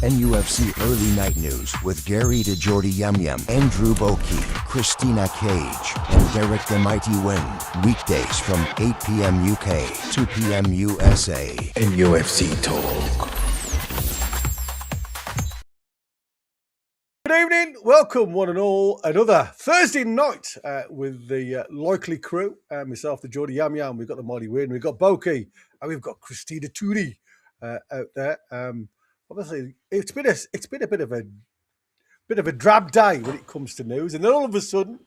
NUFC Early Night News with Gary DeJordy Yum Yum, Andrew Boki, Christina Cage, and Derek the Mighty Wind. Weekdays from 8 p.m. UK, 2 p.m. USA. NUFC Talk. Good evening, welcome one and all. Another Thursday night with the likely crew. Myself, the Geordie Yam Yam. We've got the Mighty Win. We've got Boki, and we've got Christina Tooney out there. Obviously, it's been a bit of a drab day when it comes to news, and then all of a sudden,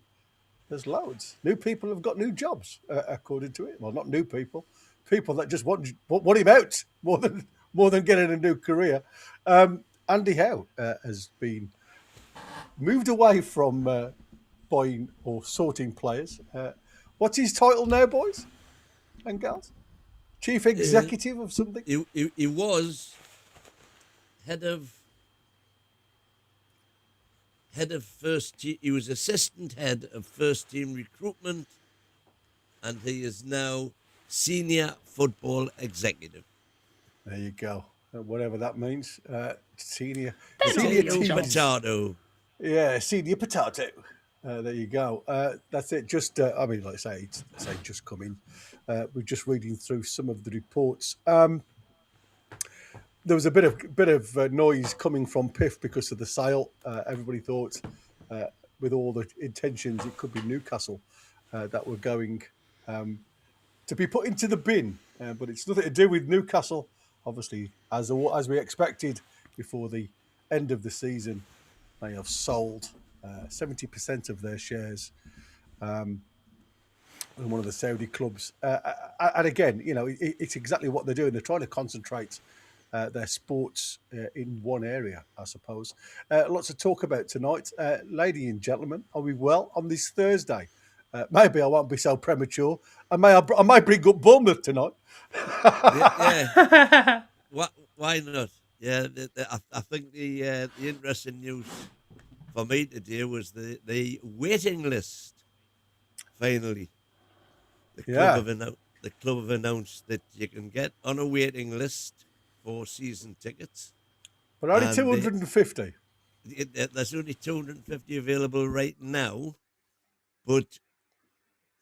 there's loads. New people have got new jobs, according to it. Well, not new people that just want him out more than getting a new career. Eddie Howe has been moved away from buying or sorting players. What's his title now, boys and girls? Chief executive of something? He was head of first team. He was assistant head of first team recruitment, and he is now senior football executive. There you go. Whatever that means. Senior team potato. Yeah, senior potato. There you go. That's it. Just, like I say, just come in. We're just reading through some of the reports. There was a bit of noise coming from PIF because of the sale. Everybody thought, with all the intentions, it could be Newcastle that were going to be put into the bin. But it's nothing to do with Newcastle. Obviously, as we expected before the end of the season, they have sold 70% of their shares in one of the Saudi clubs. And again, it's exactly what they're doing. They're trying to concentrate their sports in one area, I suppose. Lots to talk about tonight. Ladies and gentlemen, are we well on this Thursday? Maybe I won't be so premature. I might bring up Bournemouth tonight. Yeah. Why not? Yeah, I think the interesting news for me today was the waiting list. Finally, the club have announced that you can get on a waiting list for season tickets. But only 250. There's only 250 available right now, but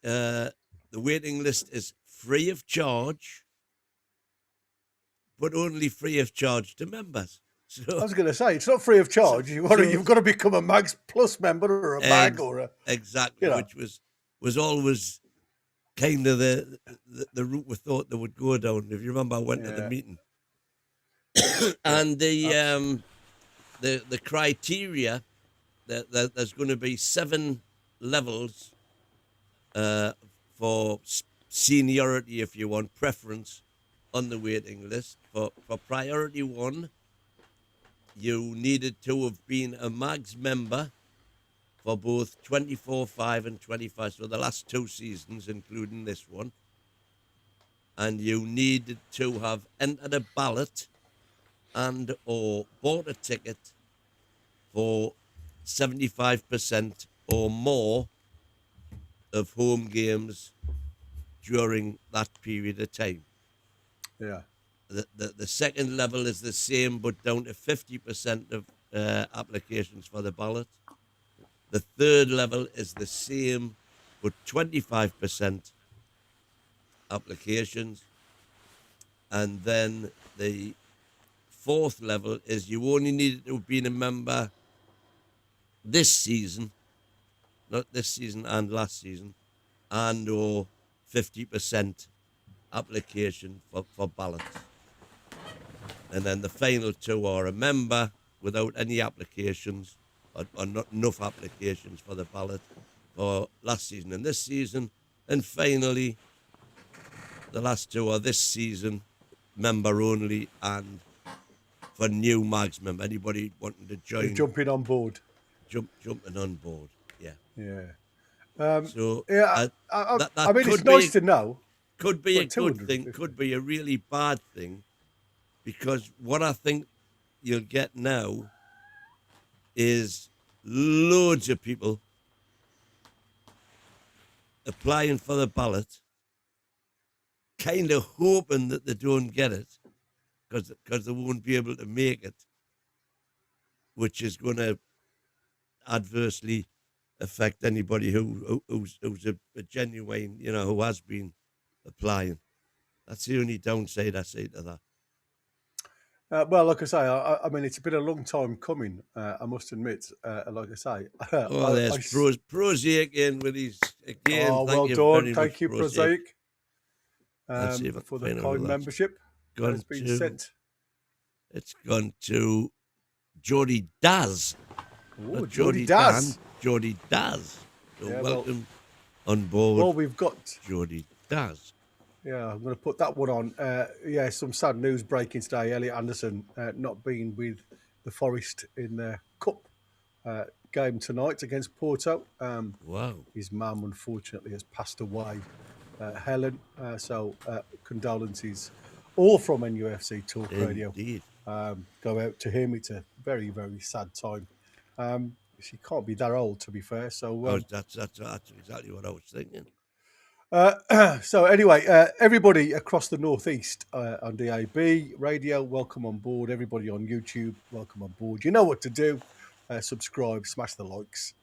the waiting list is free of charge, but only free of charge to members. So, I was going to say, it's not free of charge. You've got to become a Mags Plus member or a Mag or a... Exactly, which was always kind of the route we thought they would go down. If you remember, I went to the meeting. And the criteria, that there's going to be 7 levels for seniority, if you want, preference on the waiting list. For priority 1, you needed to have been a Mags member for both 24-5 and 25, so the last 2 seasons, including this one. And you needed to have entered a ballot and or bought a ticket for 75% or more of home games during that period of time. Yeah. The second level is the same, but down to 50% of applications for the ballot. The third level is the same, but 25% applications. And then the fourth level is you only needed to have been a member this season, not this season and last season, and or 50% application for ballots. And then the final 2 are a member without any applications or not enough applications for the ballot for last season and this season. And finally, the last 2 are this season, member only, and for new Mags member, anybody wanting to join. Jumping on board. Jumping on board, yeah. Yeah. So, I mean, it's nice to know. Could be a good thing, could be a really bad thing, because what I think you'll get now is loads of people applying for the ballot, kind of hoping that they don't get it, because they won't be able to make it, which is going to adversely affect anybody who's a genuine, who has been applying. That's the only downside I see to that. Well, like I say, I mean, it's been a long time coming. I must admit. Like I say, Oh, there's Prosaic in with his again. Oh, thank well you done. very Thank much, you, Prosaic. for the kind membership that has been sent. It's gone to Jody Daz. Oh, Jody Daz. Jody Daz. So Yeah, welcome on board. Well, we've got Jody Daz. Yeah, I'm going to put that one on. Some sad news breaking today. Elliot Anderson not being with the Forest in their cup game tonight against Porto. Wow. His mum, unfortunately, has passed away, Helen. So condolences, all from NUFC Talk Radio. Indeed. Go out to him. It's a very, very sad time. She can't be that old, to be fair. So that's exactly what I was thinking. So anyway, everybody across the northeast on DAB radio, welcome on board. Everybody on YouTube, welcome on board. You know what to do. Subscribe, smash the likes,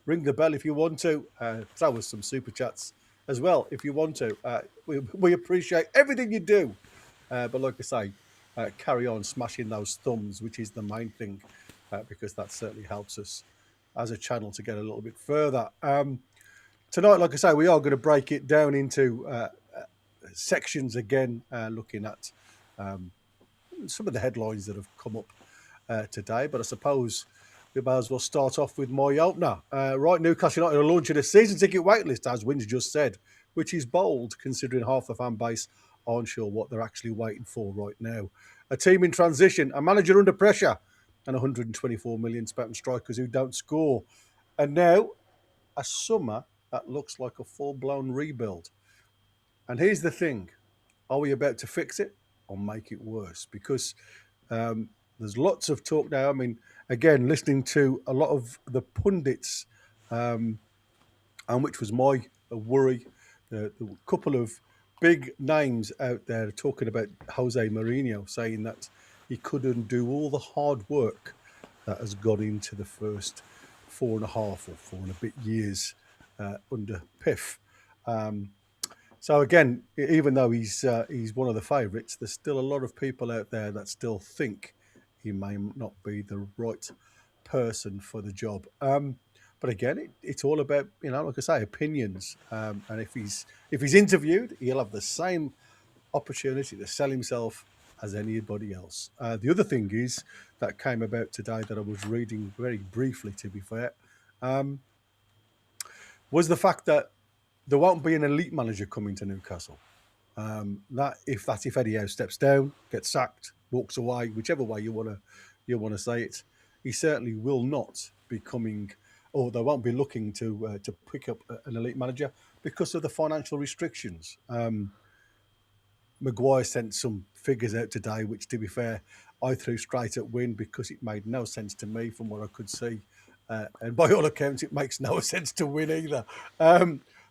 ring the bell if you want to. Throw us some super chats as well if you want to. We appreciate everything you do. But like I say, carry on smashing those thumbs, which is the main thing, because that certainly helps us as a channel to get a little bit further. Tonight, like I say, we are going to break it down into sections again, looking at some of the headlines that have come up today. But I suppose we might as well start off with my opener. Right, Newcastle United are launching a season ticket waitlist, as Wins just said, which is bold considering half the fan base aren't sure what they're actually waiting for right now. A team in transition, a manager under pressure, and 124 million spent on strikers who don't score. And now, a summer that looks like a full-blown rebuild. And here's the thing. Are we about to fix it or make it worse? Because there's lots of talk now. I mean, again, listening to a lot of the pundits, and which was my worry, the couple of big names out there talking about Jose Mourinho, saying that he couldn't do all the hard work that has gone into the first 4.5 or 4 and a bit years under Piff. So again, even though he's one of the favourites, there's still a lot of people out there that still think he may not be the right person for the job. But again, it's all about, like I say, opinions. And if he's interviewed, he'll have the same opportunity to sell himself as anybody else. The other thing is that came about today that I was reading very briefly, to be fair, was the fact that there won't be an elite manager coming to Newcastle. If Eddie Howe steps down, gets sacked, walks away, whichever way you want to say it, he certainly will not be coming, or they won't be looking to pick up an elite manager because of the financial restrictions. Maguire sent some figures out today, which, to be fair, I threw straight at Win because it made no sense to me from what I could see. And by all accounts, it makes no sense to Win either.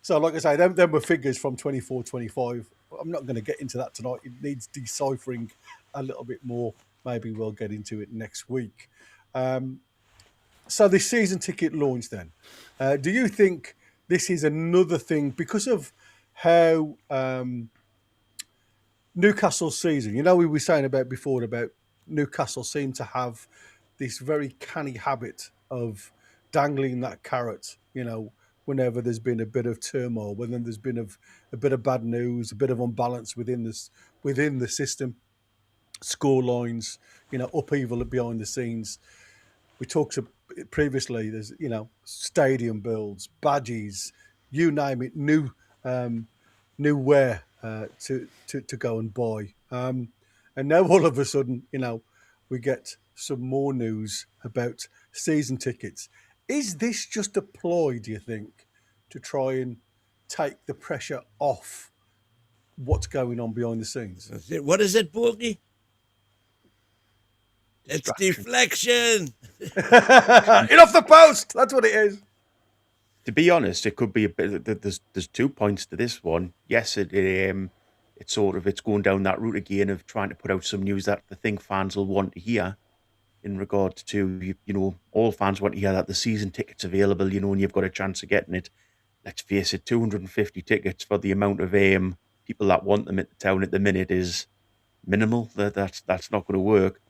So, like I say, them were figures from 24-25. I'm not going to get into that tonight. It needs deciphering a little bit more. Maybe we'll get into it next week. So the season ticket launch then. Do you think this is another thing because of how Newcastle's season, we were saying about Newcastle seem to have this very canny habit of dangling that carrot, whenever there's been a bit of turmoil, when there's been a bit of bad news, a bit of unbalance within the system, score lines, upheaval behind the scenes. We talked previously, there's, stadium builds, badges, you name it, new wear to go and buy. And now all of a sudden, we get some more news about season tickets. Is this just a ploy, do you think, to try and take the pressure off what's going on behind the scenes? What is it, Bogey? It's deflection. Get off the post. That's what it is. To be honest, it could be a bit. There's 2 points to this one. Yes, it's going down that route again of trying to put out some news that the thing fans will want to hear. in regard to, all fans want to hear that the season ticket's available, and you've got a chance of getting it. Let's face it, 250 tickets for the amount of people that want them at the town at the minute is minimal. That's not going to work.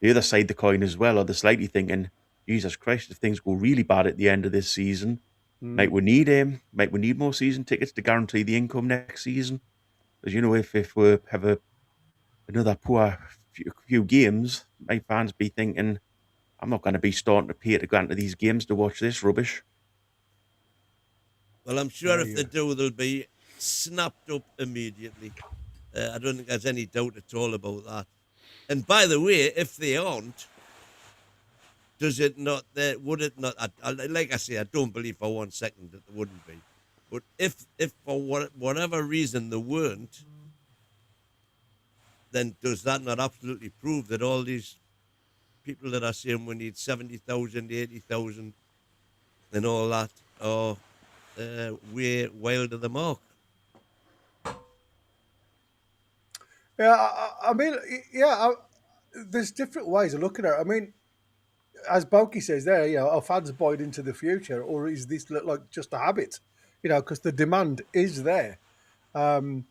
The other side of the coin as well, are the slightly thinking, Jesus Christ, if things go really bad at the end of this season, might we need more season tickets to guarantee the income next season? Because if we have another poor few games, my fans be thinking, I'm not going to be starting to pay to go into these games to watch this rubbish. Well, I'm sure if they do, they'll be snapped up immediately. I don't think there's any doubt at all about that. And by the way, if they aren't, would it not? Like I say, I don't believe for 1 second that there wouldn't be. But if for whatever reason they weren't, then does that not absolutely prove that all these people that are saying we need 70,000, 80,000 and all that are way wild of the mark? Yeah, I mean, there's different ways of looking at it. I mean, as Boki says there, are fans buying into the future, or is this like just a habit? Because the demand is there. And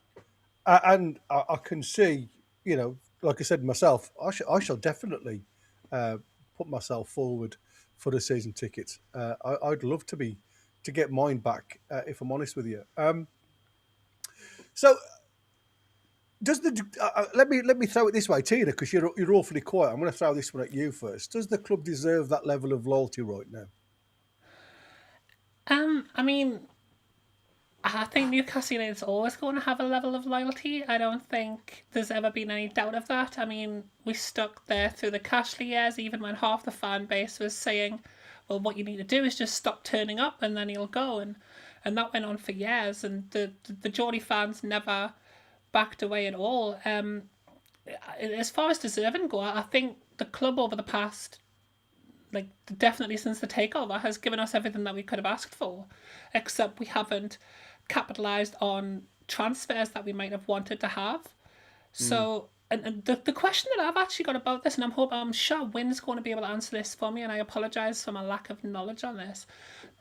I can see, like I said myself, I shall definitely put myself forward for the season tickets. I'd love to get mine back, if I'm honest with you. So does let me throw it this way, Tina, because you're awfully quiet. I'm going to throw this one at you first. Does the club deserve that level of loyalty right now? I mean, I think Newcastle United is always going to have a level of loyalty. I don't think there's ever been any doubt of that. I mean, we stuck there through the Cashley years, even when half the fan base was saying, well, what you need to do is just stop turning up and then he'll go. And that went on for years. And the Geordie fans never backed away at all. As far as deserving go, I think the club over the past, definitely since the takeover, has given us everything that we could have asked for, except we haven't capitalised on transfers that we might have wanted to have. So, and the question that I've actually got about this, and I'm sure Wynn's going to be able to answer this for me, and I apologise for my lack of knowledge on this.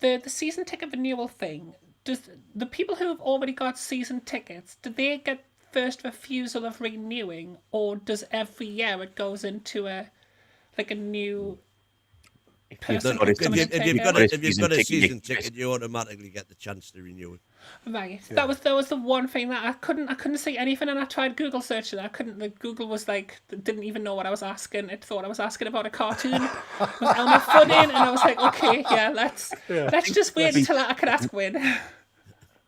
The season ticket renewal thing, does the people who have already got season tickets, do they get first refusal of renewing, or does every year it goes into a new person? If you've got a season ticket, you automatically get the chance to renew it. Right. Yeah. That was the one thing that I couldn't see anything, and I tried Google searching. I couldn't. Google was didn't even know what I was asking. It thought I was asking about a cartoon with Elmer Fudd in, and I was like, okay, let's just wait until I can ask Wynn.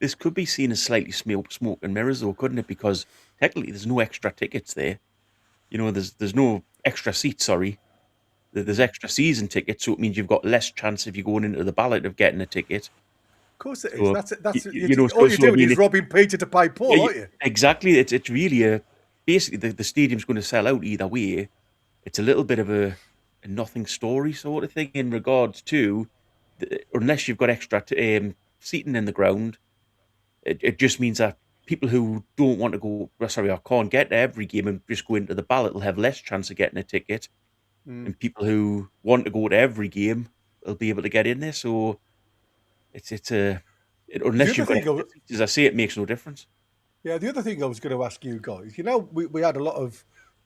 This could be seen as slightly smoke and mirrors, though, couldn't it? Because technically, there's no extra tickets there. There's no extra seats. Sorry, there's extra season tickets, so it means you've got less chance if you're going into the ballot of getting a ticket. Of course, it is. That's all you're doing is robbing Peter to pay Paul, aren't you? Exactly. It's really basically the stadium's going to sell out either way. It's a little bit of a nothing story sort of thing in regards to unless you've got extra seating in the ground. It just means that people who don't want to go, or can't get to every game and just go into the ballot will have less chance of getting a ticket. And people who want to go to every game will be able to get in there. So unless you've got, as I say, it makes no difference. Yeah, the other thing I was going to ask you guys, we had a lot of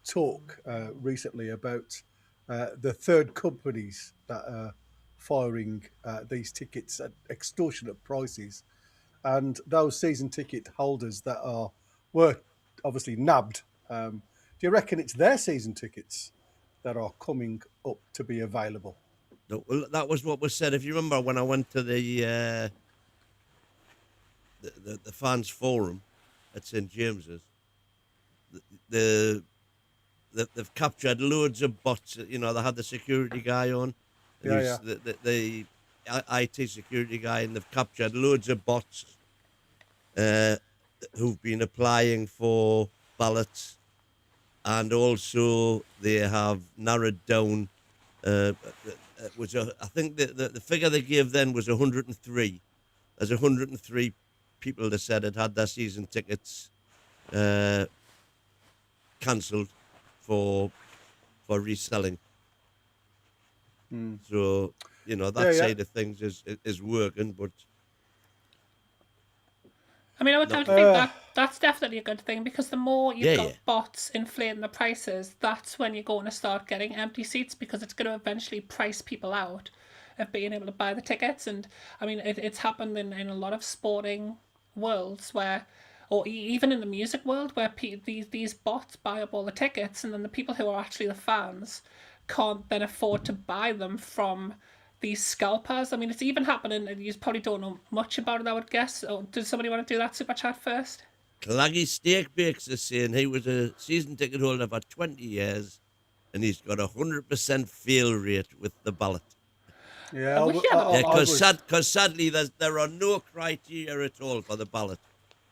talk recently about the third companies that are firing these tickets at extortionate prices. And those season ticket holders that were obviously nabbed, do you reckon it's their season tickets that are coming up to be available? No, well, that was what was said. If you remember when I went to the fans forum at St James's, they've captured loads of bots. They had the security guy on, the IT security guy, and they've captured loads of bots who've been applying for ballots, and also they have narrowed down. I think the figure they gave then was 103. There's 103 people that said had their season tickets cancelled for reselling. So, you know, that side of things is working, but I mean, I would think that's definitely a good thing, because the more you've got bots inflating the prices, that's when you're going to start getting empty seats, because it's going to eventually price people out of being able to buy the tickets. And I mean, it's happened in a lot of sporting worlds where, or even in the music world, where these bots buy up all the tickets, and then the people who are actually the fans can't then afford to buy them from these scalpers. I mean, it's even happening, and you probably don't know much about it, I would guess. Or does somebody want to do that super chat first? Claggy Steak Bakes is saying he was a season ticket holder for 20 years and he's got 100% fail rate with the ballot. Yeah, because sadly there are no criteria at all for the ballot.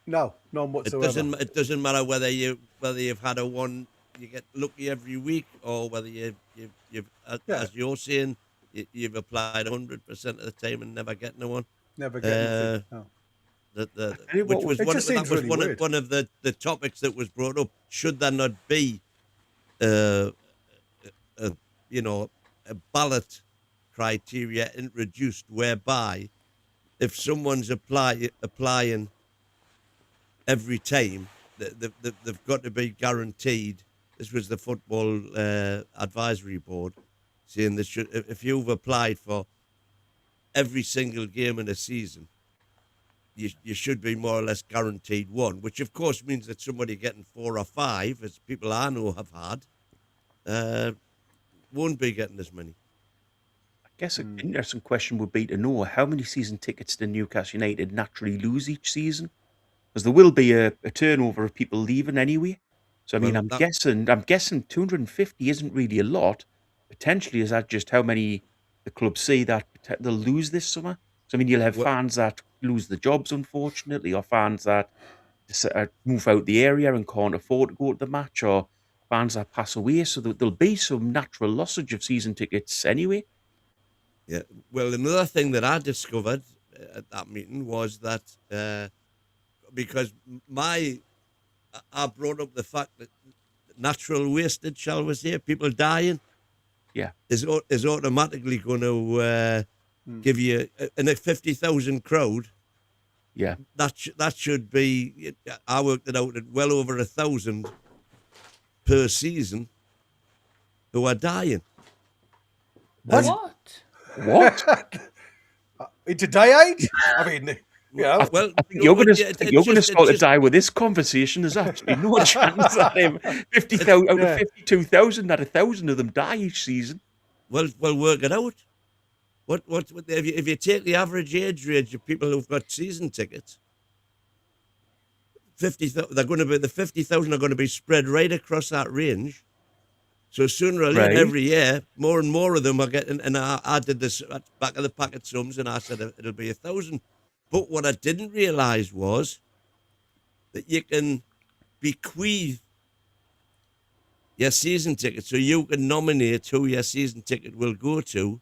No, none whatsoever. It doesn't matter whether you've had a one, you get lucky every week, or whether you've as you're saying, you've applied 100% of the time and never getting a one. Never getting no. Which was one of the topics that was brought up. Should there not be, a ballot criteria introduced whereby if someone's applying every time, they've got to be guaranteed. This was the Football Advisory Board saying that if you've applied for every single game in a season, you should be more or less guaranteed one, which of course means that somebody getting 4 or 5, as people I know have had, won't be getting as many. I guess an interesting question would be to know how many season tickets do Newcastle United naturally lose each season? Because there will be a turnover of people leaving anyway. So I mean, I'm guessing 250 isn't really a lot. Potentially, is that just how many the club see that they'll lose this summer? So I mean, you'll have fans that lose the jobs, unfortunately, or fans that move out the area and can't afford to go to the match, or fans that pass away. So there'll be some natural lossage of season tickets anyway. Yeah. Well, another thing that I discovered at that meeting was that because I brought up the fact that natural wastage, shall we say, people dying, is automatically going to give you in a 50,000 crowd. Yeah, that should be. I worked it out at well over 1,000 per season who are dying. What? In today's age? I mean, yeah. I think you're going to start to die with this conversation. There's actually no chance that 50,000 out of 52,000, that 1,000 of them die each season. Well, work it out. What if you take the average age range of people who've got season tickets, 50,000, they're going to be the 50,000 are going to be spread right across that range. So sooner or later, every year, more and more of them are getting. And I did this at back of the packet sums, and I said it'll be 1,000. But what I didn't realise was that you can bequeath your season ticket, so you can nominate who your season ticket will go to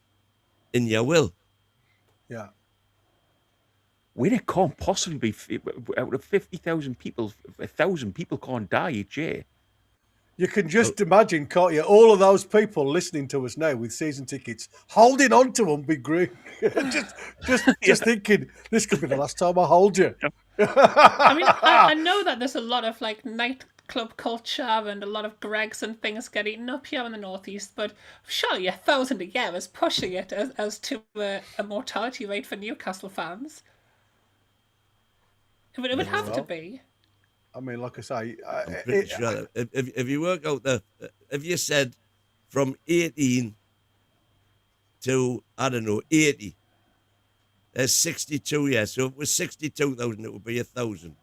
in your will. Yeah. When it can't possibly be out of 50,000 people, 1,000 people can't die each year. You can just imagine, can't you? All of those people listening to us now with season tickets, holding on to them, big group, just thinking this could be the last time I hold you. I mean, I know that there's a lot of like nightclub culture and a lot of Gregs and things get eaten up here in the northeast, but surely 1,000 a year is pushing it as to a mortality rate for Newcastle fans. It would have to be. I mean, like I say, I'm pretty sure if you work out if you said from 18 to, I don't know, 80, there's 62 years. So if it was 62,000, it would be 1,000.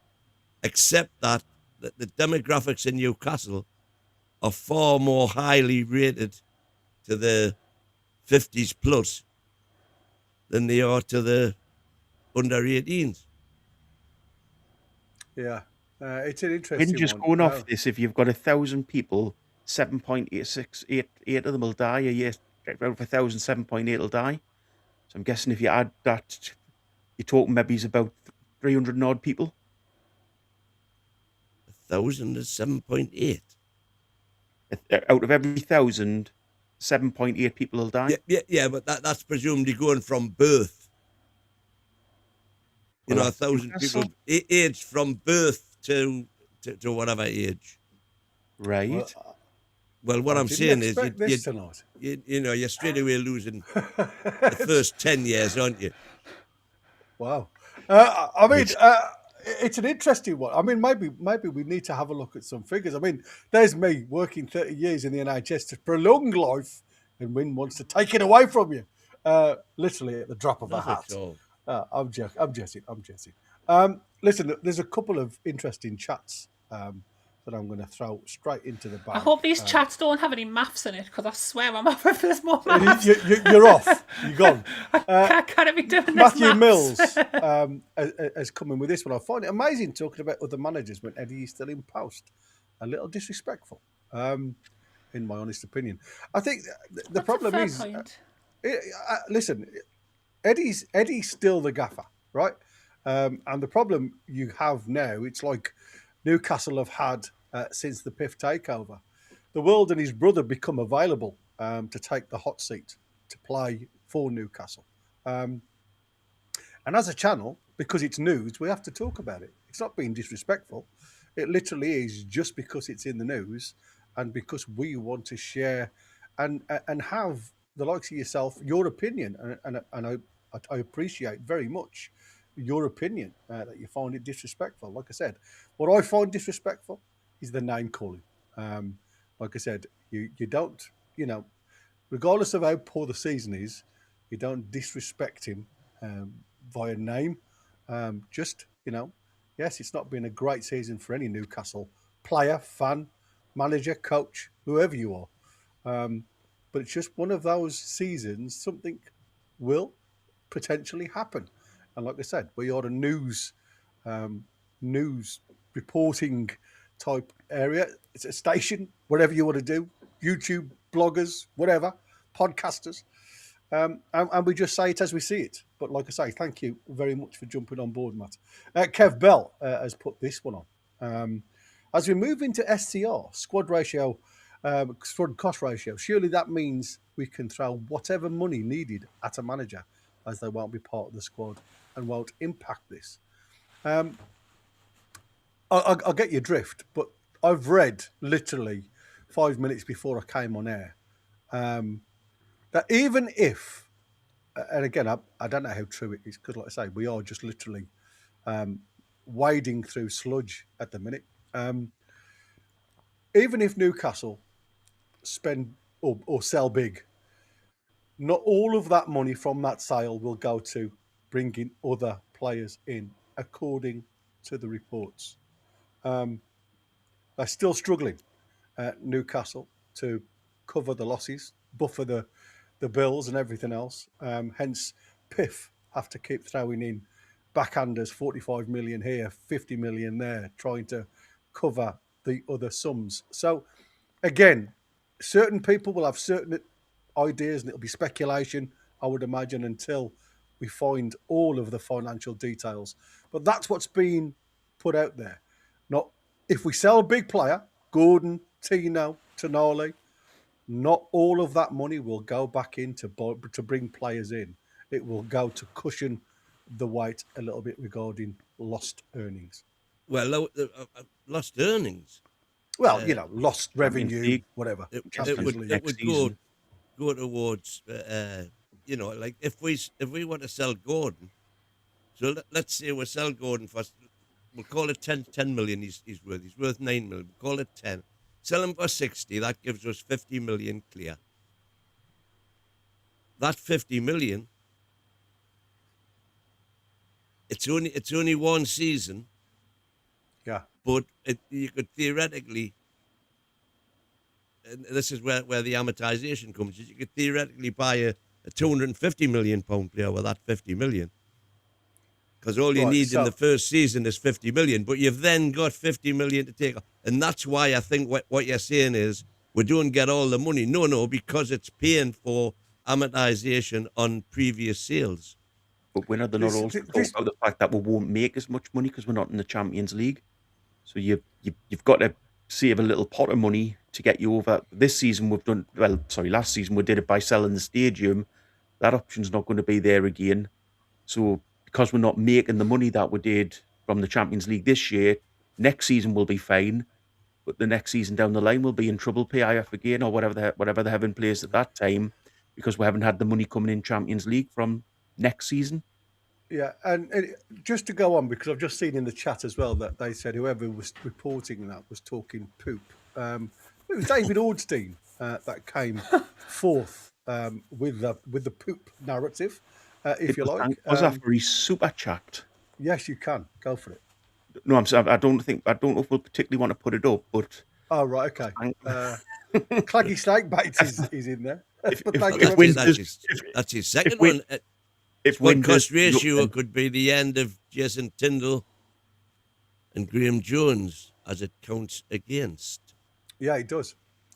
Except that the demographics in Newcastle are far more highly rated to the 50s plus than they are to the under 18s. Yeah. It's an interesting When just going off this, if you've got 1,000 people, 7.8 of them will die a year. Out of 1,000, 7.8 will die. So I'm guessing if you add that, you're talking maybe it's about 300 and odd people. 1,000 is 7.8. Out of every 1,000, 7.8 people will die. Yeah, but that's presumably going from birth. You know, Well, 1,000 people Newcastle. aged from birth to whatever age. Right. Well, what I I'm didn't saying is, expect this tonight. you're straight away losing the first 10 years, aren't you? Wow. I mean, it's an interesting one. I mean, maybe we need to have a look at some figures. I mean, there's me working 30 years in the NHS to prolong life, and Win wants to take it away from you, literally at the drop of a Not hat. at all. I'm jesting. Listen, there's a couple of interesting chats that I'm going to throw straight into the bag. I hope these chats don't have any maths in it, because I swear I'm off if there's more maths. You're off. You're gone. Can't be doing this Matthew maths. Mills has come in with this one. I find it amazing talking about other managers when Eddie is still in post. A little disrespectful, in my honest opinion. I think the problem is, listen, Eddie's still the gaffer, right? And the problem you have now, it's like Newcastle have had since the PIF takeover. The World and his brother become available to take the hot seat to play for Newcastle. And as a channel, because it's news, we have to talk about it. It's not being disrespectful. It literally is just because it's in the news and because we want to share and have the likes of yourself, your opinion. And I appreciate very much your opinion that you find it disrespectful. Like I said, what I find disrespectful is the name calling. Like I said, you don't, regardless of how poor the season is, you don't disrespect him via name. Just, yes, it's not been a great season for any Newcastle player, fan, manager, coach, whoever you are. But it's just one of those seasons, something will potentially happen. And like I said, we are a news reporting type area. It's a station, whatever you want to do, YouTube, bloggers, whatever, podcasters. And we just say it as we see it. But like I say, thank you very much for jumping on board, Matt. Kev Bell has put this one on. As we move into SCR, squad cost ratio, surely that means we can throw whatever money needed at a manager, as they won't be part of the squad and won't impact this. I'll get your drift, but I've read literally 5 minutes before I came on air that even if, and again, I don't know how true it is, because like I say, we are just literally wading through sludge at the minute. Even if Newcastle spend or sell big, not all of that money from that sale will go to bringing other players in, according to the reports. They're still struggling at Newcastle to cover the losses, buffer the bills and everything else. Hence, PIF have to keep throwing in backhanders, 45 million here, 50 million there, trying to cover the other sums. So, again, certain people will have certain ideas and it'll be speculation, I would imagine, until we find all of the financial details. But that's what's being put out there. Not if we sell a big player, Gordon, Tino, Tonali, not all of that money will go back in to bring players in. It will go to cushion the weight a little bit regarding lost earnings. Well, lost earnings. Well, lost revenue, whatever. It would go towards, like if we want to sell Gordon, so let's say we sell Gordon for, we'll call it 10 million he's worth. He's worth 9 million. We'll call it 10. Sell him for 60. That gives us 50 million clear. That 50 million, it's only one season. Yeah. But you could theoretically, and this is where the amortization comes, you could theoretically buy a £250 million player with that 50 million. Because all you need in the first season is 50 million, but you've then got 50 million to take. And that's why I think what you're saying is we don't get all the money. No, because it's paying for amortization on previous sales. But we're not also talking about the fact that we won't make as much money because we're not in the Champions League. So you've got to save a little pot of money to get you over. This season last season we did it by selling the stadium. That option's not going to be there again. So because we're not making the money that we did from the Champions League this year, next season will be fine. But the next season down the line we'll be in trouble, PIF again, or whatever they have in place at that time, because we haven't had the money coming in Champions League from next season. Yeah, and just to go on, because I've just seen in the chat as well that they said whoever was reporting that was talking poop. It was David Ornstein that came forth with the poop narrative, if you like. Was that for his super chat? Yes, you can go for it. No, I don't know if we'll particularly want to put it up, but oh right, okay. Claggy Snakebait is in there. That's his second one. If one cost ratio could be the end of Jason Tyndall and Graham Jones as it counts against. Yeah, it does.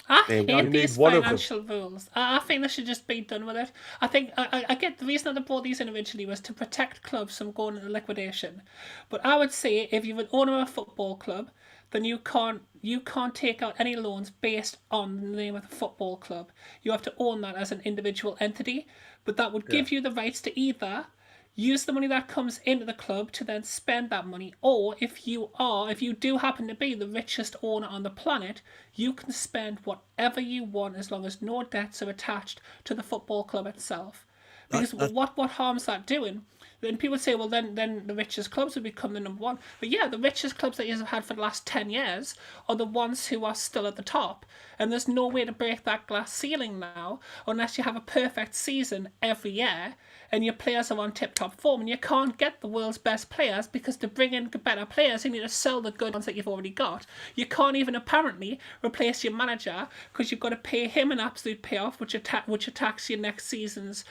I hate these financial rules. I think they should just be done with it. I think I get the reason that I brought these in originally was to protect clubs from going into liquidation. But I would say if you're an owner of a football club, then you can't take out any loans based on the name of the football club. You have to own that as an individual entity. But that would give you the rights to either use the money that comes into the club to then spend that money, or if you do happen to be the richest owner on the planet, you can spend whatever you want as long as no debts are attached to the football club itself. Because what harm's that doing? Then people say, well, then the richest clubs would become the number one. But yeah, the richest clubs that you have had for the last 10 years are the ones who are still at the top. And there's no way to break that glass ceiling now unless you have a perfect season every year and your players are on tip-top form. And you can't get the world's best players because to bring in better players, you need to sell the good ones that you've already got. You can't even apparently replace your manager because you've got to pay him an absolute payoff, which attacks your next season's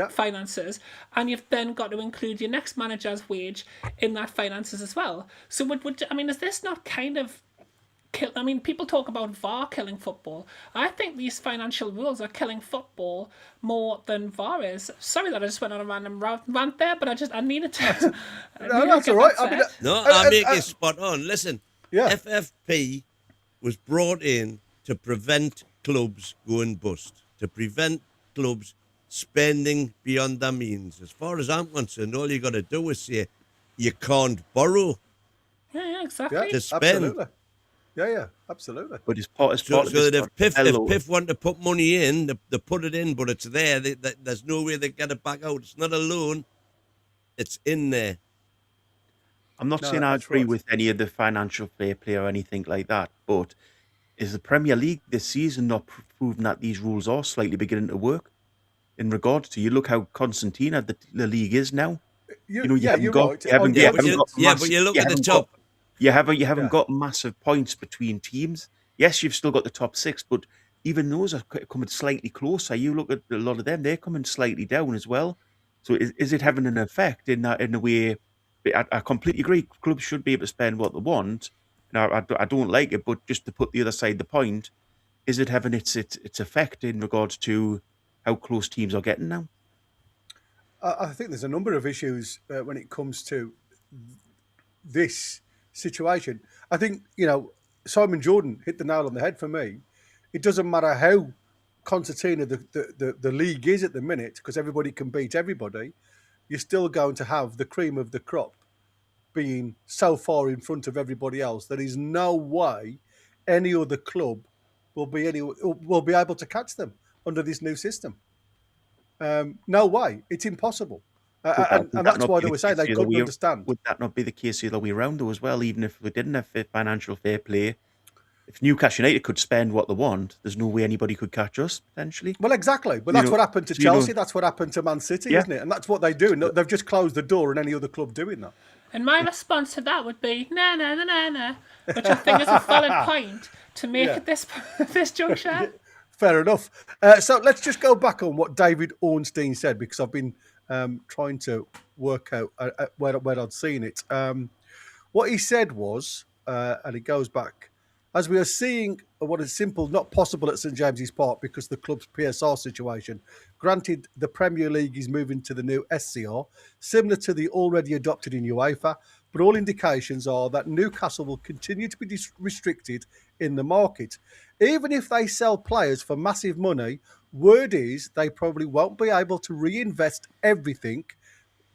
finances, and you've then got to include your next manager's wage in that finances as well. So is this not kind of people talk about VAR killing football. I think these financial rules are killing football more than VAR is. Sorry that I just went on a random rant there, but I needed to. No, that's all right. I make it spot on. Listen, FFP was brought in to prevent clubs going bust, to prevent clubs spending beyond their means. As far as I'm concerned, all you got to do is say you can't borrow. Yeah, exactly. To spend. Absolutely. Yeah, absolutely. But it's part so that if PIF want to put money in, they put it in, but it's there. There's no way they get it back out. It's not a loan. It's in there. I'm not saying I agree with any of the financial fair play or anything like that, but is the Premier League this season not proving that these rules are slightly beginning to work? In regards to, you look how Constantine the league is now. But you look at the top. You haven't got massive points between teams. Yes, you've still got the top six, but even those are coming slightly closer. You look at a lot of them; they're coming slightly down as well. So, is it having an effect in a way? I completely agree. Clubs should be able to spend what they want. Now, I don't like it, but just to put the other side of the point, is it having its effect in regards to how close teams are getting now? I think there's a number of issues when it comes to this situation. I think, Simon Jordan hit the nail on the head for me. It doesn't matter how concertina the league is at the minute, because everybody can beat everybody. You're still going to have the cream of the crop being so far in front of everybody else. There is no way any other club will be able to catch them under this new system. No way. It's impossible. And that's why they were saying they couldn't understand. Would that not be the case the other way around though as well, even if we didn't have financial fair play? If Newcastle United could spend what they want, there's no way anybody could catch us, potentially. Well, exactly. But that's what happened to Chelsea. That's what happened to Man City, isn't it? And that's what they do. They've just closed the door on any other club doing that. And my response to that would be, nah, which I think is a valid point to make at this juncture. Fair enough. So let's just go back on what David Ornstein said, because I've been trying to work out where I'd seen it. What he said was, and it goes back, as we are seeing what is simple, not possible at St James's Park because the club's PSR situation. Granted, the Premier League is moving to the new SCR, similar to the already adopted in UEFA, but all indications are that Newcastle will continue to be restricted in the market. Even if they sell players for massive money, word is they probably won't be able to reinvest everything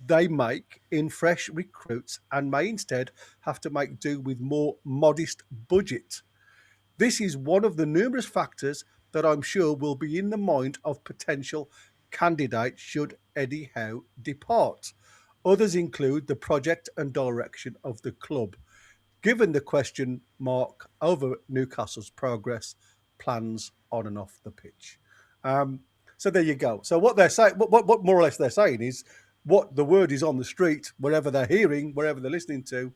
they make in fresh recruits and may instead have to make do with more modest budget. This is one of the numerous factors that I'm sure will be in the mind of potential candidates should Eddie Howe depart. Others include the project and direction of the club, given the question mark over Newcastle's progress, plans on and off the pitch. So there you go. So what they're saying, what more or less they're saying is, what the word is on the street, wherever they're hearing, wherever they're listening to,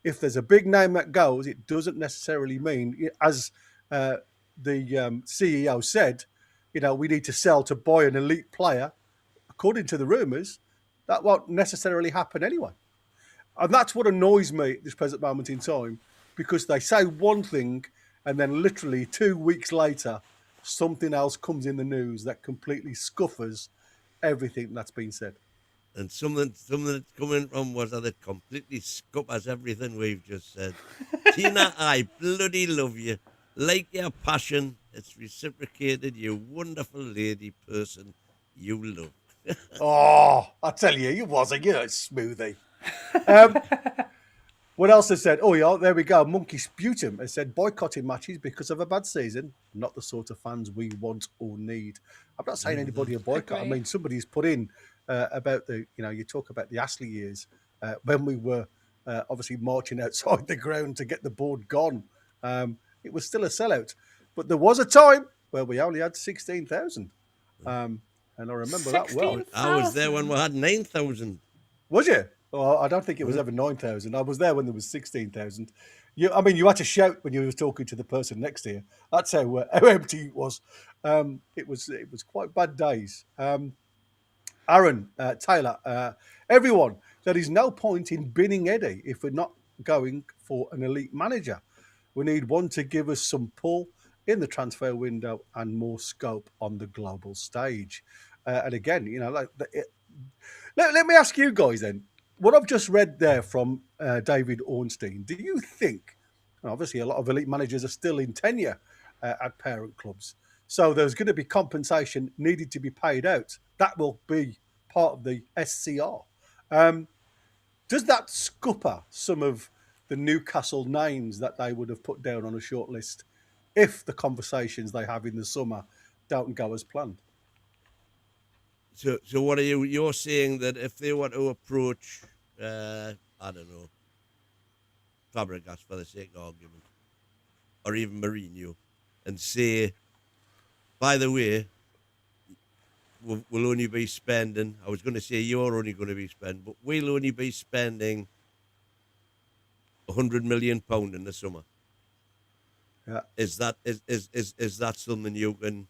if there's a big name that goes, it doesn't necessarily mean, as the CEO said, we need to sell to buy an elite player. According to the rumours, that won't necessarily happen anyway. And that's what annoys me at this present moment in time, because they say one thing and then literally 2 weeks later, something else comes in the news that completely scuffers everything that's been said. And something that's coming from was that it completely scuppers everything we've just said. Tina, I bloody love you. Like your passion, it's reciprocated, you wonderful lady person you love. Oh, I tell you, you wasn't. You're a smoothie. What else has said? Oh, yeah, there we go. Monkey Sputum has said boycotting matches because of a bad season. Not the sort of fans we want or need. I'm not saying anybody a boycott. I mean, somebody's put in about you talk about the Ashley years when we were obviously marching outside the ground to get the board gone. It was still a sellout. But there was a time where we only had 16,000. And I remember that well. I was there when we had 9,000. Was you? Well, I don't think it was ever 9,000. I was there when there was 16,000. You had to shout when you were talking to the person next to you. That's how empty it was. It was quite bad days. Aaron Taylor, everyone, there is no point in binning Eddie if we're not going for an elite manager. We need one to give us some pull in the transfer window and more scope on the global stage. And again, let me ask you guys then, what I've just read there from David Ornstein, do you think, obviously a lot of elite managers are still in tenure at parent clubs, so there's going to be compensation needed to be paid out. That will be part of the SCR. Does that scupper some of the Newcastle names that they would have put down on a short list if the conversations they have in the summer don't go as planned? So what are you're saying that if they want to approach, I don't know, Fabregas for the sake of argument, or even Mourinho, and say, by the way, we'll only be spending, I was going to say you're only going to be spending, but we'll only be spending £100 million in the summer. Yeah. Is that something you can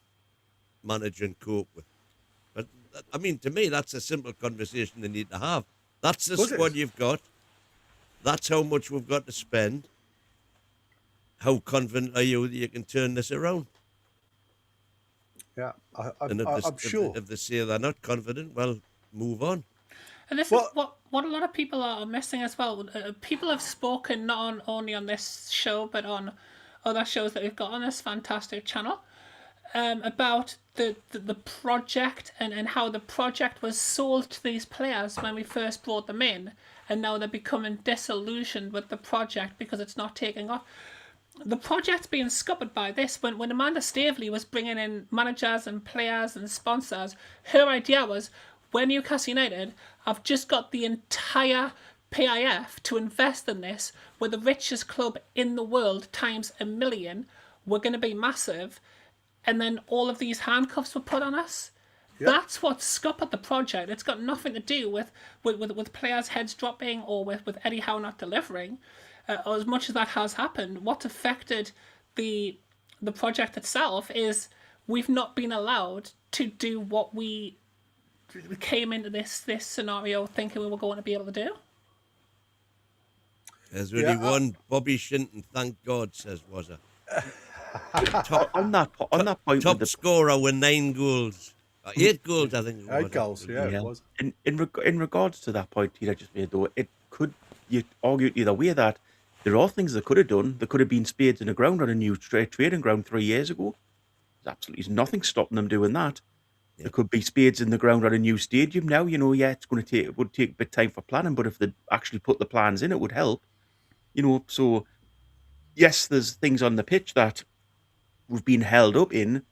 manage and cope with? But I mean, to me, that's a simple conversation they need to have. That's the squad you've got. That's how much we've got to spend. How confident are you that you can turn this around? Yeah, I'm sure. If they say they're not confident, well, move on. And this is what a lot of people are missing as well. People have spoken not only on this show, but on other shows that we've got on this fantastic channel, about the project and how the project was sold to these players when we first brought them in, and now they're becoming disillusioned with the project because it's not taking off. The project's being scuppered by this. When Amanda Staveley was bringing in managers and players and sponsors, her idea was, when Newcastle United, I've just got the entire PIF to invest in this. We're the richest club in the world times 1 million. We're going to be massive. And then all of these handcuffs were put on us. Yep. That's what scuppered the project. It's got nothing to do with players' heads dropping or with Eddie Howe not delivering. Or as much as that has happened, what affected the project itself is we've not been allowed to do what we came into this scenario thinking we were going to be able to do. There's only one Bobby Shinton, thank God, says Wazza. on that point, top scorer with 9 goals. 8 8 goals, yeah. It was. In regards to that point Peter just made, though, it could you argue either way that there are things they could have done. There could have been spades in the ground on a new trading ground 3 years ago. There's absolutely nothing stopping them doing that. Yeah. There could be spades in the ground on a new stadium now. It's going to take, it would take a bit of time for planning, but if they actually put the plans in, it would help. So yes, there's things on the pitch that we've been held up in,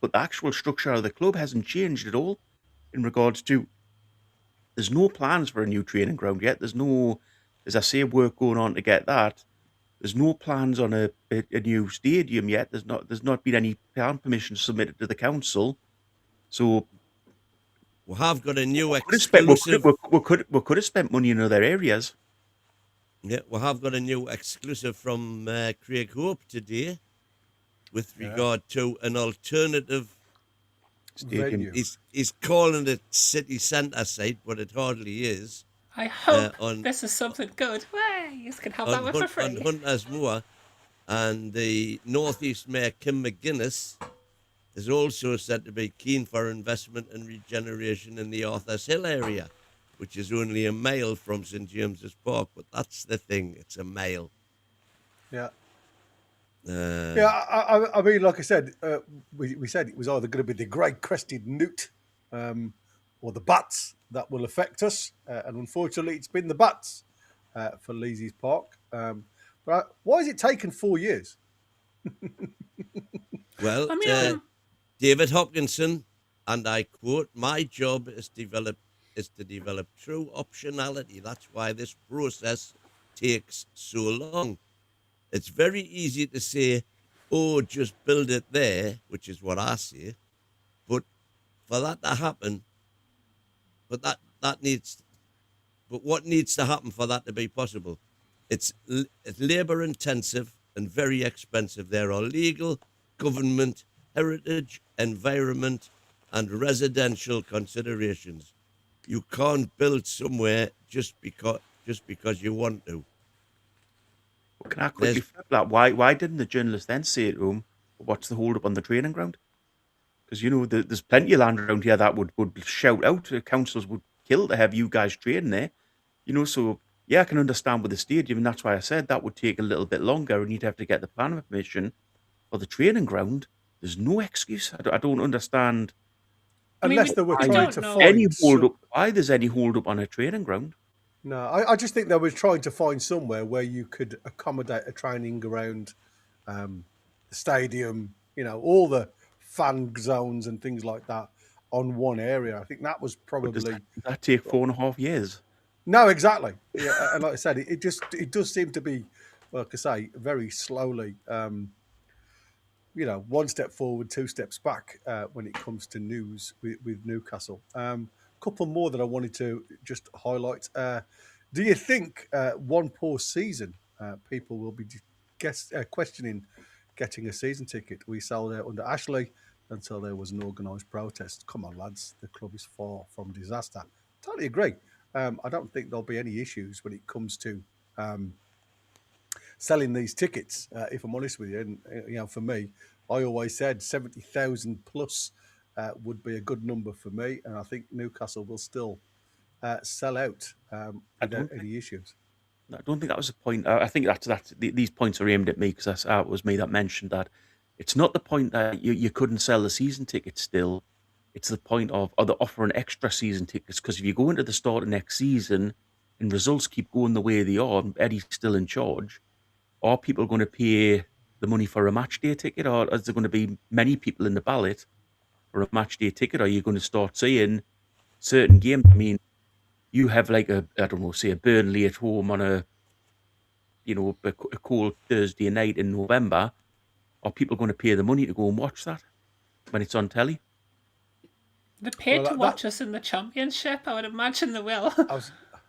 but the actual structure of the club hasn't changed at all in regards to. There's no plans for a new training ground yet. There's no, as I say, work going on to get that. There's no plans on a new stadium yet. There's not been any plan permission submitted to the council. So We have got a new we exclusive. could have spent money in other areas. Yeah, we have got a new exclusive from Craig Hope today with regard to an alternative. Stadium. Venue. He's calling it city centre site, but it hardly is. I hope on- this is something good. Way, you can have that On, one for on free. Hunter's Moor, and the North East Mayor Kim McGuinness is also said to be keen for investment and regeneration in the Arthur's Hill area, which is only a mile from St James's Park. But that's the thing; it's a mile. Yeah. Uh, I mean, like I said, we said it was either going to be the great crested newt or the bats that will affect us. And unfortunately, it's been the bats for Leesy's Park. But why has it taken 4 years? Well, I mean, David Hopkinson, and I quote, "My job is to develop true optionality. That's why this process takes so long. It's very easy to say, oh, just build it there," which is what I say. But for that to happen, but what needs to happen for that to be possible? It's labour intensive and very expensive. There are legal, government, heritage, environment, and residential considerations. You can't build somewhere just because you want to. Can I quickly flip that? Why didn't the journalist then say to him, "What's the hold up on the training ground?" Because there's plenty of land around here that would shout out. Councils would kill to have you guys train there. So yeah, I can understand with the stadium, and that's why I said that would take a little bit longer, and you'd have to get the planning permission for the training ground. There's no excuse. I don't understand. Unless they were I trying don't to know. find Any hold up? Why there's any hold up on a training ground? No, I just think they were trying to find somewhere where you could accommodate a training ground, the stadium, all the fan zones and things like that on one area. I think that was probably Does that take 4.5 years? no, exactly. Yeah, and like I said, it does seem to be, like I say, very slowly. One step forward, 2 steps back when it comes to news with Newcastle. Couple more that I wanted to just highlight. Do you think one poor season people will be questioning getting a season ticket? We sold out under Ashley until there was an organised protest. Come on, lads, the club is far from disaster. Totally agree. I don't think there'll be any issues when it comes to selling these tickets, if I'm honest with you. And, for me, I always said 70,000 plus would be a good number for me. And I think Newcastle will still sell out without any issues. I don't think that was the point. I think these points are aimed at me because it was me that mentioned that. It's not the point that you couldn't sell the season tickets still. It's the point of they're offering extra season tickets, because if you go into the start of next season and results keep going the way they are, and Eddie's still in charge, are people going to pay the money for a match day ticket, or is there going to be many people in the ballot for a match day ticket? Or are you going to start seeing certain games? I mean, you have like a Burnley at home on a cold Thursday night in November. Are people going to pay the money to go and watch that when it's on telly? They paid to watch us in the Championship. I would imagine they will. I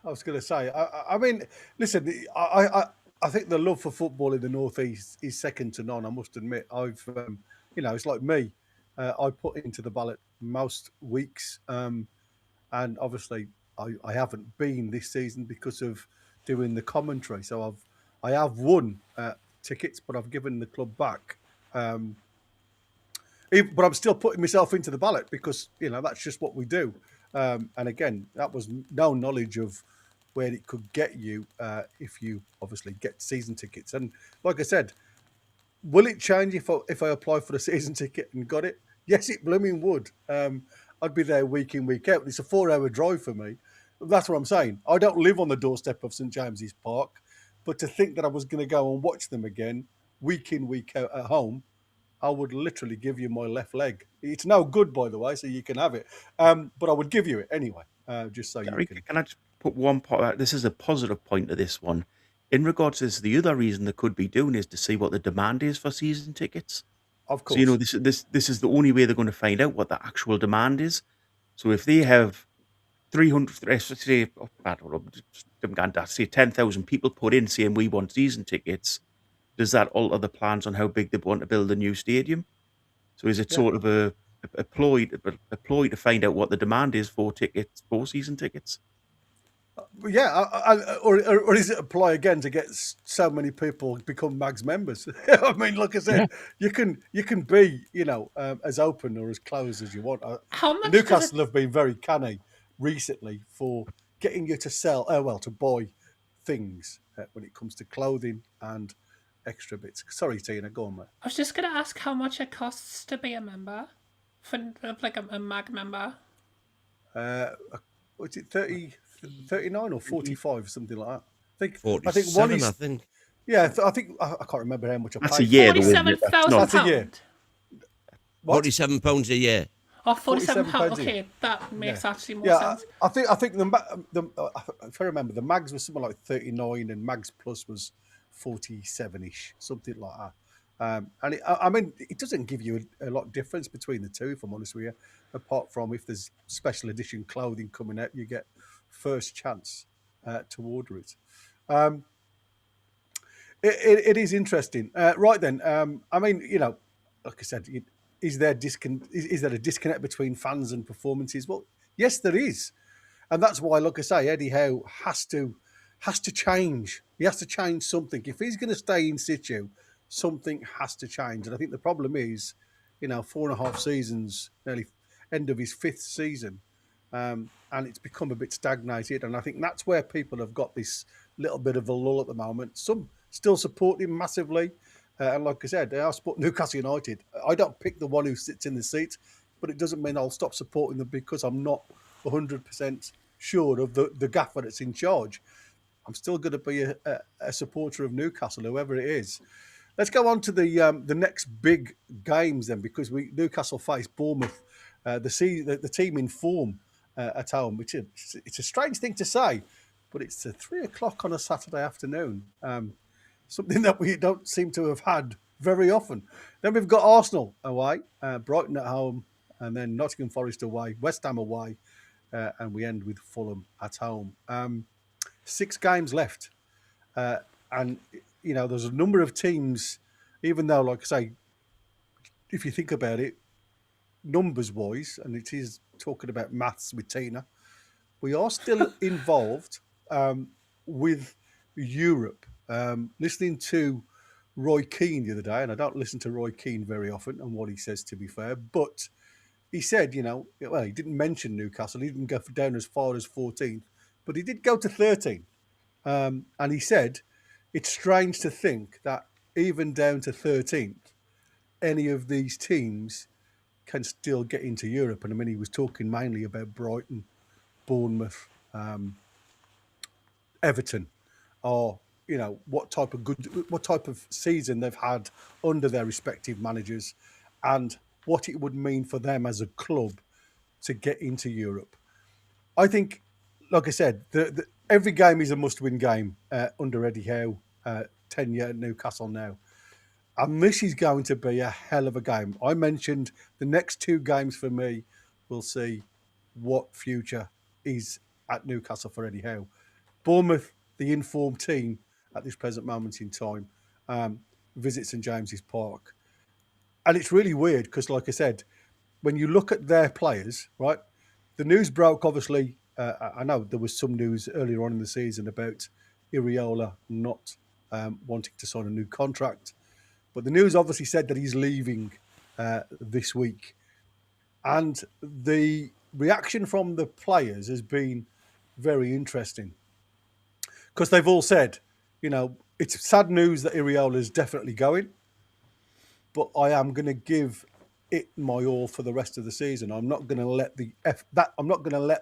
was going to say. I mean, listen. I think the love for football in the North East is second to none. I must admit. I've it's like me. I put into the ballot most weeks, and obviously I haven't been this season because of doing the commentary. So I have won tickets, but I've given the club back. But I'm still putting myself into the ballot because that's just what we do. And again, that was no knowledge of where it could get you if you obviously get season tickets. And like I said, will it change if I apply for a season ticket and got it? Yes, it blooming would. I'd be there week in, week out. It's a 4-hour drive for me. That's what I'm saying. I don't live on the doorstep of St James's Park, but to think that I was going to go and watch them again week in, week out at home, I would literally give you my left leg. It's no good, by the way, so you can have it. But I would give you it anyway, just so Gary, you can. can I just put one point? This is a positive point of this one. In regards to this, the other reason they could be doing is to see what the demand is for season tickets. Of So course. this is the only way they're going to find out what the actual demand is. So if they have 300, say, I don't know, I'm going to say 10,000 people put in saying we want season tickets, does that alter the plans on how big they want to build a new stadium? So is it Yeah. sort of a ploy to find out what the demand is for tickets, for season tickets? Yeah, or is it apply again to get so many people become Mags members? I mean, like I said, you can be as open or as closed as you want. How much Newcastle have been very canny recently for getting you to sell, to buy things when it comes to clothing and extra bits. Sorry, Tina, go on, mate. I was just going to ask how much it costs to be a member, for like a MAG member. Was it 39 or 45, something like that? I think 47, one is. I think. Yeah, I think I can't remember how much I paid. That's a year, though, isn't it? That's a year. £47,000. What? £47 a year. Oh, £47. £47 Okay, that makes actually more Yeah, sense. I think the if I remember, the Mags was something like 39 and Mags Plus was 47-ish, something like that. And I mean, it doesn't give you a lot of difference between the two, if I'm honest with you, apart from if there's special edition clothing coming out, you get first chance to order it. It is interesting. Right then, I mean, like I said, is there a disconnect between fans and performances? Well, yes, there is. And that's why, like I say, Eddie Howe has to change. He has to change something. If he's going to stay in situ, something has to change. And I think the problem is, 4.5 seasons, nearly end of his 5th season, and it's become a bit stagnated. And I think that's where people have got this little bit of a lull at the moment. Some still support him massively. And like I said, I support Newcastle United. I don't pick the one who sits in the seat, but it doesn't mean I'll stop supporting them because I'm not 100% sure of the gaffer that's in charge. I'm still going to be a supporter of Newcastle, whoever it is. Let's go on to the next big games then, because Newcastle face Bournemouth, the team in form at home. Which it's a strange thing to say, but it's 3:00 on a Saturday afternoon. Something that we don't seem to have had very often. Then we've got Arsenal away, Brighton at home, and then Nottingham Forest away, West Ham away, and we end with Fulham at home. 6 games left. And, there's a number of teams, even though, like I say, if you think about it, numbers-wise, and it is talking about maths with Tina, we are still involved with Europe. Listening to Roy Keane the other day, and I don't listen to Roy Keane very often and what he says, to be fair, but he said, he didn't mention Newcastle. He didn't go down as far as 14th, but he did go to 13th. And he said, it's strange to think that even down to 13th, any of these teams can still get into Europe. And I mean, he was talking mainly about Brighton, Bournemouth, Everton, or what type of season they've had under their respective managers, and what it would mean for them as a club to get into Europe. I think, like I said, every game is a must-win game under Eddie Howe, tenure at Newcastle now. And this is going to be a hell of a game. I mentioned the next 2 games for me, we'll see what future is at Newcastle for Eddie Howe. Bournemouth, the informed team at this present moment in time, visit St James's Park. And it's really weird because, like I said, when you look at their players, right, the news broke, obviously. I know there was some news earlier on in the season about Iriola not wanting to sign a new contract. But the news obviously said that he's leaving this week. And the reaction from the players has been very interesting. because they've all said, it's sad news that Iraola is definitely going, but I am going to give it my all for the rest of the season. I'm not going to let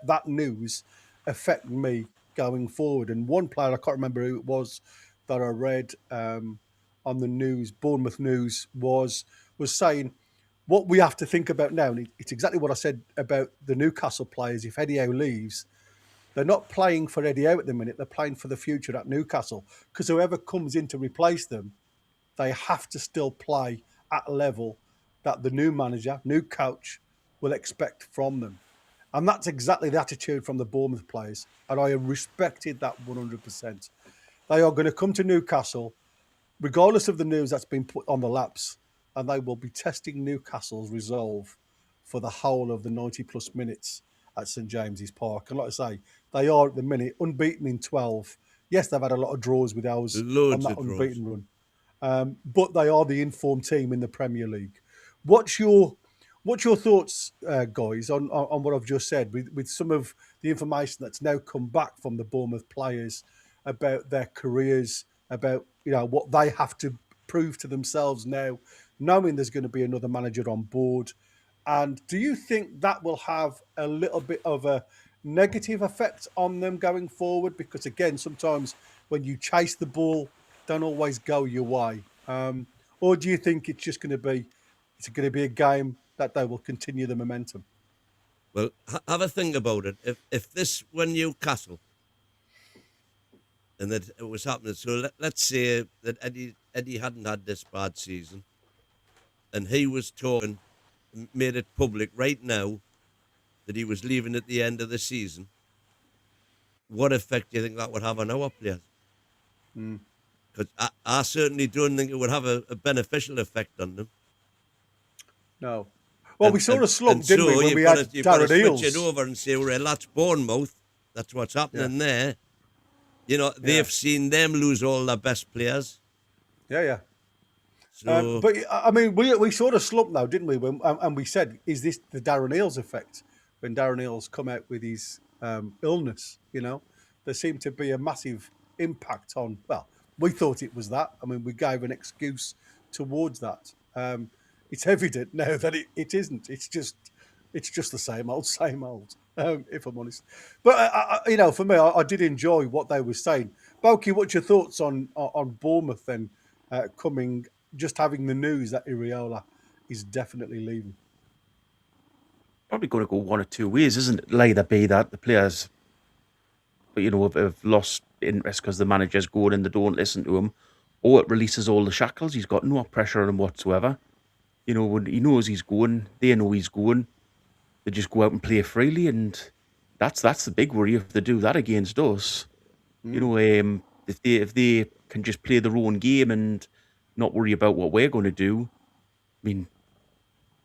that news affect me going forward. And one player, I can't remember who it was that I read on the news, Bournemouth news, was saying what we have to think about now. And it's exactly what I said about the Newcastle players. If Eddie Howe leaves, they're not playing for Eddie Howe at the minute. They're playing for the future at Newcastle, because whoever comes in to replace them, they have to still play at a level that the new manager, new coach will expect from them. And that's exactly the attitude from the Bournemouth players. And I have respected that 100%. They are going to come to Newcastle, regardless of the news that's been put on the laps, and they will be testing Newcastle's resolve for the whole of the 90-plus minutes at St James's Park. And like I say, they are at the minute unbeaten in 12. Yes, they've had a lot of draws with ours on that unbeaten run. But they are the informed team in the Premier League. What's your thoughts, guys, on what I've just said, with some of the information that's now come back from the Bournemouth players about their careers, about what they have to prove to themselves now, knowing there's going to be another manager on board? And do you think that will have a little bit of a negative effect on them going forward? Because again, sometimes when you chase the ball, don't always go your way. Or do you think it's just going to be a game that they will continue the momentum? Well, have a think about it. If this were Newcastle and that it was happening, so let's say that Eddie hadn't had this bad season, and he was talking, made it public right now that he was leaving at the end of the season, what effect do you think that would have on our players? Because I certainly don't think it would have a beneficial effect on them. No. Well, we sort of slumped, didn't we, when we had Darren Eales? Switch it over and say, well, that's Bournemouth. That's what's happening there. They've seen them lose all their best players. Yeah. So, but, I mean, we sort of slumped now, didn't we? And we said, is this the Darren Eales effect? When Darren Eales come out with his illness, there seemed to be a massive impact on, well, we thought it was that. I mean, we gave an excuse towards that. It's evident now that it isn't. It's just the same old, if I'm honest. But, for me, I did enjoy what they were saying. Balky, what's your thoughts on Bournemouth then just having the news that Iraola is definitely leaving? Probably going to go one or two ways, isn't it? It'll either be that the players, have lost interest because the manager's going and they don't listen to him, or it releases all the shackles. He's got no pressure on him whatsoever. When he knows he's going, they know he's going. They just go out and play freely, and that's the big worry if they do that against us. If they can just play their own game and not worry about what we're going to do, I mean,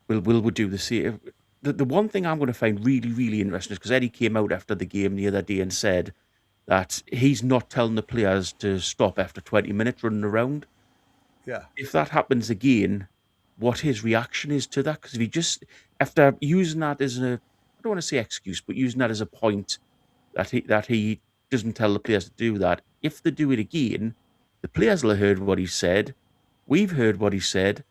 we'll do the same. The one thing I'm going to find really, really interesting is because Eddie came out after the game the other day and said that he's not telling the players to stop after 20 minutes running around. Yeah. If that happens again, what his reaction is to that? Because if he just, after using that as I don't want to say excuse, but using that as a point that he doesn't tell the players to do that, if they do it again, the players will have heard what he said, we've heard what he said,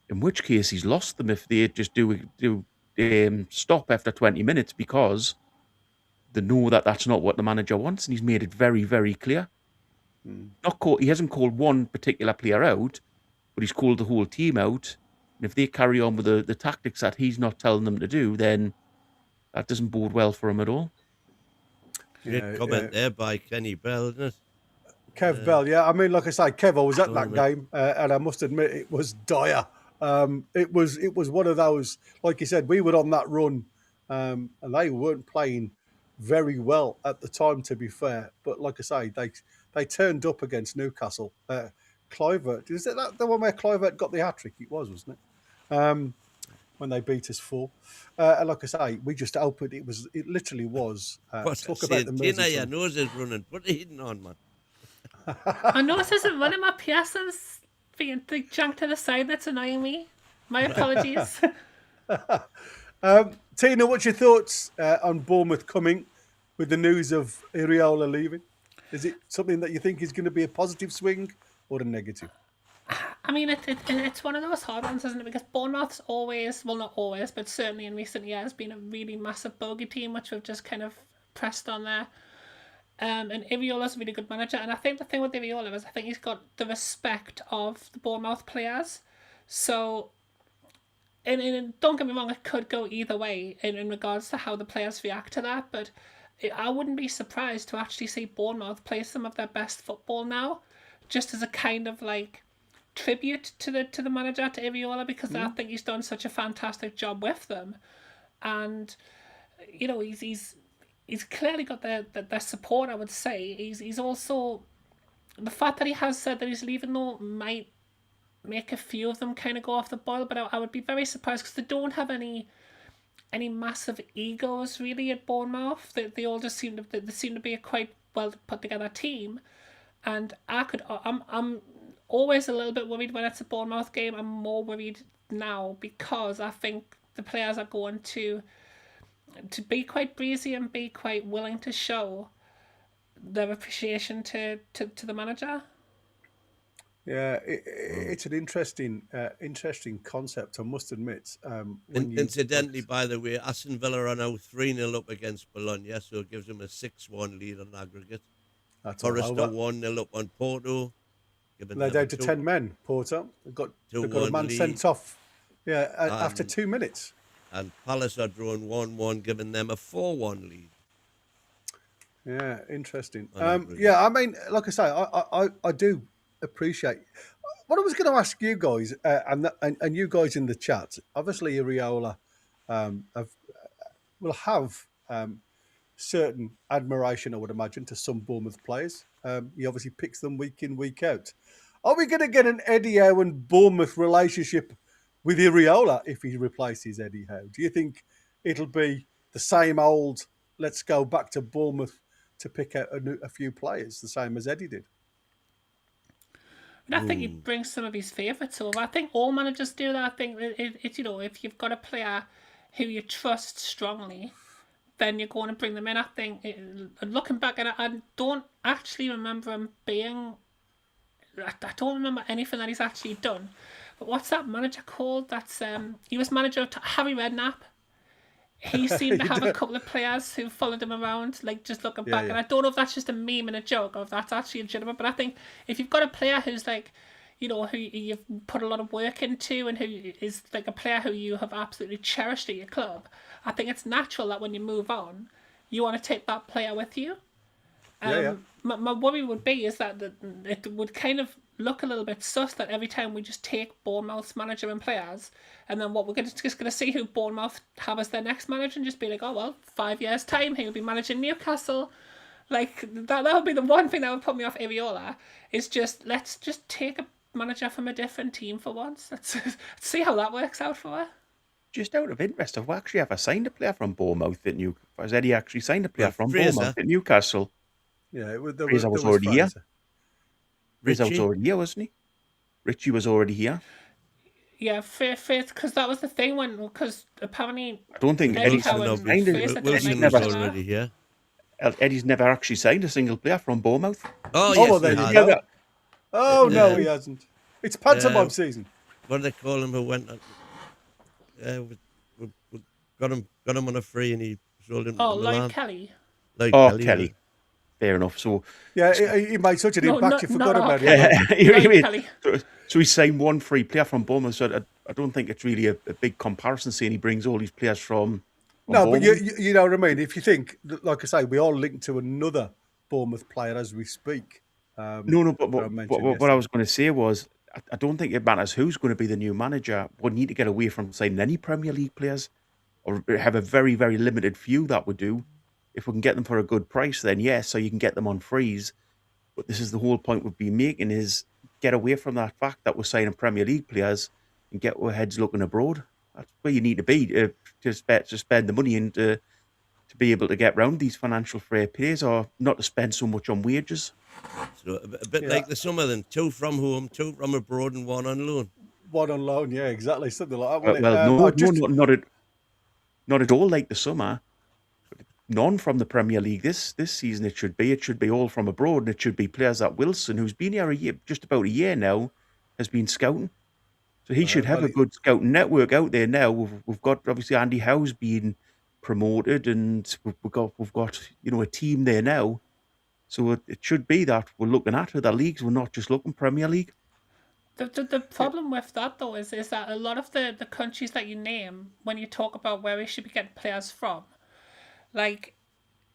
in which case he's lost them if they just do stop after 20 minutes because they know that that's not what the manager wants, and he's made it very, very clear. He hasn't called one particular player out, but he's called the whole team out. And if they carry on with the tactics that he's not telling them to do, then that doesn't bode well for him at all. Great comment there by Kenny Bell, isn't it? Kev Bell, yeah. I mean, like I say, Kev, I was at that game, and I must admit it was dire. It was one of those, like you said, we were on that run, and they weren't playing very well at the time, to be fair. But like I say, they turned up against Newcastle. Kluivert, is it that the one where Kluivert got the hat-trick? It was, wasn't it? When they beat us 4. And like I say, we just opened, it literally was. Talk about the Merseyside. Your nose is running. Put the heating on, man. My nose isn't running. My Pearson's being junked to the side. That's annoying me. My apologies. Tina, what's your thoughts on Bournemouth coming with the news of Iraola leaving? Is it something that you think is going to be a positive swing or a negative? I mean, it's one of those hard ones, isn't it? Because Bournemouth's always, well, not always, but certainly in recent years, been a really massive bogey team, which we've just kind of pressed on there. And Iriola's a really good manager, and I think the thing with Iriola is I think he's got the respect of the Bournemouth players. So, and don't get me wrong, it could go either way in regards to how the players react to that, but I wouldn't be surprised to actually see Bournemouth play some of their best football now, just as a kind of like tribute to the manager, to Iriola, because I think he's done such a fantastic job with them, and you know he's clearly got their support. I would say he's also, the fact that he has said that he's leaving though might make a few of them kind of go off the boil, but I would be very surprised because they don't have any massive egos really at Bournemouth. They all just seem to be a quite well put together team, and I'm always a little bit worried when it's a Bournemouth game. I'm more worried now because I think the players are going to be quite breezy and be quite willing to show their appreciation to the manager. Yeah, it's an interesting concept, I must admit. Incidentally, by the way, Aston Villa are now 3-0 up against Bologna, so it gives them a 6-1 lead on aggregate. Forest are 1-0 up on Porto. They're down to 10 men, Porto. They've got a man sent off after 2 minutes. And Palace are drawn 1-1, giving them a 4-1 lead. Yeah, interesting. Yeah, I mean, like I say, I do appreciate. What I was going to ask you guys, and you guys in the chat, obviously Iriola will have certain admiration, I would imagine, to some Bournemouth players. He obviously picks them week in, week out. Are we going to get an Eddie Howe and Bournemouth relationship with Iriola if he replaces Eddie Howe? Do you think it'll be the same old, let's go back to Bournemouth to pick out a few players, the same as Eddie did? I think he brings some of his favourites over. I think all managers do that. I think it's, you know, if you've got a player who you trust strongly, then you're going to bring them in. I think, looking back, and I don't actually remember him being... I don't remember anything that he's actually done. But what's that manager called? That's he was manager of Harry Redknapp. He seemed to have a couple of players who followed him around, like just looking back. Yeah. And I don't know if that's just a meme and a joke or if that's actually legitimate. But I think if you've got a player who's like, you know, who you've put a lot of work into and who is like a player who you have absolutely cherished at your club, I think it's natural that when you move on, you want to take that player with you. My worry would be is that it would kind of look a little bit sus that every time we just take Bournemouth's manager and players, and then what we're just going to see who Bournemouth have as their next manager and just be like, oh well, 5 years time he'll be managing Newcastle. Like that would be the one thing that would put me off Iriola, is just let's just take a manager from a different team for once. Let's see how that works out for her. Just out of interest, have we actually ever signed a player from Bournemouth at Newcastle? Has Eddie actually signed a player from Bournemouth at Newcastle? Yeah, Fraser was already here. Fraser was already here, wasn't he? Richie was already here. Yeah, Faith, because that was the thing because apparently I don't think Eddie's never already here. Eddie's never actually signed a single player from Bournemouth. Oh yes, he has. Oh no, he hasn't. It's pantomime season. What do they call him? Who went? We got him on a free, and he sold him. Oh, like Kelly. Kelly. Fair enough. So yeah, he made such an impact. You forgot about it. So he signed one free player from Bournemouth. So I don't think it's really a big comparison. Seeing he brings all these players from Bournemouth. But you know what I mean. If you think, like I say, we are linked to another Bournemouth player as we speak. But what I was going to say was, I don't think it matters who's going to be the new manager. We need to get away from signing any Premier League players, or have a very, very limited few that would do. If we can get them for a good price, then yes, so you can get them on freeze. But this is the whole point we've been making, is get away from that fact that we're signing Premier League players and get our heads looking abroad. That's where you need to be to spend the money and to be able to get round these financial fair plays, or not to spend so much on wages. So a bit like the summer then, 2 from home, 2 from abroad and 1 on loan. 1 on loan, yeah, exactly, something like that. Not at all like the summer. none from the Premier League this season. It should be all from abroad, and it should be players that Wilson, who's been here just about a year now, has been scouting. So he should have a good scouting network out there now. We've got obviously Andy Howe's been promoted, and we've got a team there now. So it should be that we're looking at other leagues. We're not just looking Premier League. The problem with that though is that a lot of the countries that you name when you talk about where we should be getting players from, like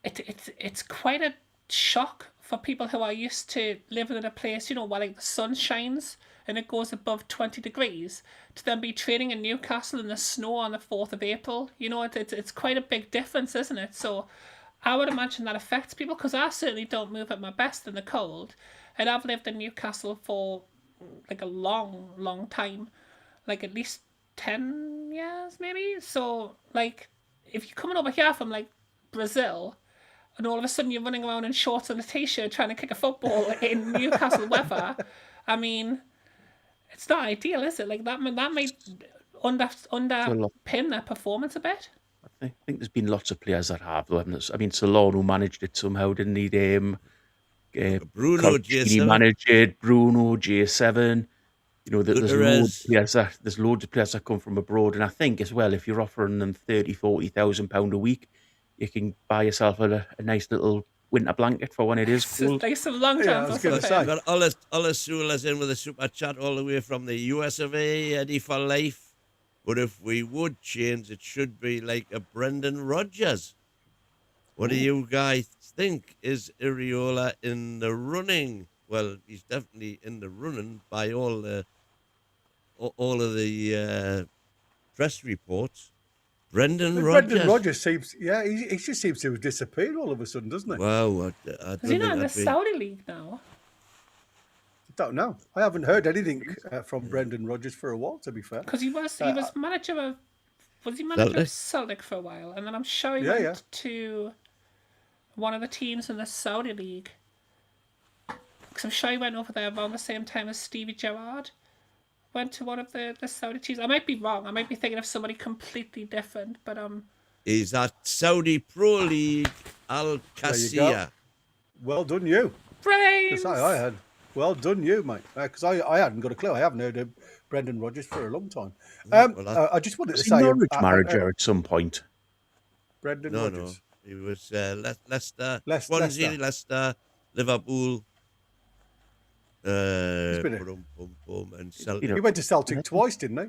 it's quite a shock for people who are used to living in a place, where like the sun shines and it goes above 20 degrees, to then be training in Newcastle in the snow on the 4th of April. It's quite a big difference, isn't it? So I would imagine that affects people, because I certainly don't move at my best in the cold, and I've lived in Newcastle for like a long time, like at least 10 years maybe. So like if you're coming over here from like Brazil and all of a sudden you're running around in shorts and a t-shirt trying to kick a football in Newcastle weather, I mean, it's not ideal, is it? Like that might underpin their performance a bit. I think there's been lots of players that have, though, haven't there? I mean, Solano managed it somehow, didn't he? Bruno J7 managed it. Bruno J7. There's loads of players that come from abroad, and I think as well, if you're offering them £30,000-40,000 a week, you can buy yourself a nice little winter blanket for when it is cold. Like some long I was going to say. Got Olazulas in with a super chat all the way from the US of A, Eddie for life. But if we would change, it should be like a Brendan Rodgers. What do you guys think? Is Iriola in the running? Well, he's definitely in the running by all of the press reports. Brendan Rodgers seems, he just seems to have disappeared all of a sudden, doesn't he? Wow, Is he not in the Saudi league now? I don't know. I haven't heard anything from Brendan Rodgers for a while, to be fair. Because he was manager of Celtic for a while, and then I'm sure he went to one of the teams in the Saudi league. Because I'm sure he went over there around the same time as Stevie Gerrard went to one of the Saudi teams. I might be wrong. I might be thinking of somebody completely different, but He's at Saudi Pro League Al Qasiyah. Well done, you. brains. I had. Well done, you, mate. Because I hadn't got a clue. I haven't heard of Brendan Rodgers for a long time. I just wanted to say, Norwich manager at some point. Brendan Rodgers. No, he was Leicester, Swansea, Leicester, Liverpool. And Celtic. He went to Celtic twice, didn't he?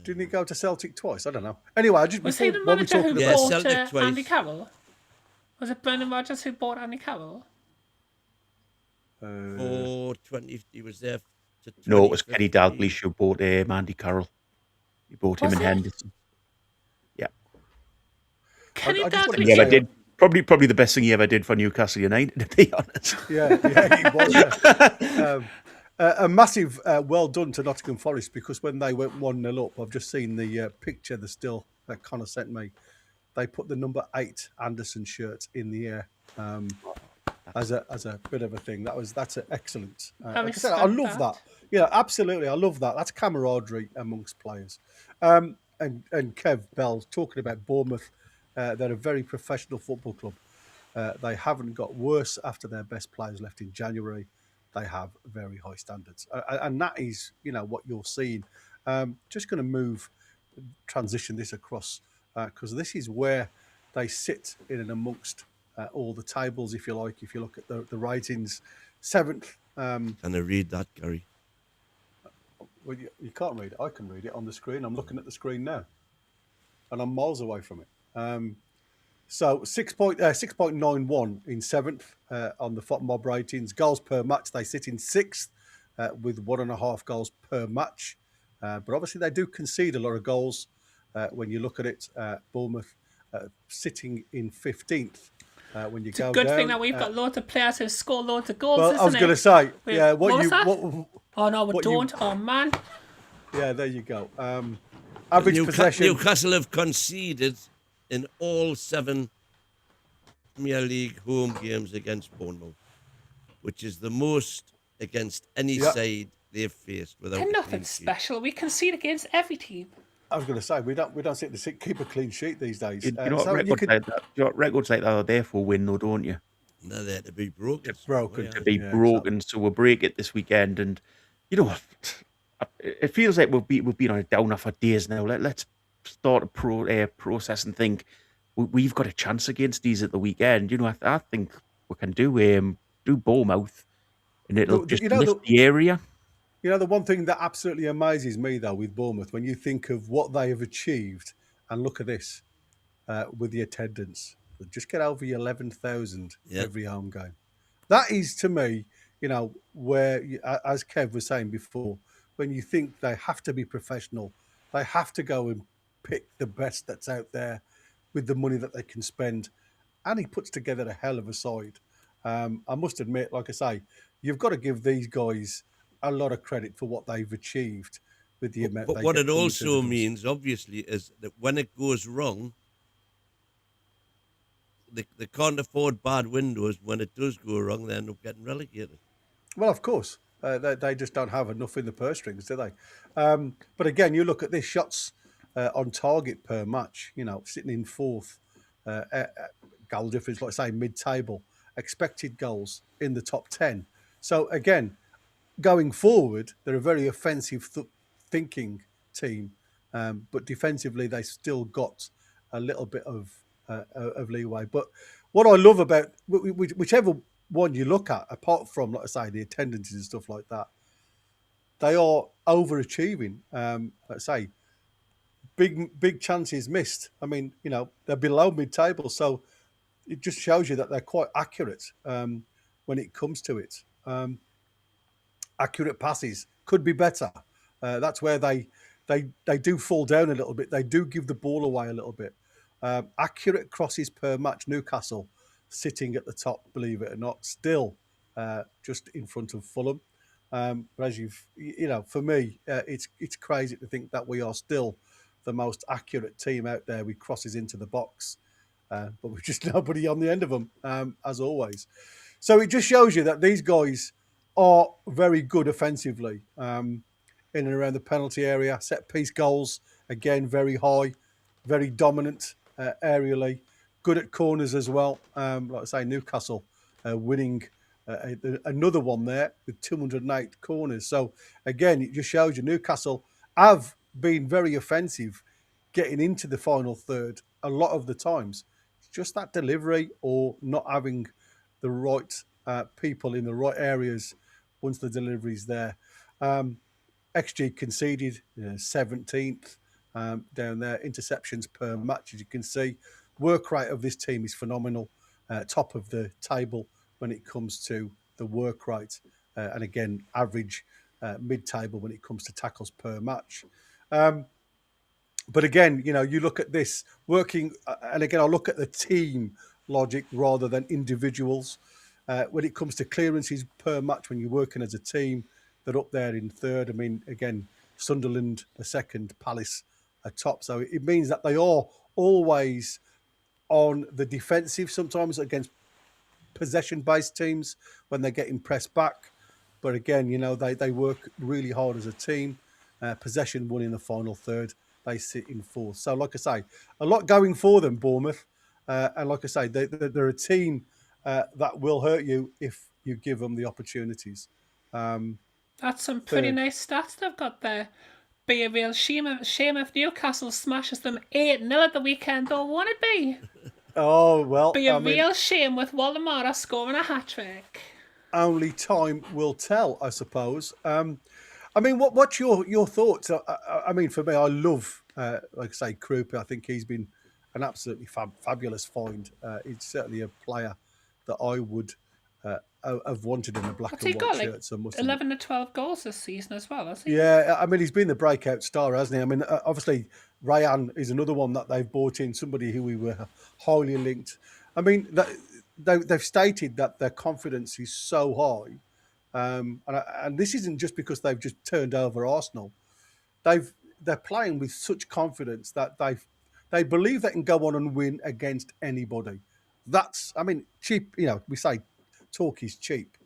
Didn't he go to Celtic twice? I don't know. Anyway, I just was he the manager who bought Andy Carroll? Was it Brendan Rodgers who bought Andy Carroll? 20, he was there. No, it was Kenny Dalglish who bought Andy Carroll. He bought him in Henderson. Yeah. Kenny Dalglish. Yeah, I did. Probably the best thing he ever did for Newcastle United, to be honest. Yeah, he was. Yeah. A massive well done to Nottingham Forest, because when they went 1-0 up, I've just seen the picture, the still that Connor sent me. They put the number 8 Anderson shirt in the air as a bit of a thing. That's excellent. Like I said, I love that. Yeah, absolutely, I love that. That's camaraderie amongst players. And Kev Bell talking about Bournemouth. They're a very professional football club. They haven't got worse after their best players left in January. They have very high standards. And that is, what you're seeing. Just going to transition this across, because this is where they sit in and amongst all the tables, if you like. If you look at the ratings, 7th. Can I read that, Gary? Well, you can't read it. I can read it on the screen. I'm looking at the screen now. And I'm miles away from it. So 6.91 in 7th on the FOTMob ratings. Goals per match, they sit in 6th with 1.5 goals per match. But obviously they do concede a lot of goals when you look at it. Bournemouth sitting in 15th. When you go down. It's a good thing that we've got loads of players who score loads of goals, I was going to say, oh no, we don't. Oh man. Yeah, there you go. Average possession. Newcastle have conceded in all 7 Premier League home games against Bournemouth, which is the most against any side they've faced. They're nothing special. We concede against every team. I was going to say we don't seem to keep a clean sheet these days. You know what So you records could like that? You know what records like that are there for? Win, though, don't you? Now they're to be broken. broken. To be Yeah, broken. So we'll break it this weekend, and you know, it feels like we've been on a downer for days now. Let's start a process and think we've got a chance against these at the weekend. You know, I think we can do Bournemouth, and it'll just You know lift the area. the one thing that absolutely amazes me though with Bournemouth, when you think of what they have achieved, and look at this with the attendance, just get over 11,000 Yeah. every home game. That is to me, where as Kev was saying before, when you think they have to be professional, they have to go and pick the best that's out there with the money that they can spend, and he puts together a hell of a side. I must admit, like I say, you've got to give these guys a lot of credit for what they've achieved with the amount. But they what get it coming also through the doors. means, obviously, is that when it goes wrong, they can't afford bad windows. When it does go wrong, they end up getting relegated. Well, of course, they just don't have enough in the purse strings, do they? But again, you look at this shots on target per match. Sitting in fourth, goal difference, like I say, mid-table, expected goals in the top 10. So again, going forward, they're a very offensive thinking team, but defensively they still got a little bit of leeway. But what I love about whichever one you look at, apart from, like I say, the attendances and stuff like that, they are overachieving. Let's say big chances missed. I mean, they're below mid-table, so it just shows you that they're quite accurate when it comes to it. Accurate passes could be better. That's where they do fall down a little bit. They do give the ball away a little bit. Accurate crosses per match. Newcastle sitting at the top, believe it or not, still just in front of Fulham. But as for me, it's crazy to think that we are still the most accurate team out there with crosses into the box, but we've just nobody on the end of them, as always. So it just shows you that these guys are very good offensively in and around the penalty area. Set piece goals, again, very high, very dominant aerially. Good at corners as well. Like I say, Newcastle winning another one there with 208 corners. So again, it just shows you Newcastle have been very offensive getting into the final third a lot of the times. It's just that delivery or not having the right people in the right areas once the delivery's there. XG conceded, 17th down there. Interceptions per match, as you can see. Work rate of this team is phenomenal. Top of the table when it comes to the work rate. And again, average mid-table when it comes to tackles per match. But again, you look at this working, and again, I look at the team logic rather than individuals. When it comes to clearances per match, when you're working as a team, they're up there in third. I mean, again, Sunderland a second, Palace a top. So it means that they are always on the defensive, sometimes against possession-based teams when they're getting pressed back. But again, they work really hard as a team. Possession won in the final third. They sit in fourth. So like I say, a lot going for them, Bournemouth. And like I say, they're a team that will hurt you if you give them the opportunities. That's some pretty nice stats they've got there. Be a real shame if Newcastle smashes them 8-0 at the weekend, though, won't it be? Oh, well. Be a real shame with Waldemar scoring a hat-trick. Only time will tell, I suppose. I mean, what's your thoughts? I mean, for me, I love, like I say, Krupa. I think he's been an absolutely fabulous find. He's certainly a player that I would have wanted in a black and white shirt. So 11 to 12 goals this season as well, has he? Yeah, I mean, he's been the breakout star, hasn't he? I mean, obviously, Rayan is another one that they've brought in, somebody who we were highly linked. I mean, they've stated that their confidence is so high. And this isn't just because they've just turned over Arsenal. They're playing with such confidence that they believe they can go on and win against anybody. That's, I mean, cheap. We say talk is cheap,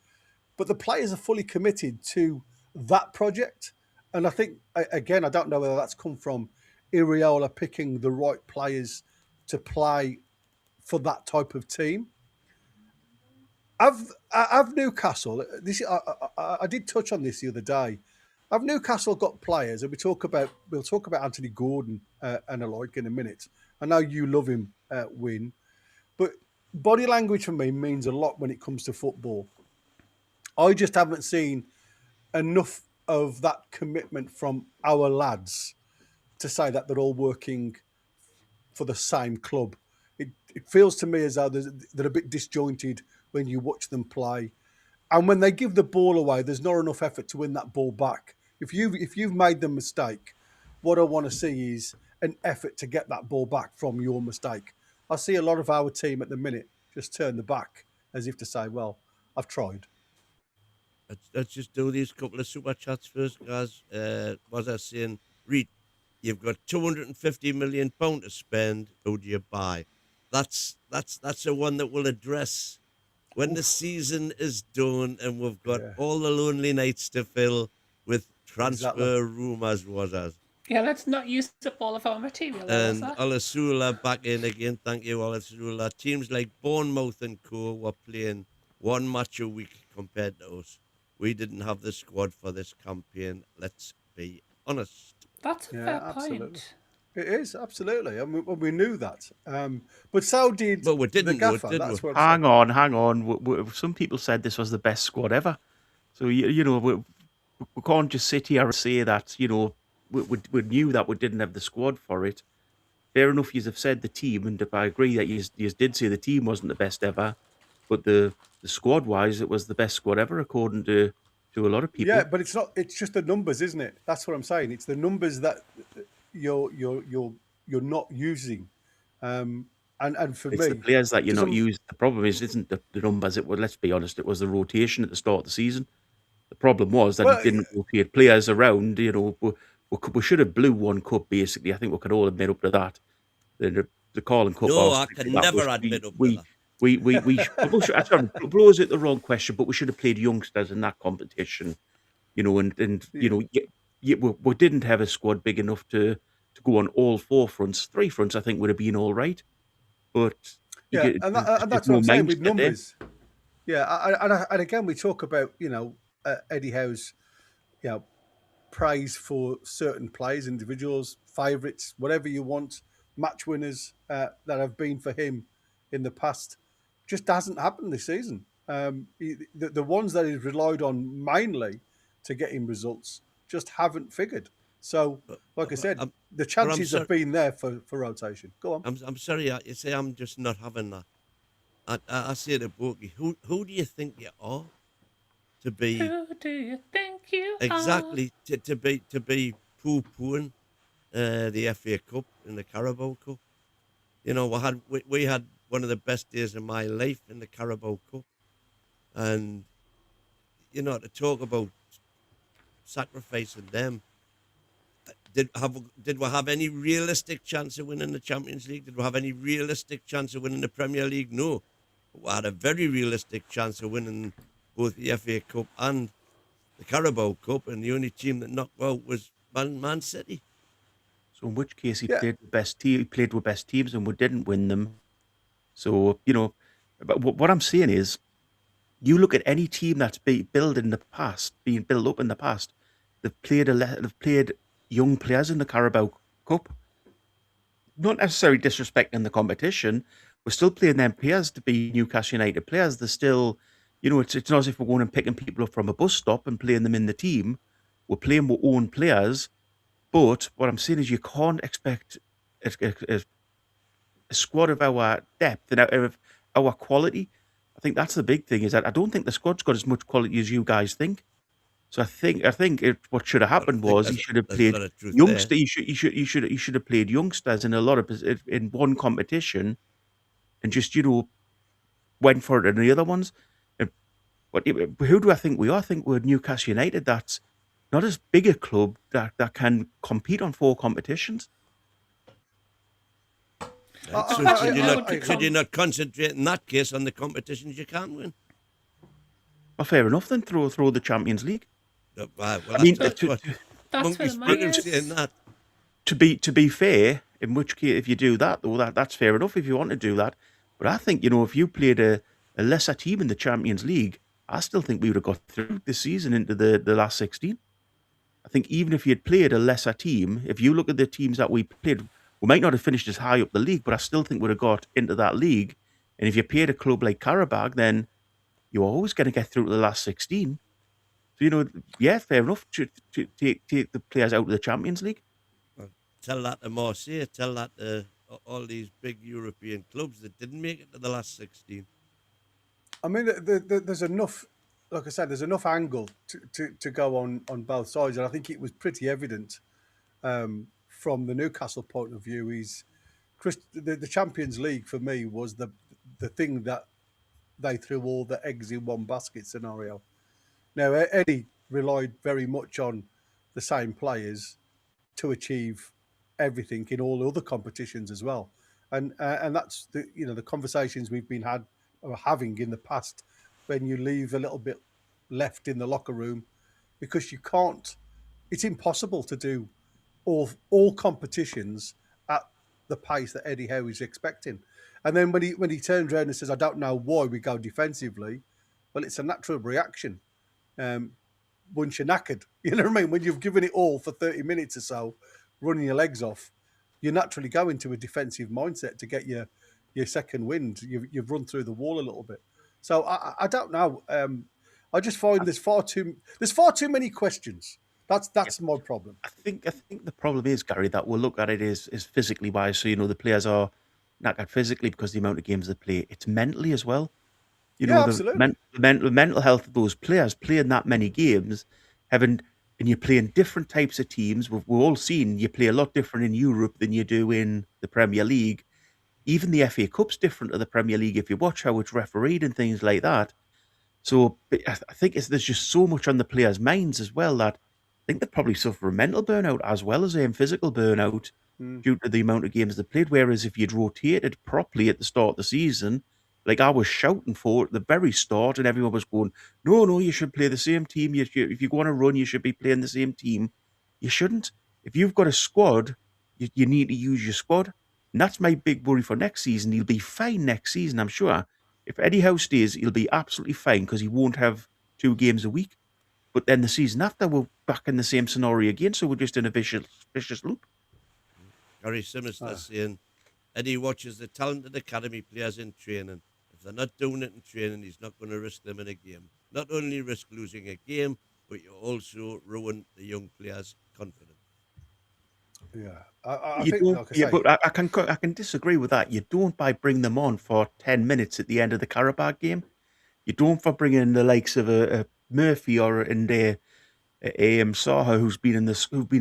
but the players are fully committed to that project. And I think, again, I don't know whether that's come from Iraola picking the right players to play for that type of team. Have Newcastle? I did touch on this the other day. Have Newcastle got players? And we'll talk about Anthony Gordon and alike in a minute. I know you love him, Win, but body language for me means a lot when it comes to football. I just haven't seen enough of that commitment from our lads to say that they're all working for the same club. It feels to me as though they're a bit disjointed when you watch them play, and when they give the ball away, there's not enough effort to win that ball back. If you've made the mistake, what I want to see is an effort to get that ball back from your mistake. I see a lot of our team at the minute just turn the back as if to say, "Well, I've tried." Let's just do these couple of super chats first, guys. Was I saying, Reed, you've got £250 million to spend. Who do you buy? That's the one that will address when the season is done and we've got all the lonely nights to fill with transfer rumours. Was us. Yeah, let's not use up all of our material. And Olasula back in again. Thank you, Olasula. Teams like Bournemouth and co were playing one match a week compared to us. We didn't have the squad for this campaign. Let's be honest. That's a fair point. It is, absolutely. I mean, we knew that. But so did we didn't the gaffer. Did we? Hang on. Some people said this was the best squad ever. So, we can't just sit here and say that, we knew that we didn't have the squad for it. Fair enough, you have said the team, and I agree that you did say the team wasn't the best ever, but the squad-wise, it was the best squad ever, according to a lot of people. Yeah, but it's not. It's just the numbers, isn't it? That's what I'm saying. It's the numbers that you're not using, and for it's me, the players that you're not using. The problem isn't the numbers. Let's be honest, it was the rotation at the start of the season. The problem was that he didn't rotate players around. We should have blew one cup, basically. I think we could all admit up to that. The Carling Cup. No, I can never admit up to that. We blows it the wrong question, but we should have played youngsters in that competition, we didn't have a squad big enough to go on all four fronts. Three fronts, I think, would have been all right, but and that's what I'm saying with numbers. Yeah, and again, we talk about Eddie Howe's praise for certain players, individuals, favourites, whatever you want, match winners that have been for him in the past. Just hasn't happened this season. The ones that he's relied on mainly to get him results just haven't figured. So, like I said, the chances have been there for rotation. Go on. I'm sorry, you say I'm just not having that. I say to Borky, who do you think you are to be? Who do you think you exactly are? to be poo-pooing the FA Cup and the Carabao Cup. We had one of the best days of my life in the Carabao Cup. And, to talk about sacrificing them, did we have any realistic chance of winning the Champions League? Did we have any realistic chance of winning the Premier League? No. But we had a very realistic chance of winning both the FA Cup and the Carabao Cup, and the only team that knocked out was Man City. So in which case he played with best teams and we didn't win them. So, but what I'm saying is, you look at any team that's being built up in the past, they've played young players in the Carabao Cup. Not necessarily disrespecting the competition, we're still playing them players to be Newcastle United players. They're still, it's not as if we're going and picking people up from a bus stop and playing them in the team. We're playing with own players. But what I'm saying is you can't expect a squad of our depth and of our quality. I think that's the big thing, is that I don't think the squad's got as much quality as you guys think. So I think what should have happened was he should have played youngsters. He should have played youngsters in a lot of in one competition, and just went for it in the other ones. Who do I think we are? I think we're Newcastle United. That's not as big a club that can compete on 4 competitions. Should you not concentrate in that case on the competitions you can win? Well, fair enough then. Throw the Champions League. Well, I mean, that's for the saying that. to be fair, in which case, if you do that, though, that's fair enough if you want to do that. But I think, if you played a lesser team in the Champions League, I still think we would have got through this season into the last 16. I think even if you had played a lesser team, if you look at the teams that we played, we might not have finished as high up the league, but I still think we'd have got into that league. And if you played a club like Karabakh, then you're always going to get through to the last 16. So, yeah, fair enough to take the players out of the Champions League. Tell that to Marseille, tell that to all these big European clubs that didn't make it to the last 16. I mean, there's enough, like I said, there's enough angle to go on both sides. And I think it was pretty evident from the Newcastle point of view. The Champions League, for me, was the thing that they threw all the eggs in one basket scenario. Now, Eddie relied very much on the same players to achieve everything in all other competitions as well, and that's the conversations we've been having in the past, when you leave a little bit left in the locker room because you can't. It's impossible to do all competitions at the pace that Eddie Howe is expecting. And then when he turns around and says, "I don't know why we go defensively," well, it's a natural reaction. Once you're knackered, you know what I mean? When you've given it all for 30 minutes or so, running your legs off, you naturally go into a defensive mindset to get your second wind. You've run through the wall a little bit. So I don't know. I just find there's far too many questions. That's my problem. I think the problem is, Gary, that we'll look at it is physically wise. So the players are knackered physically because the amount of games they play. It's mentally as well. Absolutely. The mental health of those players playing that many games, and you're playing different types of teams. We've all seen you play a lot different in Europe than you do in the Premier League. Even the FA Cup's different to the Premier League if you watch how it's refereed and things like that. So I think there's just so much on the players' minds as well that I think they probably suffer a mental burnout as well as a physical burnout due to the amount of games they played. Whereas if you'd rotated properly at the start of the season, like I was shouting for at the very start, and everyone was going, no, you should play the same team. If you go on a run, you should be playing the same team. You shouldn't. If you've got a squad, you need to use your squad. And that's my big worry for next season. He'll be fine next season, I'm sure. If Eddie Howe stays, he'll be absolutely fine because he won't have 2 games a week. But then the season after, we're back in the same scenario again, so we're just in a vicious loop. Gary Sinister saying, Eddie watches the talented academy players in training. If they're not doing it in training, he's not going to risk them in a game. Not only risk losing a game, but you also ruin the young players' confidence. Yeah, I think, like I say, but I can disagree with that. You don't by bring them on for 10 minutes at the end of the Karabakh game. You don't for bringing in the likes of a Murphy or a Saha who've been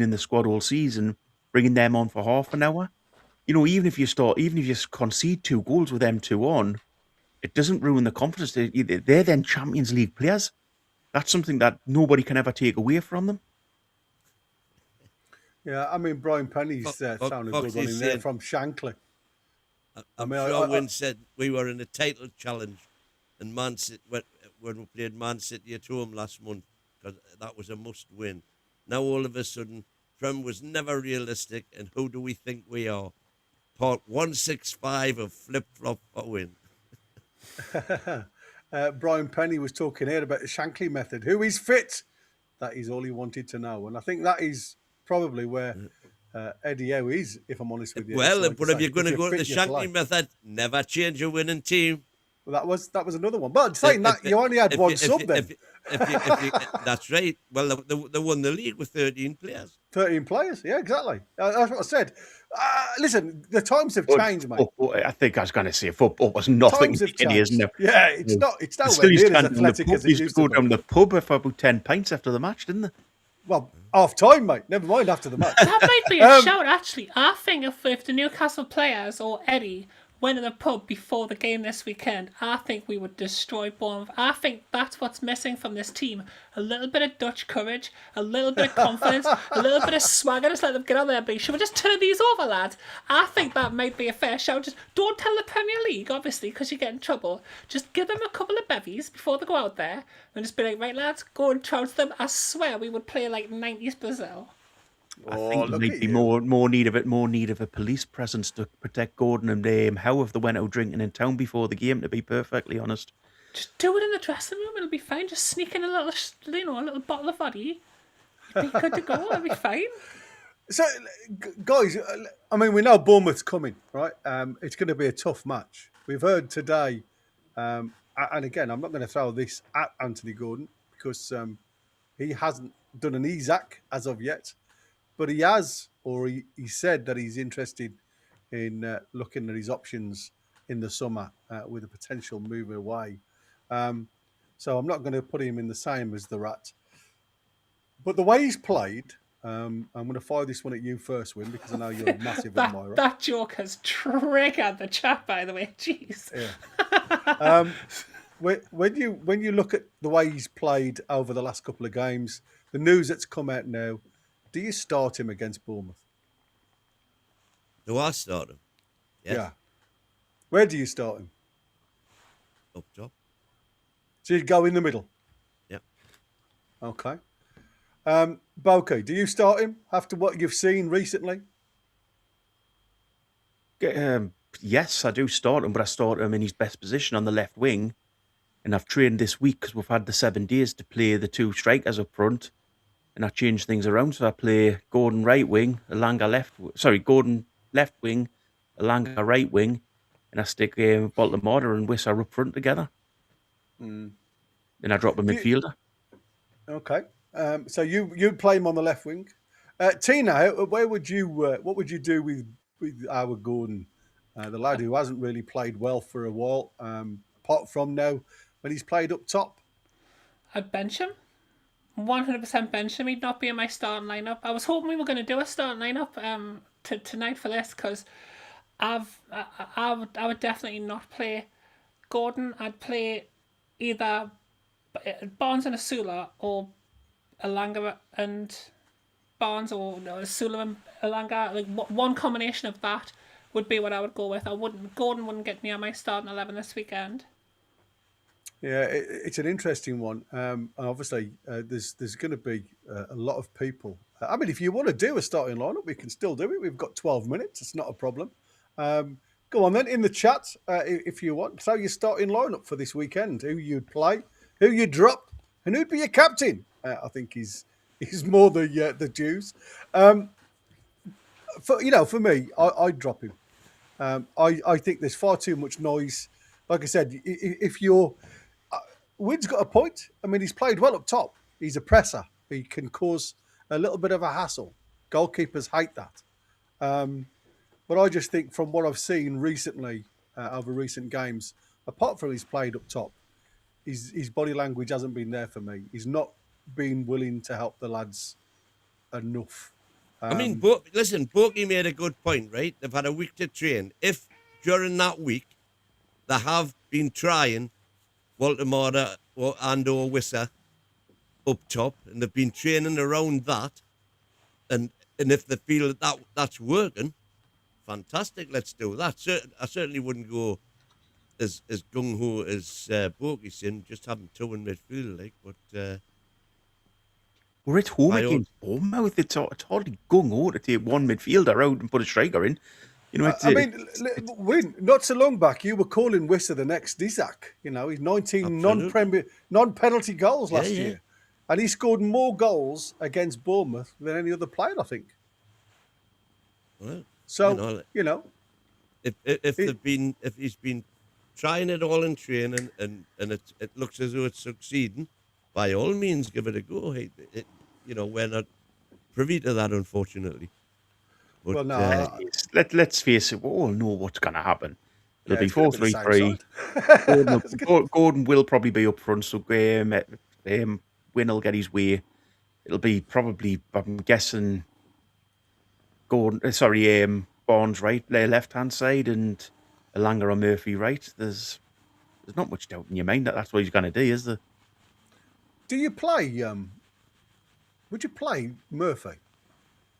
in the squad all season, bringing them on for half an hour. Even if you concede 2 goals with them 2 on, it doesn't ruin the confidence. They're then Champions League players. That's something that nobody can ever take away from them. Yeah, I mean, Brian Penny's sounded good one in there from Shankly. I'm sure Wynne said we were in a title challenge, and Man City, when we played Man City at home last month, because that was a must-win. Now all of a sudden, Prem was never realistic, and who do we think we are? Part 165 of flip-flop for win. Brian Penny was talking here about the Shankly method. Who is fit? That is all he wanted to know. And I think that is probably where Eddie Howe is, if I'm honest with you. Well, but if you're going to go to the Shankly method, never change a winning team. Well, that was another one. But saying that, you only had one sub then. That's right. Well, they won the league with 13 players. 13 players, yeah, exactly. That's what I said. Listen, the times have changed, mate. I think I was going to say football was nothing in here, isn't it? Yeah, it's not. It's nowhere near as athletic as it used to go down the pub for about 10 pints after the match, didn't they? Well, half time, mate. Never mind after the match. That might be a shout, actually. I think if the Newcastle players or Eddie went to the pub before the game this weekend, I think we would destroy Bournemouth. I think that's what's missing from this team. A little bit of Dutch courage, a little bit of confidence, a little bit of swagger. Just let them get on there, but should we just turn these over, lads? I think that might be a fair shout. Just don't tell the Premier League, obviously, because you get in trouble. Just give them a couple of bevies before they go out there and just be like, right, lads, go and trounce them. I swear we would play like 90s Brazil. I Oh, think there look might at be you. more need of a police presence to protect Gordon and Howe if they went out drinking in town before the game. To be perfectly honest, Just do it in the dressing room. It'll be fine. Just sneak in a little, a little bottle of vodka. You'd be good to go. It'll be fine. So, guys, I mean, we know Bournemouth's coming, right? It's going to be a tough match. We've heard today, and again, I'm not going to throw this at Anthony Gordon because he hasn't done an ESAC as of yet, but he has, or he said that he's interested in looking at his options in the summer with a potential move away. So I'm not going to put him in the same as the Rat. But the way he's played, I'm going to fire this one at you first, Win, because I know you're a massive admirer. That joke has triggered the chat, by the way. Jeez. Yeah. When you look at the way he's played over the last couple of games, the news that's come out now, do you start him against Bournemouth? Do I start him? Yes. Yeah. Where do you start him? Up top. So you'd go in the middle? Yeah. Okay. Bokeh, do you start him after what you've seen recently? yes, I do start him, but I start him in his best position on the left wing. And I've trained this week because we've had the 7 days to play the 2 strikers up front. And I change things around. So I play Gordon right wing, Gordon left wing, Alanga right wing. And I stick Baltimore and Wissa up front together. Then I drop a midfielder. Okay. So you play him on the left wing. Tina, what would you do with our Gordon, the lad who hasn't really played well for a while, apart from now when he's played up top? I'd bench him. 100% bench him. He'd not be in my starting lineup. I was hoping we were going to do a starting lineup tonight for this because I would definitely not play Gordon. I'd play either Barnes and Asula or Alanga and Barnes, or Asula and Alanga. Like one combination of that would be what I would go with. Gordon wouldn't get me on my starting 11 this weekend. Yeah, it's an interesting one. Obviously, there's going to be a lot of people. I mean, if you want to do a starting lineup, we can still do it. We've got 12 minutes. It's not a problem. Go on then, in the chat, if you want. Throw your starting lineup for this weekend. Who you'd play, who you'd drop, and who'd be your captain. I think he's more the Jews. For me, I'd drop him. I think there's far too much noise. Like I said, if you're... Wynn's got a point. I mean, he's played well up top. He's a presser. He can cause a little bit of a hassle. Goalkeepers hate that. But I just think from what I've seen recently over recent games, apart from he's played up top, his body language hasn't been there for me. He's not been willing to help the lads enough. I mean, Borky made a good point, right? They've had a week to train. If during that week they have been trying Baltimore or Wissa up top, and they've been training around that, and if they feel that's working, fantastic, let's do that. I certainly wouldn't go as gung-ho as Borky's saying, just having 2 in midfield, but... We're at home against Bournemouth. It's hardly gung-ho to take 1 midfielder out and put a striker in. Win, not so long back, you were calling Wissa the next Isaac. He's 19 non-penalty goals last year. And he scored more goals against Bournemouth than any other player, I think. Well, so, if he's been trying it all in training and it looks as though it's succeeding, by all means, give it a go. We're not privy to that, unfortunately. But, well, no. Let's face it, we all know what's going to happen. It'll be 4-3-3. Gordon will probably be up front, so Win will get his way. It'll be probably, I'm guessing, Barnes right, left-hand side, and Alanga or Murphy right. There's not much doubt in your mind that that's what he's going to do, is there? Do you play? Would you play Murphy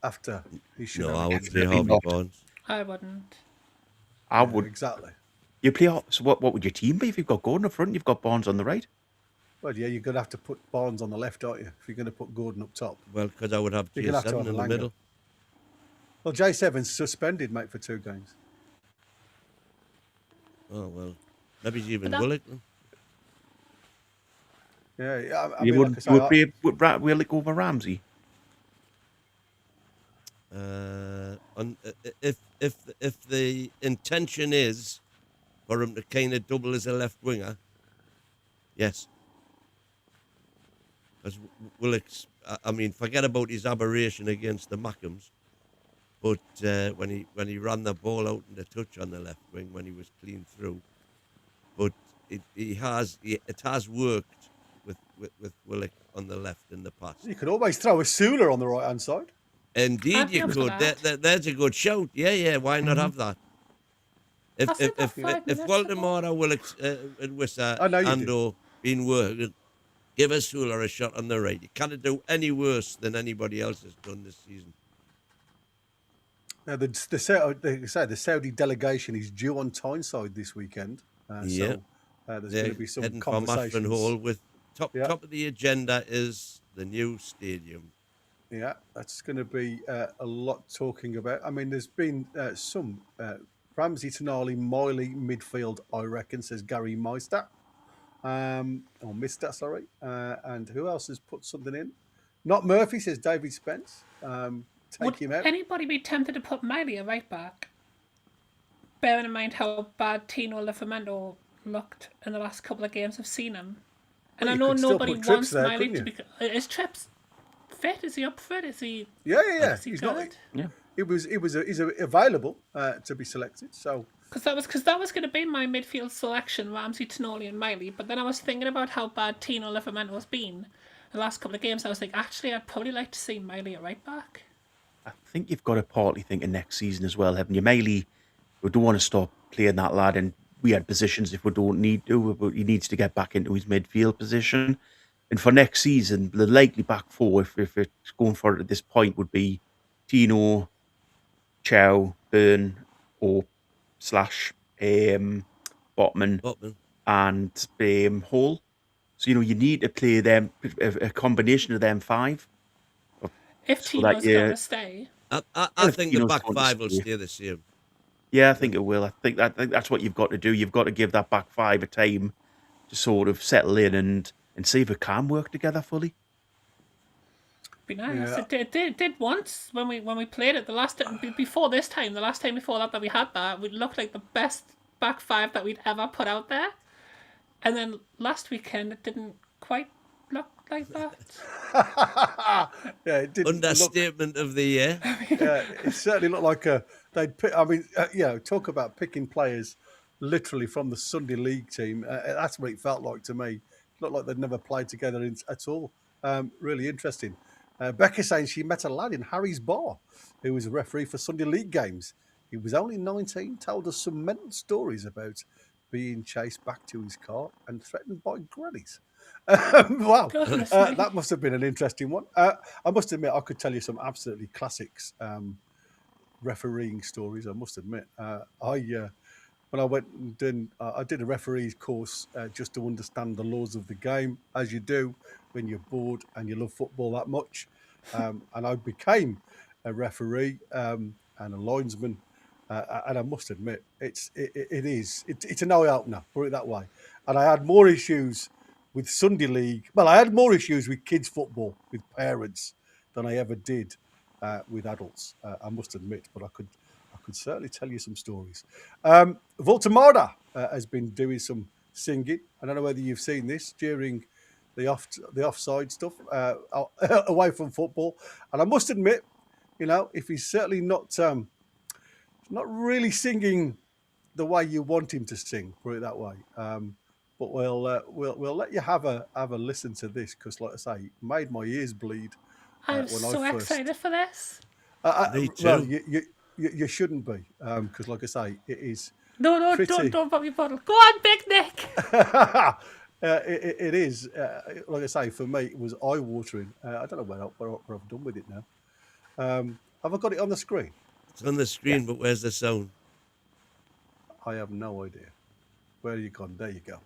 after he should? No, I would play Harvey Barnes. I wouldn't. I would exactly. You play. So what would your team be if you've got Gordon up front? And you've got Barnes on the right. Well, yeah, you're going to have to put Barnes on the left, aren't you? If you're going to put Gordon up top. Well, because I would have You're going to have to J7 have in the Langer. middle. Well, J7's suspended, mate, for 2 games. Oh, well. Maybe he's even But that- Willock then. Yeah, I You mean, would like I say, Willock over Ramsey. If the intention is for him to kind of double as a left winger, yes. As Willock's, I mean, forget about his aberration against the Mackhams, but when he ran the ball out in the touch on the left wing when he was clean through, but it has worked with Willock on the left in the past. you could always throw a Sula on the right-hand side. Indeed, I'd be you up for could. that. There's a good shout. Yeah. Why not have that? I said that 5 If minutes Baltimore will and Wissa I know you and do. or been working, give us Sula a shot on the right. You can't do any worse than anybody else has done this season. Now, the Saudi delegation is due on Tyneside this weekend. Yeah. So there's They're going to be some heading for conversations. Maffin Hall with top Yeah. of the agenda is the new stadium. Yeah, that's going to be a lot talking about. I mean, there's been some Ramsey, Tonali, Miley midfield, I reckon, says Gary Meister. Or Mister, sorry. And who else has put something in? Not Murphy, says David Spence. Take Would him out. anybody be tempted to put Miley at right back? Bearing in mind how bad Tino Livramento looked in the last couple of games I've seen him. And Well, I you know could still nobody put Trips wants there, Miley couldn't to be... Is Trips fit? Is he up for it? Is he... Yeah. Is he He's good? not. Yeah. He's available to be selected. So Because that was going to be my midfield selection, Ramsey, Tonali and Miley. But then I was thinking about how bad Tino Livramento has been the last couple of games. I was like, actually, I'd probably like to see Miley at right back. I think you've got to partly think of next season as well, haven't you? Miley, we don't want to stop playing that lad, and we had positions if we don't need to, but he needs to get back into his midfield position. And for next season, the likely back four, if it's going for it at this point, would be Tino, Chow, Byrne, or / Botman, Botman. and Hall. So, you need to play them, a combination of them 5. If So that, Tino's yeah. going to stay. I think the Tino's back going to 5 will stay. stay the same. Yeah, I think it will. I think that's what you've got to do. You've got to give that back 5 a time to sort of settle in and see if it can work together fully. Be nice. Yeah. It did once when we played it. The last time before that we had that, it looked like the best back 5 that we'd ever put out there. And then last weekend it didn't quite look like that. yeah, it did. Understatement of the year. Yeah, it certainly looked like they'd pick. I mean, talk about picking players literally from the Sunday League team. That's what it felt like to me. It looked like they'd never played together at all. Really interesting. Becca saying she met a lad in Harry's bar who was a referee for Sunday League games. He was only 19, told us some mental stories about being chased back to his car and threatened by grannies. Wow, Goodness me. that must have been an interesting one. I must admit, I could tell you some absolutely classics refereeing stories. I must admit, when I went and I did a referee's course just to understand the laws of the game, as you do when you're bored and you love football that much. And I became a referee and a linesman. And I must admit, it's an eye opener, put it that way. And I had more issues with Sunday League. Well, I had more issues with kids football with parents than I ever did with adults. I must admit, but I could certainly tell you some stories. Voltamada has been doing some singing. I don't know whether you've seen this during the offside stuff away from football. And I must admit, if he's certainly not really singing the way you want him to sing, put it that way. But we'll let you have a listen to this because, like I say, it made my ears bleed. I'm so excited for this. Me too. Well, you shouldn't be because, like I say, it is. No, pretty. don't pop your bottle. Go on, Big Nick. It is, like I say, for me, it was eye-watering. I don't know what I've done with it now. Have I got it on the screen? It's on the screen, but where's the sound? I have no idea. Where are you gone? There you go.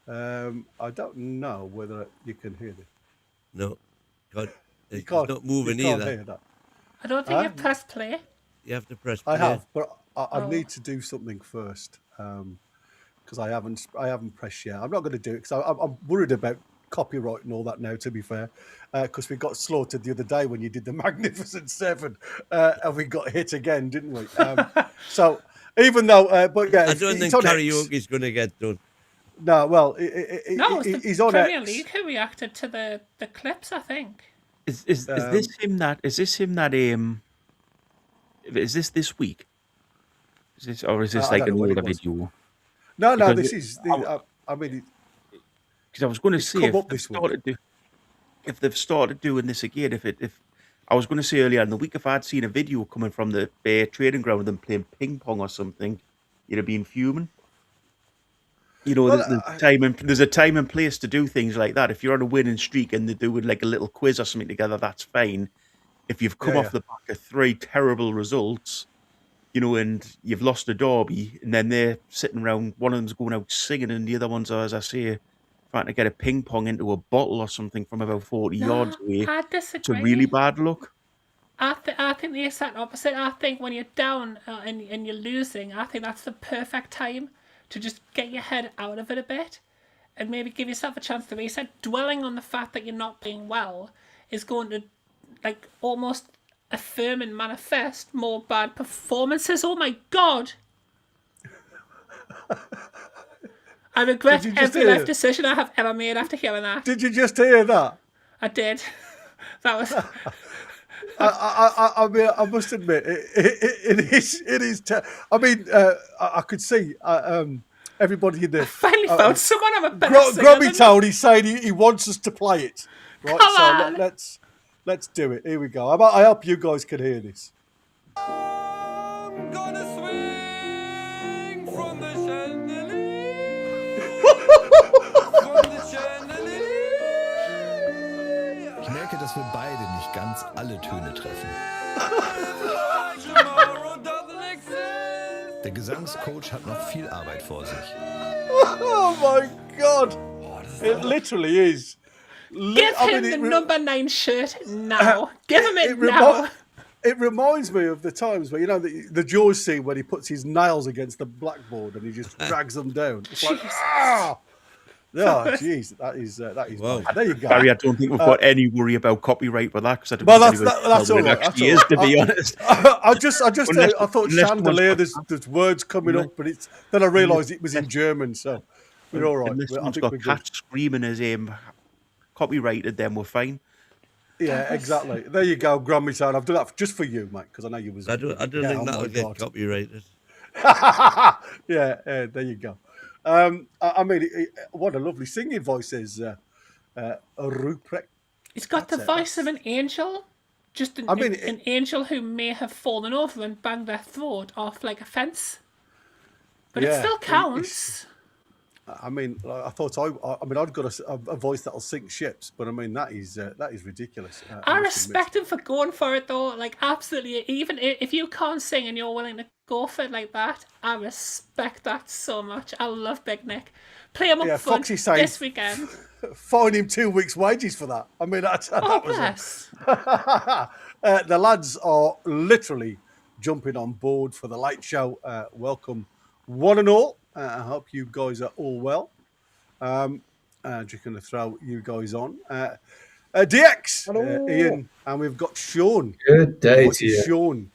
I don't know whether you can hear this. No, God, You it's can't, not moving you can't either. hear that. I don't think you've pressed play. You have to press play. I have, but I Oh. need to do something first because I haven't pressed yet. I'm not going to do it because I'm worried about copyright and all that now. To be fair, because we got slaughtered the other day when you did the Magnificent Seven, and we got hit again, didn't we? So even though, but yeah, I don't think it's on X. karaoke's going to get done. No, well, No, it's he's the on Premier X. League who reacted to the clips, I think. Is this him that? Is this him that? Is this week? Is this, or is this I like don't an know when older it was. video? No, Because this is. I mean, Because I was going to It's say come up this week. if they've started doing this again, if I was going to say earlier in the week, if I'd seen a video coming from the Bay training ground of them playing ping pong or something, you'd have been fuming. You know, Well, there's a time and place to do things like that. If you're on a winning streak and they do like a little quiz or something together, that's fine. If you've come off the back of 3 terrible results, you know, and you've lost a derby, and then they're sitting around, one of them's going out singing, and the other ones are, as I say, trying to get a ping pong into a bottle or something from about 40 yards away. I It's a disagree. really bad look. I think the exact opposite. I think when you're down and you're losing, I think that's the perfect time to just get your head out of it a bit and maybe give yourself a chance to reset. Dwelling on the fact that you're not playing well is going to like almost affirm and manifest more bad performances. Oh my God! I regret Did you just every hear- life decision I have ever made after hearing that. did you just hear that? I did. That was... I mean, I must admit, it is. I mean, I could see everybody in there. Finally found someone I'm a better singer Grubby than. Town, he's saying he wants us to play it. Right, Come so on. let's do it. Here we go. I hope you guys can hear this. I'm gonna swing from the chandelier. From the chandelier. Ich merke, dass wir beide nicht ganz alle Töne treffen. Tomorrow doesn't exist. Der Gesangscoach hat noch viel Arbeit vor sich. Oh my God! It literally is. Give him the number 9 shirt now. Give him it now. It reminds me of the times where, you know, the Jaws scene when he puts his nails against the blackboard and he just drags them down. It's like, ah! Oh, jeez, that is Wow. bad. There you go. Barry, I don't think we've got any worry about copyright with that because I don't Well, think that's all anybody right. knows what it actually is, to be honest. I thought unless chandelier. someone's There's words coming up, but then I realised it was in German, so we're all right. Unless I someone's think got we're good. cats screaming as copyrighted, then we're fine. Yeah, exactly. There you go, Grammy Town. I've done that just for you, mate, because I know you was. I don't Yeah, think oh that'll my get God. copyrighted. Yeah, there you go. I mean, what a lovely singing voice is Ruprecht. He's got the voice of an angel. Just an angel who may have fallen over and banged their throat off like a fence. But it Yeah, still counts. I mean, I thought I mean, I've got a voice that'll sink ships, but I mean that is ridiculous. I must admit. respect him for going for it though. Like absolutely, even if you can't sing and you're willing to go for it like that, I respect that so much. I love Big Nick. Play him up Yeah, front Foxy saying- this weekend. Fine him 2 weeks' wages for that. I mean, that Oh was bless. the lads are literally jumping on board for the late show. Welcome, one and all. I hope you guys are all well. Just going to throw you guys on. DX, Ian, and we've got Sean. Good day What's to you. Sean?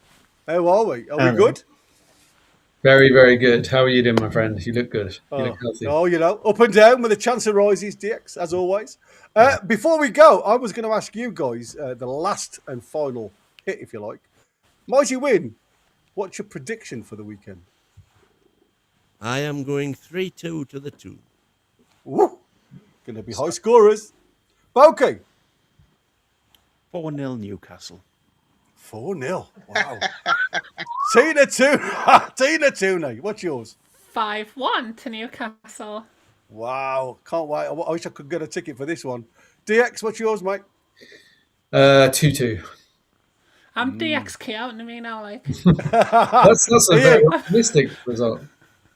How are we? Are we Hello. good? Very, very good. How are you doing, my friend? You look good. You look healthy. Oh, you know, up and down with a chance of rises, DX, as always. Before we go, I was going to ask you guys the last and final hit, if you like. Mighty Win, what's your prediction for the weekend? I am going 3-2 to the Toon. Woo! Going to be high scorers. Bokeh, 4-0 Newcastle. 4-0. Wow. Tina 2. What's yours? 5-1 to Newcastle. Wow. Can't wait. I wish I could get a ticket for this one. DX, what's yours, mate? 2-2. I'm DXK out in me now, like. That's a very optimistic result.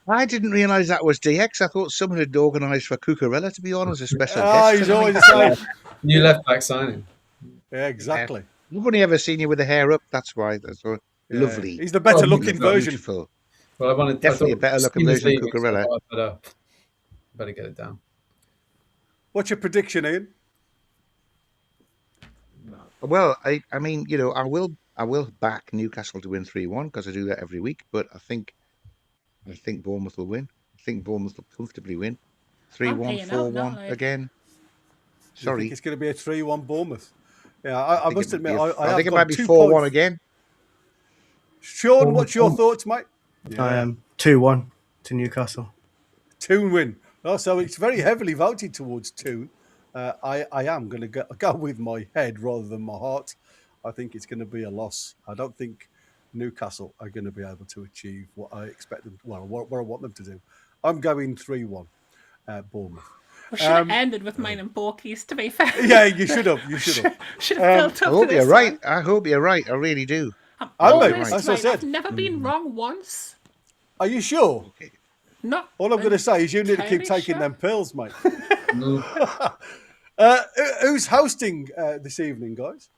I didn't realise that was DX. I thought someone had organised for Cucurella to be on as a special Ah, guest he's tonight. always the same. New left back signing. Yeah, exactly. I've only ever seen you with the hair up. That's why. That's so Yeah. lovely. He's the better looking beautiful. version. Beautiful. Well, I Definitely a thought better looking Steam is version of leaving, so Cucurella. I better get it down. What's your prediction, Ian? Well, I mean, you know, I will back Newcastle to win 3-1 because I do that every week. But I think Bournemouth will win. I think Bournemouth will comfortably win. 3-1, 4-1 again. I Sorry, think it's going to be a 3-1 Bournemouth. Yeah, I think must it would admit, be a- I I have think it got might be 2 4-1 points. again. Sean, what's your thoughts, mate? I am 2-1 to Newcastle. Toon win. Oh, so it's very heavily voted towards Toon. I am going to go with my head rather than my heart. I think it's going to be a loss. I don't think Newcastle are going to be able to achieve what I expect them. Well, what I want them to do. I'm going 3-1 Bournemouth. We should have ended with mine and Borkies, to be fair. Yeah, you should have. You should have. Should have built I up hope to you're this right. one. I hope you're right. I really do. I'm I'm always right. right. That's what I said. I've never been wrong once. Are you sure? Not. All I'm going to say is you need to keep entirely taking sure. them pills, mate. Who's hosting this evening, guys?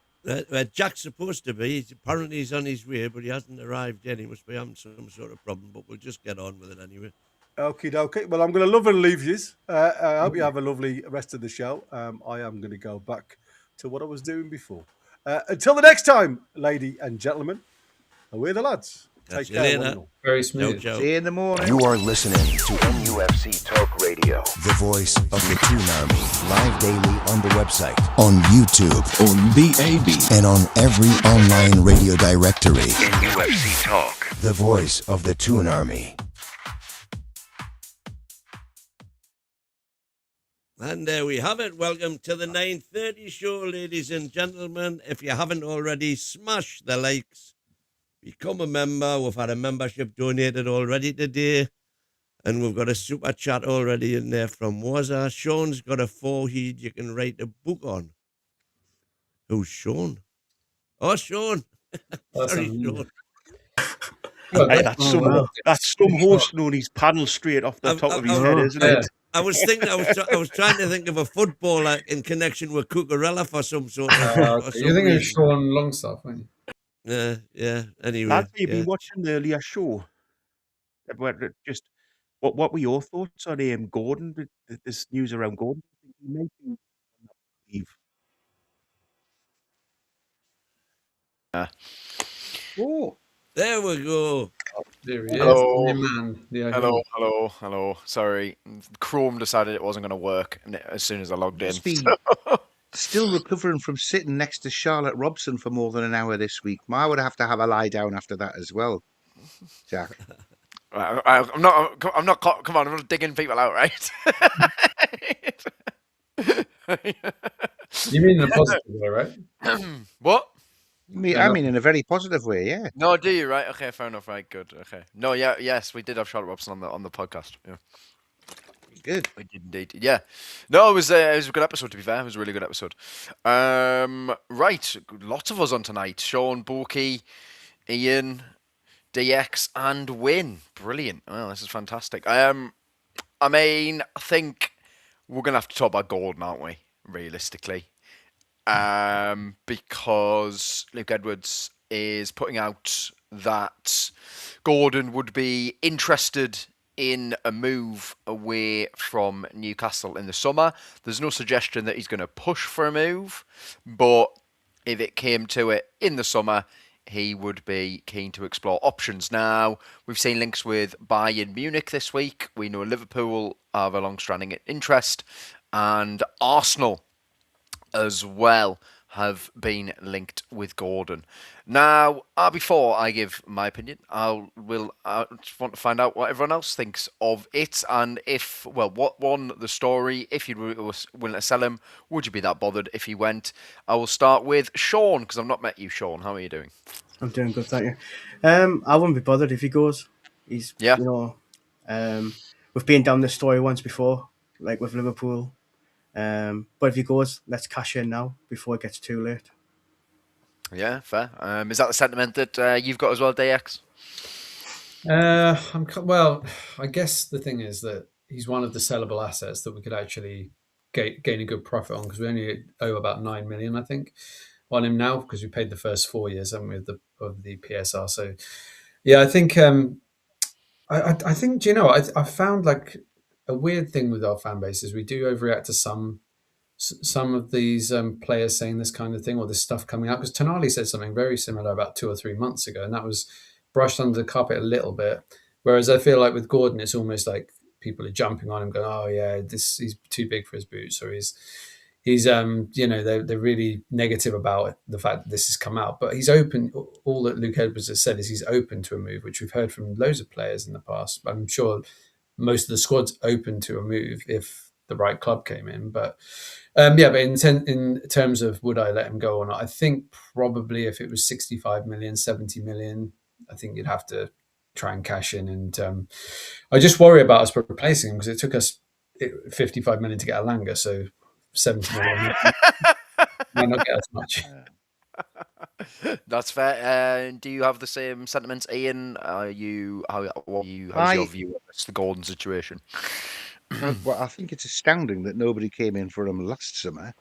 Jack's supposed to be. Apparently he's on his way, but he hasn't arrived yet. He must be having some sort of problem, but we'll just get on with it anyway. Okie dokie. Well, I'm going to love and leave you. I hope you have a lovely rest of the show. I am going to go back to what I was doing before. Until the next time, lady and gentlemen, we're the lads. Catch Take you care. later. one and all. Very smooth. Ciao. See you in the morning. You are listening to NUFC Talk Radio, the voice of the Toon Army. Live daily on the website, on YouTube, on BAB. and on every online radio directory. NUFC Talk. The voice of the Toon Army. And there we have it. Welcome to the 9:30 show, ladies and gentlemen. If you haven't already, smash the likes. Become a member. We've had a membership donated already today. And we've got a super chat already in there from Waza. Sean's got a forehead you can write a book on. Who's Sean? Oh, Sean. Sorry, Sean. Hey, that's some host knowing his panel straight off the top of his head, isn't it? I was thinking, I was trying to think of a footballer in connection with Cucurella for some sort of. You're thinking of Sean Longstaff, aren't you? Yeah. Anyway, Lads, you've been watching the earlier show. Just what were your thoughts on Gordon? This news around Gordon. Oh, there we go. There he is. Hello. The man, the Hello. Sorry, Chrome decided it wasn't going to work as soon as I logged in. must be still recovering from sitting next to Charlotte Robson for more than an hour this week. I would have to have a lie down after that as well, Jack. I'm not. Come on, I'm not digging people out, right? You mean in a positive way, right? What? I mean, in a very positive way, yeah. No, do you? Right. Okay, fair enough. Right, good. Okay. No, yes, we did have Charlotte Robson on the podcast. Yeah. Good. We did indeed. Yeah. No, it was a good episode, to be fair. It was a really good episode. Right. Lots of us on tonight. Sean, Borky, Ian, DX, and Win. Brilliant. Well, this is fantastic. I mean, I think we're going to have to talk about Gordon, aren't we? Realistically. Because Luke Edwards is putting out that Gordon would be interested in a move away from Newcastle in the summer. There's no suggestion that he's going to push for a move, but if it came to it in the summer, he would be keen to explore options. Now, we've seen links with Bayern Munich this week. We know Liverpool have a long-standing interest, and Arsenal as well have been linked with Gordon. Now, before I give my opinion, I just want to find out what everyone else thinks of it, and if, well, what won the story, if you were willing to sell him, would you be that bothered if he went? I will start with Sean, because I've not met you, Sean. How are you doing? I'm doing good, thank you. I wouldn't be bothered if he goes. He's, yeah. We've been down this story once before, like with Liverpool. But if he goes, let's cash in now before it gets too late. Yeah, fair. Is that the sentiment that you've got as well, DX? Well, I guess the thing is that he's one of the sellable assets that we could actually gain a good profit on, because we only owe about 9 million, I think, on him now, because we paid the first 4 years, haven't we, of the PSR. So, yeah, I think I think, do you know, I found like a weird thing with our fan base is we do overreact to some of these players saying this kind of thing, or this stuff coming out. Because Tonali said something very similar about 2 or 3 months ago, and that was brushed under the carpet a little bit. Whereas I feel like with Gordon, it's almost like people are jumping on him, going, "Oh yeah, he's too big for his boots," or he's they're really negative about the fact that this has come out. But he's open. All that Luke Edwards has said is he's open to a move, which we've heard from loads of players in the past. I'm sure most of the squad's open to a move if the right club came in. But but in terms of would I let him go or not, I think probably if it was 65 million, 70 million, I think you'd have to try and cash in. And I just worry about us replacing him, because it took us 55 million to get Alanga, so 70 million might not get as much. That's fair. Do you have the same sentiments, Ian? How's your view of the Gordon situation? Well, I think it's astounding that nobody came in for him last summer,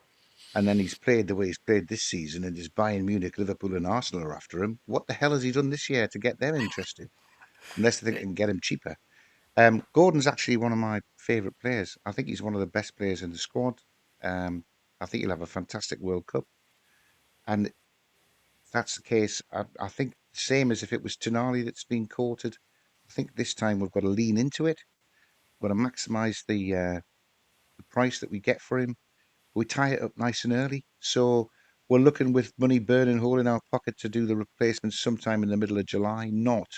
and then he's played the way he's played this season, and his Bayern Munich, Liverpool, and Arsenal are after him. What the hell has he done this year to get them interested? Unless they think they can get him cheaper. Gordon's actually one of my favourite players. I think he's one of the best players in the squad. I think he'll have a fantastic World Cup. And if that's the case, I think the same as if it was Tonali that's been courted. I think this time we've got to lean into it. We've got to maximise the price that we get for him. We tie it up nice and early. So we're looking with money burning hole in our pocket to do the replacement sometime in the middle of July, not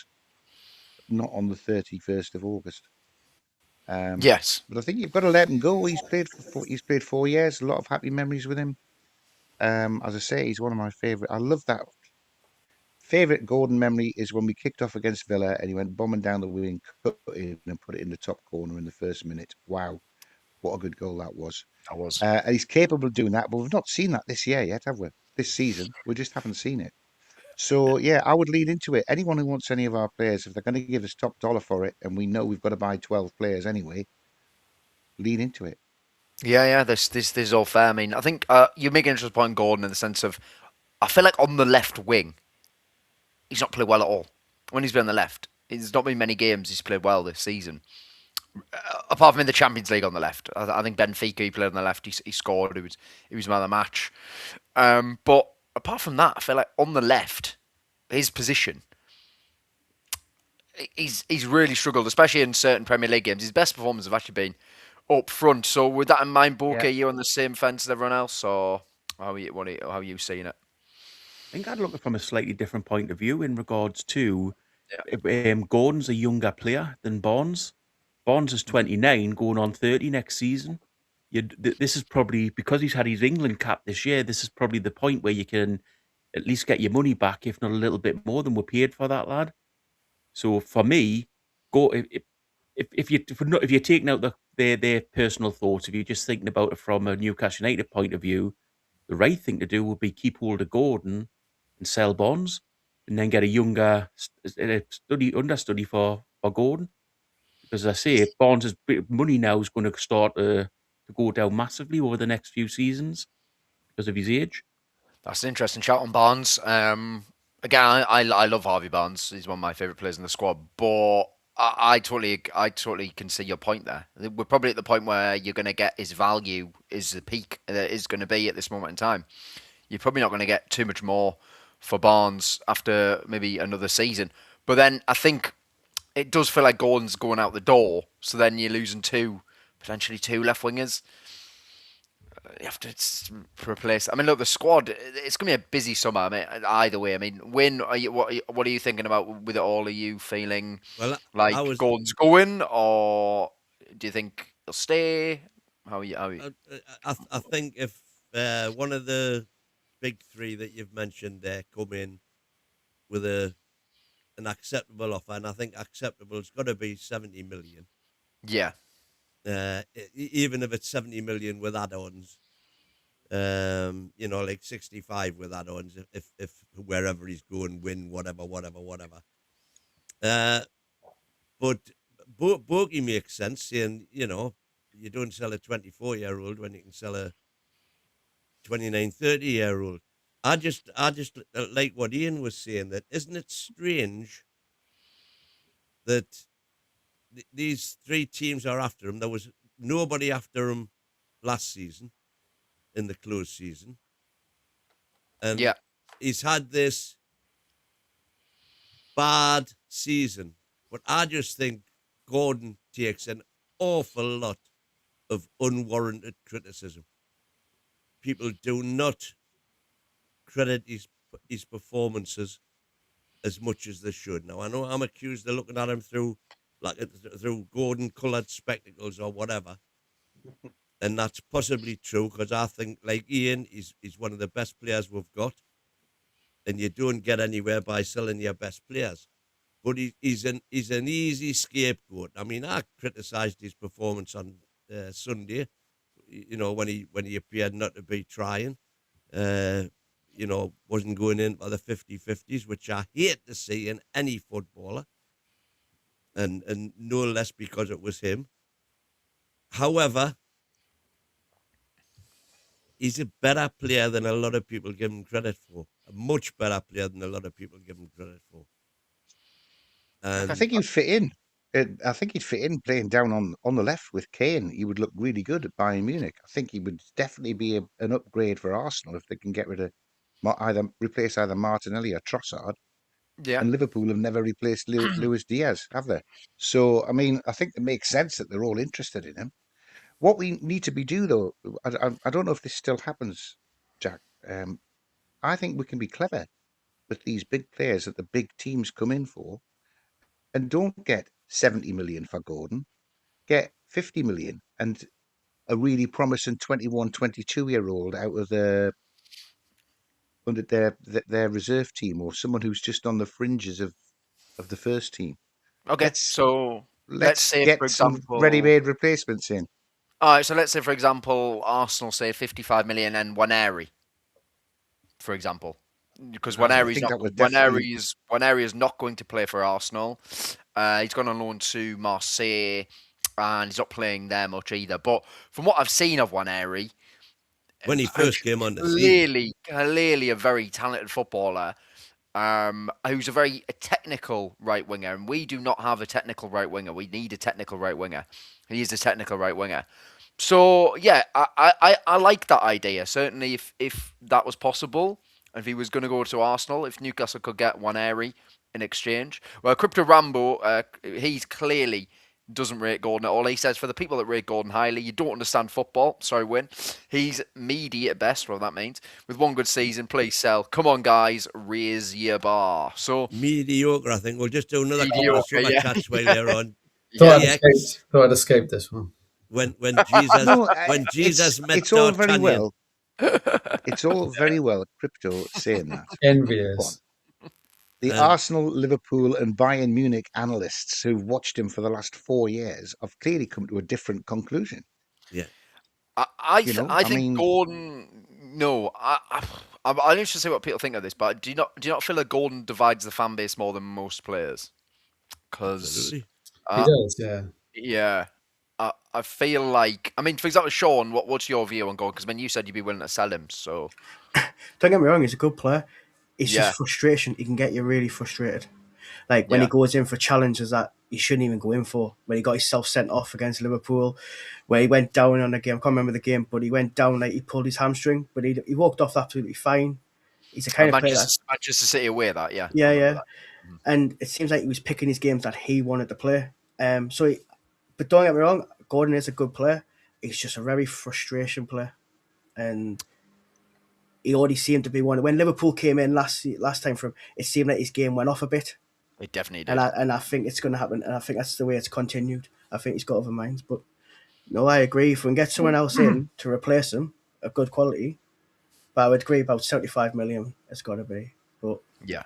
on the 31st of August. Yes, but I think you've got to let him go. He's played 4 years. A lot of happy memories with him. As I say, he's one of my favourite. I love that. Favourite Gordon memory is when we kicked off against Villa and he went bombing down the wing, cut in and put it in the top corner in the first minute. Wow, what a good goal that was. That was. And he's capable of doing that, but we've not seen that this year yet, have we? This season, we just haven't seen it. So yeah, I would lead into it. Anyone who wants any of our players, if they're going to give us top dollar for it, and we know we've got to buy 12 players anyway, lead into it. Yeah. This is all fair. I mean, I think you make an interesting point, Gordon, in the sense of, I feel like on the left wing, he's not played well at all. When he's been on the left, there's not been many games he's played well this season. Apart from in the Champions League on the left, I think Benfica, he played on the left. He scored. He was man of the match. But apart from that, I feel like on the left, his position, he's really struggled, especially in certain Premier League games. His best performances have actually been up front. So with that in mind, Boke, are you on the same fence as everyone else, or how are you seeing it? I think I'd look at it from a slightly different point of view in regards to Gordon's a younger player than Barnes. Barnes is 29, going on 30 next season. This is probably, because he's had his England cap this year, this is probably the point where you can at least get your money back, if not a little bit more than we're paid for that lad. So for me, if you're taking out their personal thoughts, if you're just thinking about it from a Newcastle United point of view, the right thing to do would be keep hold of Gordon and sell Bonds, and then get a younger understudy for Gordon. Because as I say, Barnes' money now is going to start to go down massively over the next few seasons because of his age. That's an interesting shout on Barnes. Again, I love Harvey Barnes. He's one of my favourite players in the squad. But I totally can see your point there. We're probably at the point where you're going to get his value is the peak that is going to be at this moment in time. You're probably not going to get too much more for Barnes after maybe another season. But then I think it does feel like Gordon's going out the door, so then you're losing potentially two left wingers. You have to replace. I mean, look, the squad. It's going to be a busy summer. I mean, either way. I mean, Win, what are you thinking about with it all? Are you feeling like Gordon's going, or do you think he'll stay? How are you? I think if one of the big three that you've mentioned there come in with an acceptable offer, and I think acceptable has got to be 70 million. Yeah. Even if it's 70 million with add-ons, like 65 with add-ons, if wherever he's going, win, whatever. But Bogey makes sense, saying, you don't sell a 24-year-old when you can sell a 29, 30-year-old. I just like what Ian was saying, that isn't it strange that these three teams are after him? There was nobody after him last season in the closed season. And Yeah. he's had this bad season. But I just think Gordon takes an awful lot of unwarranted criticism. People do not credit his performances as much as they should. Now, I know I'm accused of looking at him through Gordon-coloured spectacles or whatever, and that's possibly true, because I think, like Ian, he's one of the best players we've got, and you don't get anywhere by selling your best players. But he's an easy scapegoat. I mean, I criticised his performance on Sunday, when he appeared not to be trying, wasn't going in for the 50-50s, which I hate to see in any footballer, and no less because it was him. However, he's a better player than a lot of people give him credit for. A much better player than a lot of people give him credit for. And I think he'd fit in. I think he'd fit in playing down on the left with Kane. He would look really good at Bayern Munich. I think he would definitely be an upgrade for Arsenal if they can get rid of replace either Martinelli or Trossard. Yeah. And Liverpool have never replaced Luis Diaz, have they? So, I mean, I think it makes sense that they're all interested in him. What we need to do, though, I don't know if this still happens, Jack. I think we can be clever with these big players that the big teams come in for, and don't get 70 million for Gordon, get 50 million and a really promising 21, 22-year-old out of under their reserve team, or someone who's just on the fringes of the first team. Okay, so let's say, get for example, some ready-made replacements in. All right, so let's say, for example, Arsenal say 55 million and Waneri, for example, because Waneri is not going to play for Arsenal. He's gone on loan to Marseille, and he's not playing there much either. But from what I've seen of Waneri, when he first came on the scene, clearly a very talented footballer, who's a technical right winger, and we do not have a technical right winger. We need a technical right winger. He is a technical right winger. So yeah, I like that idea. Certainly, if that was possible, if he was going to go to Arsenal, if Newcastle could get Waneri in exchange. Well, Crypto Rambo, he's clearly doesn't rate Gordon at all. He says, for the people that rate Gordon highly, you don't understand football. Sorry, Win. He's meaty at best, whatever that means. With one good season, please sell. Come on, guys, raise your bar. So mediocre, I think. We'll just do another couple of super chats while they're on. Thought I'd escaped this one. When Jesus met it's all D'Artagnan. very well. It's all very well, Crypto saying that. Envious. The Arsenal, Liverpool, and Bayern Munich analysts who've watched him for the last 4 years have clearly come to a different conclusion. Yeah, I think Gordon. No, I'm interested to see what people think of this, but do you not feel that Gordon divides the fan base more than most players? Because he does, yeah. Yeah. I feel like, for example, Sean, what's your view on Gordon? Because you said you'd be willing to sell him, so. Don't get me wrong, he's a good player. It's just frustration. He can get you really frustrated. Like when he goes in for challenges that he shouldn't even go in for. When he got himself sent off against Liverpool, where he went down on the game. I can't remember the game, but he went down like he pulled his hamstring, but he walked off absolutely fine. He's a kind of player that's Manchester City away that, yeah. Yeah. And it seems like he was picking his games that he wanted to play. But don't get me wrong, Gordon is a good player. He's just a very frustration player, and he already seemed to be one. When Liverpool came in last time for him, it seemed like his game went off a bit. It definitely did. And I think it's going to happen, and I think that's the way it's continued. I think he's got other minds, but no, I agree. If we can get someone else in to replace him of good quality, but I would agree about 75 million. It's got to be, but yeah.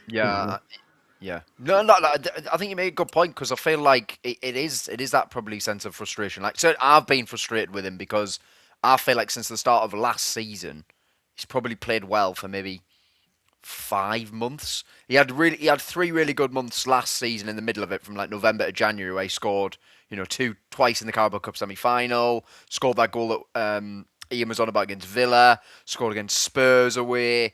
No, I think you made a good point, because I feel like it is that probably sense of frustration. Like, so I've been frustrated with him because I feel like since the start of last season, he's probably played well for maybe 5 months. He had 3 really good months last season in the middle of it, from like November to January, where he scored, twice in the Carabao Cup semi-final, scored that goal that Ian was on about against Villa, scored against Spurs away.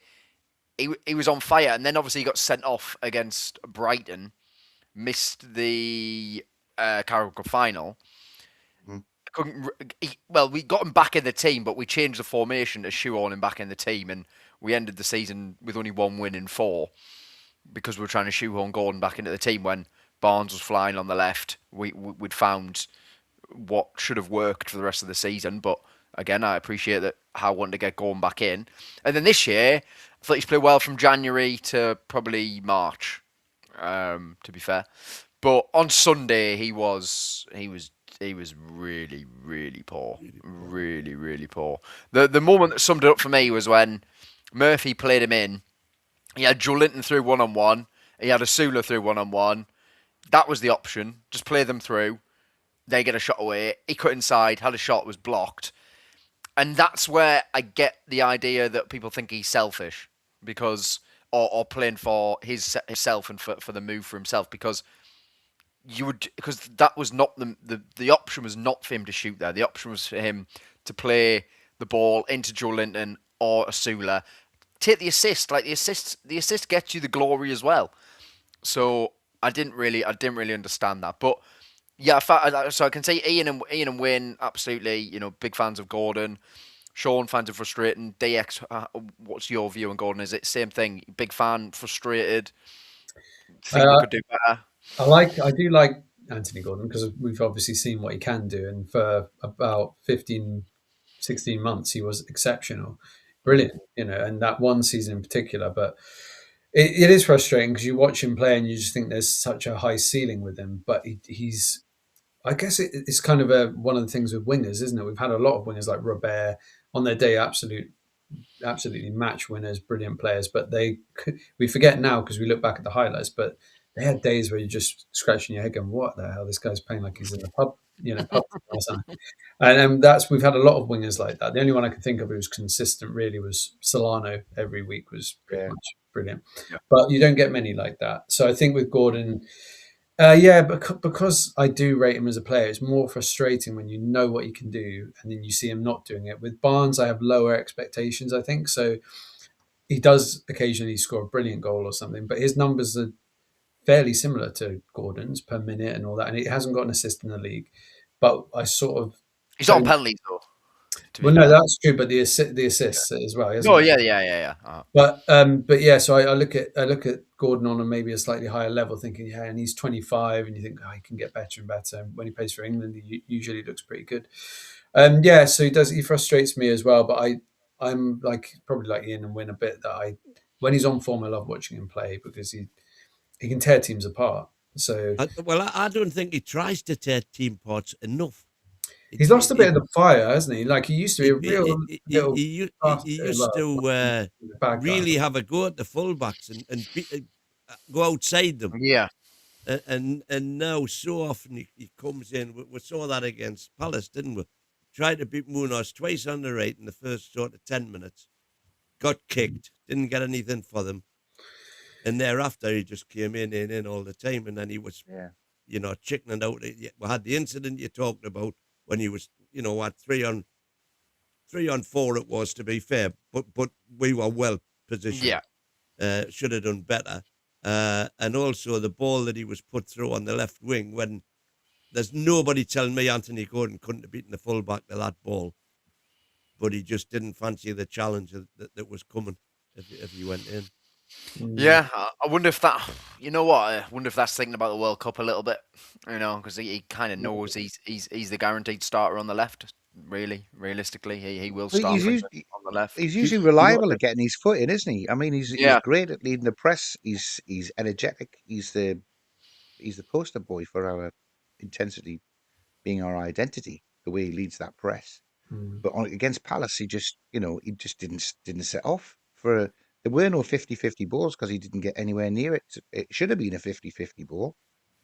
He was on fire, and then obviously he got sent off against Brighton, missed the Carabao Cup final. We got him back in the team, but we changed the formation to shoehorn him back in the team, and we ended the season with only 1 win in 4 because we were trying to shoehorn Gordon back into the team when Barnes was flying on the left. We'd found what should have worked for the rest of the season, but again, I appreciate that Howe wanted to get Gordon back in. And then this year, I thought he's played well from January to probably March, to be fair. But on Sunday, he was really, really poor. Really, really poor. The moment that summed it up for me was when Murphy played him in. He had Joe Linton through one-on-one. He had Asula through one-on-one. That was the option. Just play them through. They get a shot away. He cut inside, had a shot, was blocked. And that's where I get the idea that people think he's selfish, because or playing for himself and for the move for himself, because that was not the option was not for him to shoot there. The option was for him to play the ball into Joe Linton or Asula. Take the assist. Like the assist gets you the glory as well. So I didn't really understand that. But yeah, so I can say Ian and Wayne, absolutely, big fans of Gordon. Sean, fans of frustrating. DX, what's your view on Gordon? Is it same thing? Big fan, frustrated? Think we could do better? I do like Anthony Gordon, because we've obviously seen what he can do, and for about 15, 16 months he was exceptional, brilliant, and that one season in particular. But it is frustrating because you watch him play and you just think there's such a high ceiling with him, but he's, I guess it's kind of one of the things with wingers, isn't it? We've had a lot of wingers like Robert on their day, absolutely match winners, brilliant players, but we forget now because we look back at the highlights, but they had days where you're just scratching your head going, what the hell, this guy's playing like he's in the pub, pub or something. And we've had a lot of wingers like that. The only one I could think of who was consistent really was Solano. Every week was pretty much brilliant. Yeah. But you don't get many like that. So I think with Gordon, but because I do rate him as a player, it's more frustrating when you know what he can do and then you see him not doing it. With Barnes, I have lower expectations, I think. So he does occasionally score a brilliant goal or something, but his numbers are fairly similar to Gordon's per minute and all that. And he hasn't got an assist in the league. But I sort of... He's on penalties, though. Well, no, that's true, but the assists as well. Oh, yeah. Uh-huh. But yeah, so I look at Gordon on maybe a slightly higher level, thinking, and he's 25, and you think, he can get better and better. And when he plays for England, he usually looks pretty good. So he frustrates me as well. But I'm probably like Ian and Win a bit that when he's on form, I love watching him play because he can tear teams apart. So I don't think he tries to tear team parts enough. He's lost a bit of the fire, hasn't he? Like he used to be a real. He used to really have a go at the fullbacks and go outside them. Yeah. And now so often he comes in. We saw that against Palace, didn't we? Tried to beat Munoz twice on the right in the first sort of 10 minutes. Got kicked. Didn't get anything for them. And thereafter he just came in all the time. And then he was, chickening out. We had the incident you talked about, when he was, at 3-on-4 it was, to be fair, but we were well positioned. Yeah. Should have done better. And also the ball that he was put through on the left wing, when there's nobody telling me Anthony Gordon couldn't have beaten the fullback to that ball, but he just didn't fancy the challenge that was coming if he went in. Yeah, I wonder if that, I wonder if that's thinking about the World Cup a little bit, because he kind of knows he's the guaranteed starter on the left. Really, realistically, he will start on the left. He's usually reliable at getting his foot in, isn't he? I mean, he's great at leading the press. He's energetic. He's the poster boy for our intensity being our identity. The way he leads that press, but against Palace, he just didn't set off for. There were no 50-50 balls because he didn't get anywhere near it. It should have been a 50-50 ball.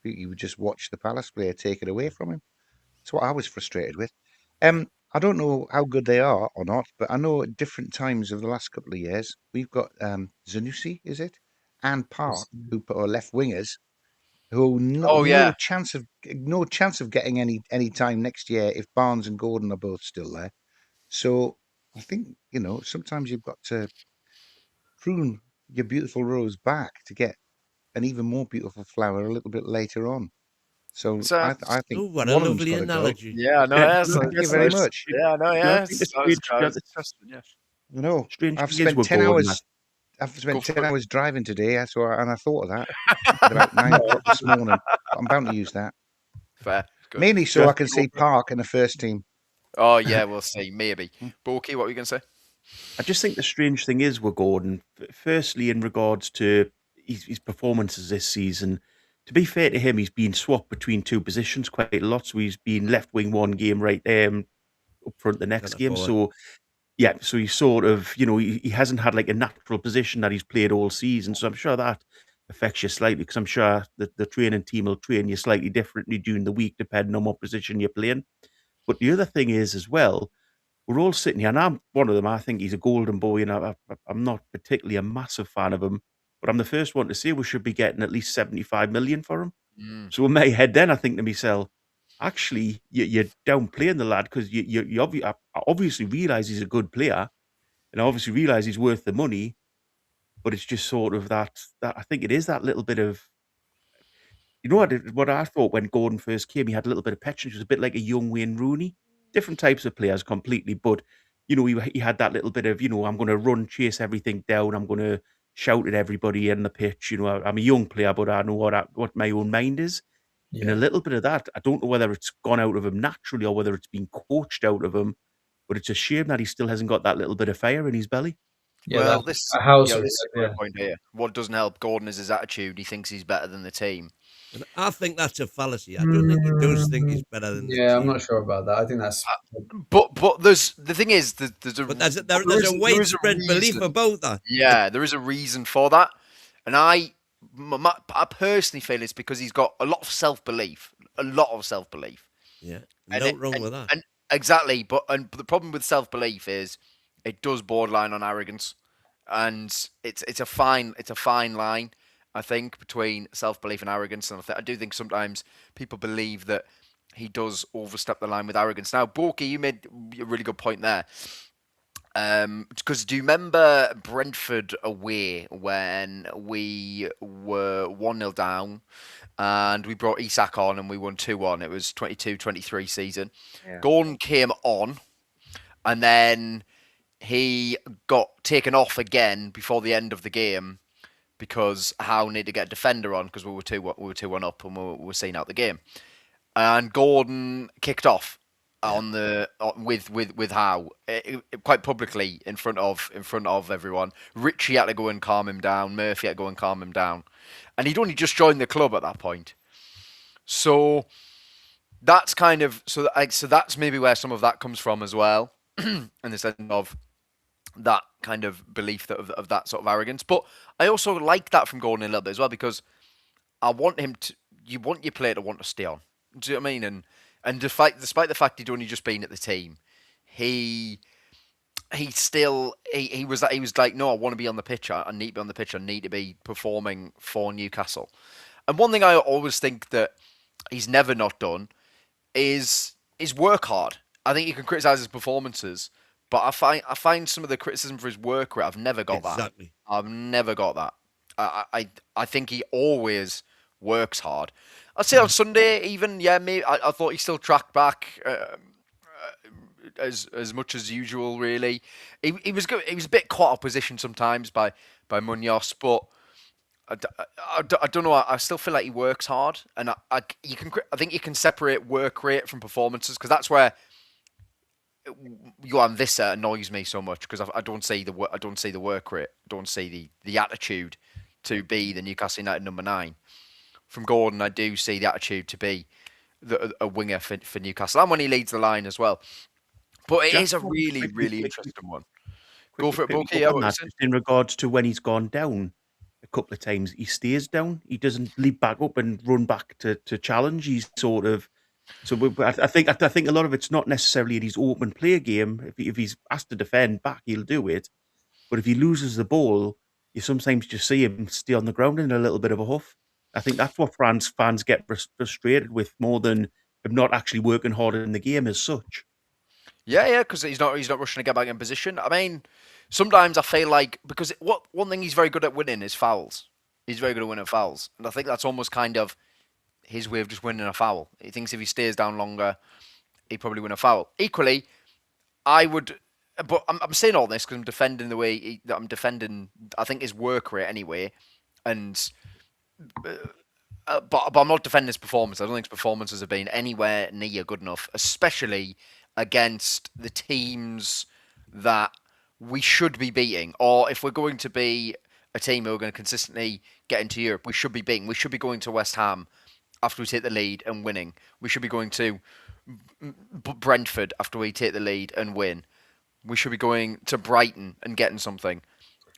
You would just watch the Palace player take it away from him. That's what I was frustrated with. I I don't know how good they are or not, but I know at different times of the last couple of years, we've got Zanussi, is it? And Park, who are left wingers, who Oh yeah. no chance of getting any time next year if Barnes and Gordon are both still there. So I think, sometimes you've got to prune your beautiful rose back to get an even more beautiful flower a little bit later on. So So I think Oh, what a one of them's lovely got to go. analogy. yeah, I know. Yeah, Yeah, no, Thank you very much. Yeah, I know. I Yeah, think the that was strange, interesting. Yeah. No, strange I've thing is spent with 10 Gordon. hours. I've Go spent for 10 it. hours driving today, and I thought of that at about 9 o'clock this morning. But I'm bound to use that. Fair. Good. Mainly so I can see Park in the first team. Oh yeah, we'll see. Maybe. Borky, what were you going to say? I just think the strange thing is with Gordon, firstly, in regards to his performances this season, to be fair to him, he's been swapped between two positions quite a lot. So he's been left wing one game, right up front the next Centre game. forward. So, yeah, so he's sort of, he hasn't had like a natural position that he's played all season. So I'm sure that affects you slightly because I'm sure that the training team will train you slightly differently during the week depending on what position you're playing. But the other thing is as well, we're all sitting here, and I'm one of them. I think he's a golden boy, and I'm not particularly a massive fan of him. But I'm the first one to say we should be getting at least 75 million for him. Mm. So in my head, then I think to myself, actually, you're downplaying the lad because I obviously realise he's a good player, and I obviously realise he's worth the money. But it's just sort of that I think it is that little bit of what I thought when Gordon first came, he had a little bit of petulance. He was a bit like a young Wayne Rooney. Different types of players completely, but he had that little bit of I'm going to run, chase everything down. I'm going to shout at everybody in the pitch. I'm a young player, but I know what my own mind is. And a little bit of that, I don't know whether it's gone out of him naturally or whether it's been coached out of him. But it's a shame that he still hasn't got that little bit of fire in his belly. Yeah, Well, that this house. this is a great point here. What doesn't help Gordon is his attitude. He thinks he's better than the team. And I think that's a fallacy. I don't think he does think he's better than the Yeah, team. I'm not sure about that. I think that's. But there's the thing is there's a But there's there a is- widespread belief reason. about that. Yeah, there is a reason for that, and I personally feel it's because he's got a lot of self belief, Yeah, And no it- wrong with that. And exactly, but the problem with self belief is it does borderline on arrogance, and it's a fine line, I think, between self belief and arrogance. And I do think sometimes people believe that he does overstep the line with arrogance. Now, Borky, you made a really good point there. Because do you remember Brentford away when we were 1-0 down and we brought Isak on and we won 2-1? It was 22-23 season. Yeah. Gordon came on and then he got taken off again before the end of the game because Howe needed to get a defender on because we were 2-1 up and we were seeing out the game. And Gordon kicked off on the with Howe quite publicly in front of everyone. Richie had to go and calm him down. Murphy had to go and calm him down, and he'd only just joined the club at that point. So that's kind of so that's maybe where some of that comes from as well, in the sense of that kind of belief of that sort of arrogance. But I also like that from Gordon a little bit as well because I want him to. You want your player to want to stay on. Do you know what I mean? And despite the fact he'd only just been at the team, he was like, no, I want to be on the pitch. I need to be on the pitch. I need to be performing for Newcastle. And one thing I always think that he's never not done is work hard. I think you can criticize his performances, but I find some of the criticism for his work rate. I've never got that. I've never got that. I think he always works hard. I'd say on Sunday, even maybe I thought he still tracked back as much as usual. Really, he was good. He was a bit caught up position sometimes by Munoz, but I don't know. I still feel like he works hard, and I think you can separate work rate from performances because that's where Johan Visser annoys me so much because I don't see the work rate, I don't see the attitude to be the Newcastle United number 9. From Gordon, I do see the attitude to be a winger for Newcastle, and when he leads the line as well. But it is a really, really interesting one. Go for it, Bulky. In regards to when he's gone down a couple of times, he stays down. He doesn't leap back up and run back to challenge. He's sort of So I think a lot of it's not necessarily his open play game. If he's asked to defend back, he'll do it. But if he loses the ball, you sometimes just see him stay on the ground in a little bit of a huff. I think that's what fans get frustrated with more than him not actually working harder in the game as such. Yeah, because he's not rushing to get back in position. I mean, sometimes I feel like because one thing he's very good at winning is fouls. He's very good at winning fouls, and I think that's almost kind of his way of just winning a foul. He thinks if he stays down longer, he'd probably win a foul. Equally, I would, but I'm saying all this because I'm defending the way that I'm defending. I think his work rate anyway, and but I'm not defending his performance. I don't think his performances have been anywhere near good enough, especially against the teams that we should be beating. Or if we're going to be a team who are going to consistently get into Europe, we should be beating. We should be going to West Ham after we take the lead and winning. We should be going to Brentford after we take the lead and win. We should be going to Brighton and getting something.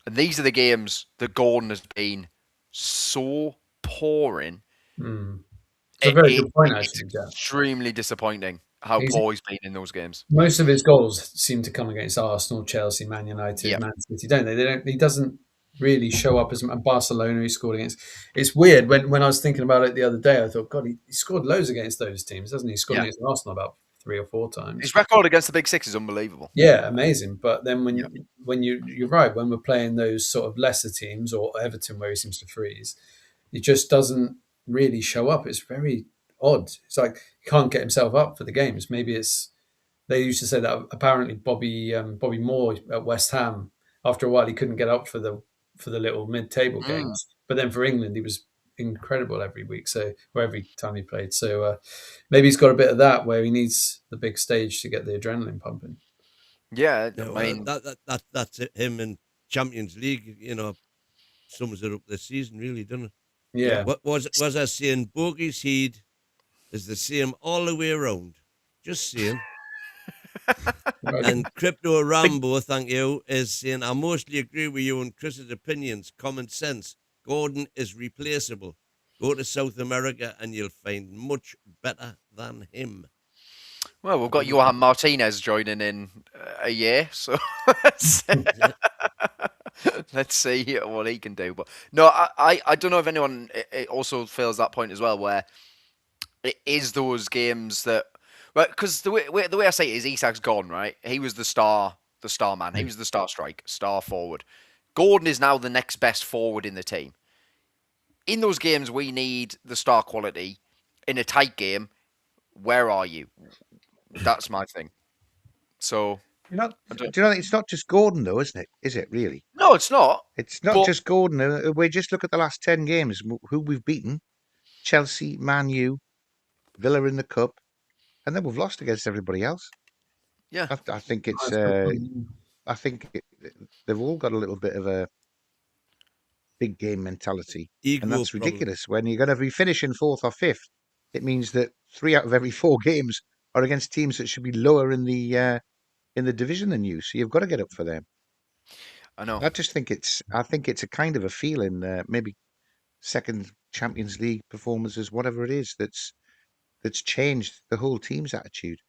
And these are the games that Gordon has been so poor in. It's a very good point, actually. It's extremely disappointing how poor he's been in those games. Most of his goals seem to come against Arsenal, Chelsea, Man United, Man City, don't they? He doesn't really show up as Barcelona. He scored against. It's weird when I was thinking about it the other day. I thought, God, he scored loads against those teams, doesn't he? He scored against Arsenal about 3 or 4 times. His record against the big six is unbelievable. Yeah, amazing. But then you're right, when we're playing those sort of lesser teams or Everton where he seems to freeze, he just doesn't really show up. It's very odd. It's like he can't get himself up for the games. Maybe it's they used to say that apparently Bobby Moore at West Ham, after a while he couldn't get up for the little mid-table games. But then for England he was incredible every week, or every time he played. So maybe he's got a bit of that where he needs the big stage to get the adrenaline pumping. Yeah, No, I mean that's it. Him in Champions League, sums it up this season, really, doesn't it? Yeah. What was I saying? Bogey's Heed is the same all the way around. Just saying. And Crypto Rambo, thank you, is saying, I mostly agree with you and Chris's opinions. Common sense. Gordon is replaceable. Go to South America and you'll find much better than him. Well, we've got Johan Martinez joining in a year, so let's see what he can do. But no, I don't know if anyone also feels that point as well, where it is those games that, well, because the way I say it is, Isak's gone, right? He was the star man. He was the star forward. Gordon is now the next best forward in the team. In those games, we need the star quality. In a tight game, where are you? That's my thing. So, do you know it's not just Gordon though, isn't it? Is it really? No, it's not. It's not just Gordon. We just look at the last 10 games, who we've beaten: Chelsea, Man U, Villa in the cup, and then we've lost against everybody else. Yeah, I think it's. I think they've all got a little bit of a big game mentality, and that's ridiculous. When you're going to be finishing 4th or 5th, it means that 3 out of every 4 games are against teams that should be lower in the division than you. So you've got to get up for them. I know. I think it's a kind of a feeling, maybe second Champions League performances, whatever it is, that's changed the whole team's attitude,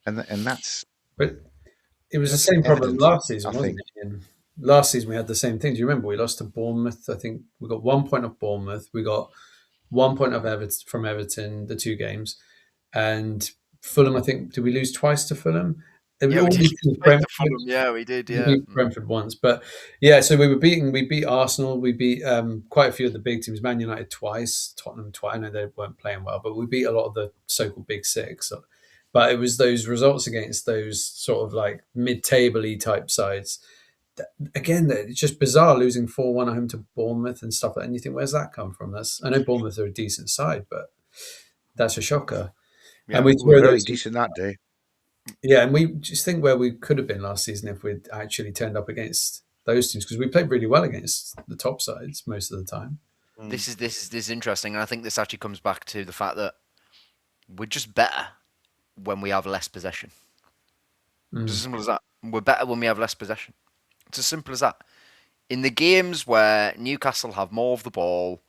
and that's. But it was the same problem last season, wasn't it? And last season we had the same thing. Do you remember we lost to Bournemouth? I think we got 1 point off Bournemouth. We got 1 point off from Everton, the 2 games, and Fulham. I think did we lose twice to Fulham? Yeah, we did. Yeah, we did. Yeah, we beat Brentford once, but yeah. So we beat Arsenal. We beat quite a few of the big teams. Man United twice, Tottenham twice. I know they weren't playing well, but we beat a lot of the so-called big 6. But it was those results against those sort of like mid-table-y type sides. Again, it's just bizarre losing 4-1 at home to Bournemouth and stuff like that. And you think, where's that come from? I know Bournemouth are a decent side, but that's a shocker. Yeah, and we were very decent that day. Yeah, and we just think where we could have been last season if we'd actually turned up against those teams, because we played really well against the top sides most of the time. This is interesting, and I think this actually comes back to the fact that we're just better when we have less possession. It's as simple as that. We're better when we have less possession. It's as simple as that. In the games where Newcastle have more of the ball,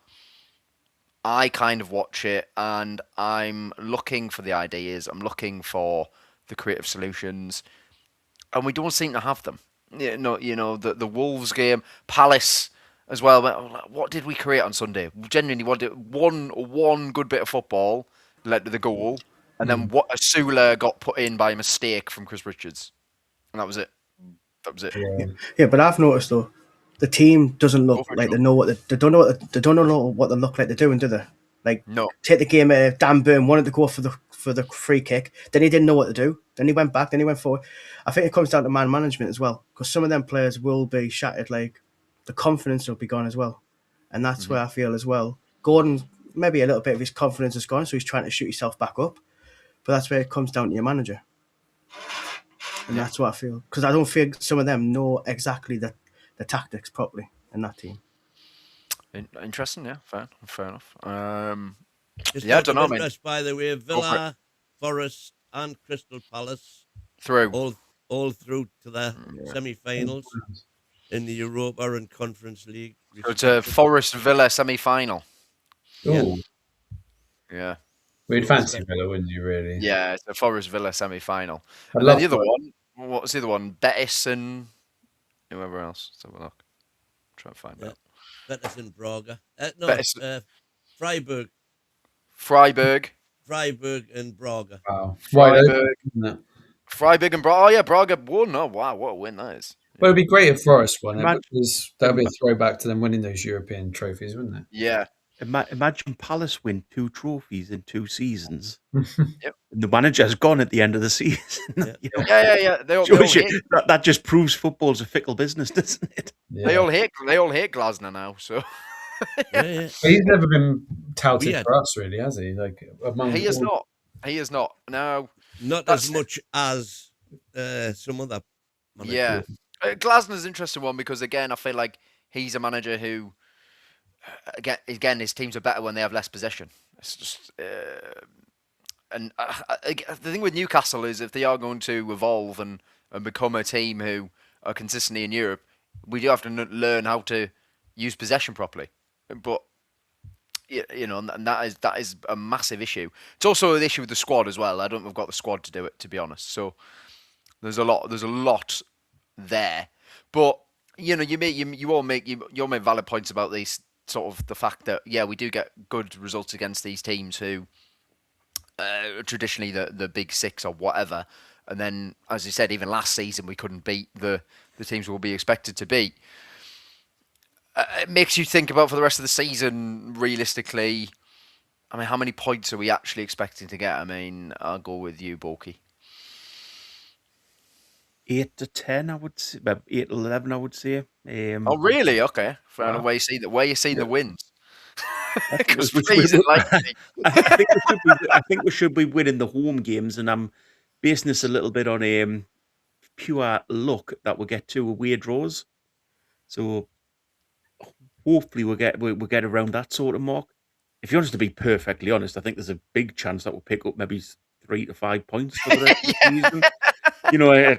I kind of watch it and I'm looking for the ideas. I'm looking for the creative solutions, and we don't seem to have them. The Wolves game, Palace as well. What did we create on Sunday? Genuinely, one good bit of football led to the goal, and then what a Sula got put in by mistake from Chris Richards, and that was it. That was it. Yeah, but I've noticed though, the team doesn't look like they know what they don't know what they look like they're doing, do they? Like, no. Take the game. Dan Burn wanted to go for the free kick, then he didn't know what to do. Then he went back. Then he went forward. I think it comes down to man management as well, because some of them players will be shattered. Like, the confidence will be gone as well, and that's where I feel as well. Gordon, maybe a little bit of his confidence is gone, so he's trying to shoot himself back up. But that's where it comes down to your manager. And that's what I feel. Because I don't feel some of them know exactly the tactics properly in that team. Interesting, yeah. Fair enough. Just I don't know, man. By the way, Villa, Forest, and Crystal Palace through all through to the semi-finals in the Europa and Conference League. So it's a Forest Villa semi-final. Oh, yeah. We'd fancy Villa, wouldn't you? Really? Yeah, it's a Forest Villa semi-final. I And love then the other that. one. What was the other one? Betis and whoever else. Let's have a look. Try and find out. Betis and Braga. Freiburg. Freiburg And Braga. Wow. Freiburg and Braga. Oh yeah, Braga won. Oh wow, what a win that is. Well, it'd be great if Forest won it, because that'd be a throwback to them winning those European trophies, wouldn't it? Yeah. Imagine Palace win 2 trophies in 2 seasons. Yep. And the manager's gone at the end of the season. Yeah. That just proves football's a fickle business, doesn't it? Yeah. They all hate Glasner now. So He's never been touted for us, really, has he? Like he is not. He is not. No, not as much as some other managers. Yeah, Glasner's an interesting one because again, I feel like he's a manager who. Again, his teams are better when they have less possession. It's just, and the thing with Newcastle is if they are going to evolve and become a team who are consistently in Europe, we do have to learn how to use possession properly. But and that is a massive issue. It's also an issue with the squad as well. I don't think we've got the squad to do it, to be honest. So there's a lot there. But you all make valid points about these. Sort of the fact that we do get good results against these teams who traditionally the big six or whatever, and then as you said, even last season we couldn't beat the teams we'll be expected to beat. It makes you think about for the rest of the season realistically. I mean, how many points are we actually expecting to get? I mean, I'll go with you, Borky. 8 to 10, I would say. 8 to 11, I would say. Oh, really? Okay. Fair enough. Where you see the wins? I think we should be winning the home games, and I'm basing this a little bit on pure luck that we'll get 2 away draws. So hopefully we'll get around that sort of mark. If you want us to be perfectly honest, I think there's a big chance that we'll pick up maybe 3 to 5 points for the rest of the season. I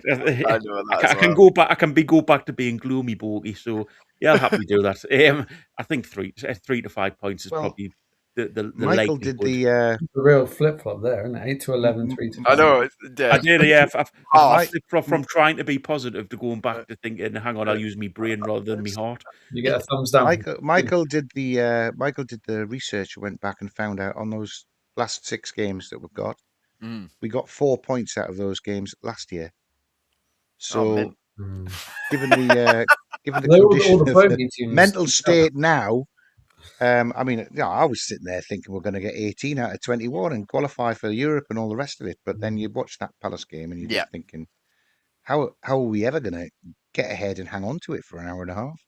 can go back. I can go back to being gloomy, Borky. So I'll happily do that. I think 3 to 5 points is probably the Michael did the real flip flop there, isn't it? 8 to 11, 3 to 5. I know. I did. Yeah, I flipped from trying to be positive to going back to thinking, hang on, I'll use my brain rather than my heart. You get a thumbs down. Michael did the research. Went back and found out on those last 6 games that we've got. We got 4 points out of those games last year. So, given the condition of the mental state now, I mean, I was sitting there thinking we're going to get 18 out of 21 and qualify for Europe and all the rest of it. But then you watch that Palace game and you're just thinking, how are we ever going to get ahead and hang on to it for an hour and a half?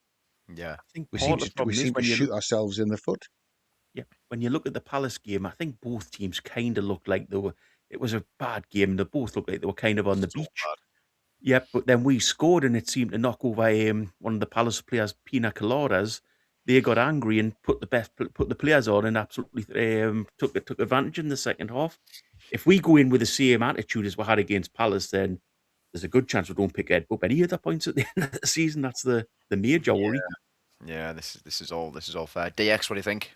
Yeah, I think we seem to shoot ourselves in the foot. Yeah, when you look at the Palace game, I think both teams kind of looked like it was a bad game. They both looked like they were kind of on the beach. Bad. Yeah, but then we scored and it seemed to knock over one of the Palace players, Pina Coladas. They got angry and put the players on and absolutely took advantage in the second half. If we go in with the same attitude as we had against Palace, then there's a good chance we don't pick up any other points at the end of the season. That's the major worry. Yeah, this is all fair. DX, what do you think?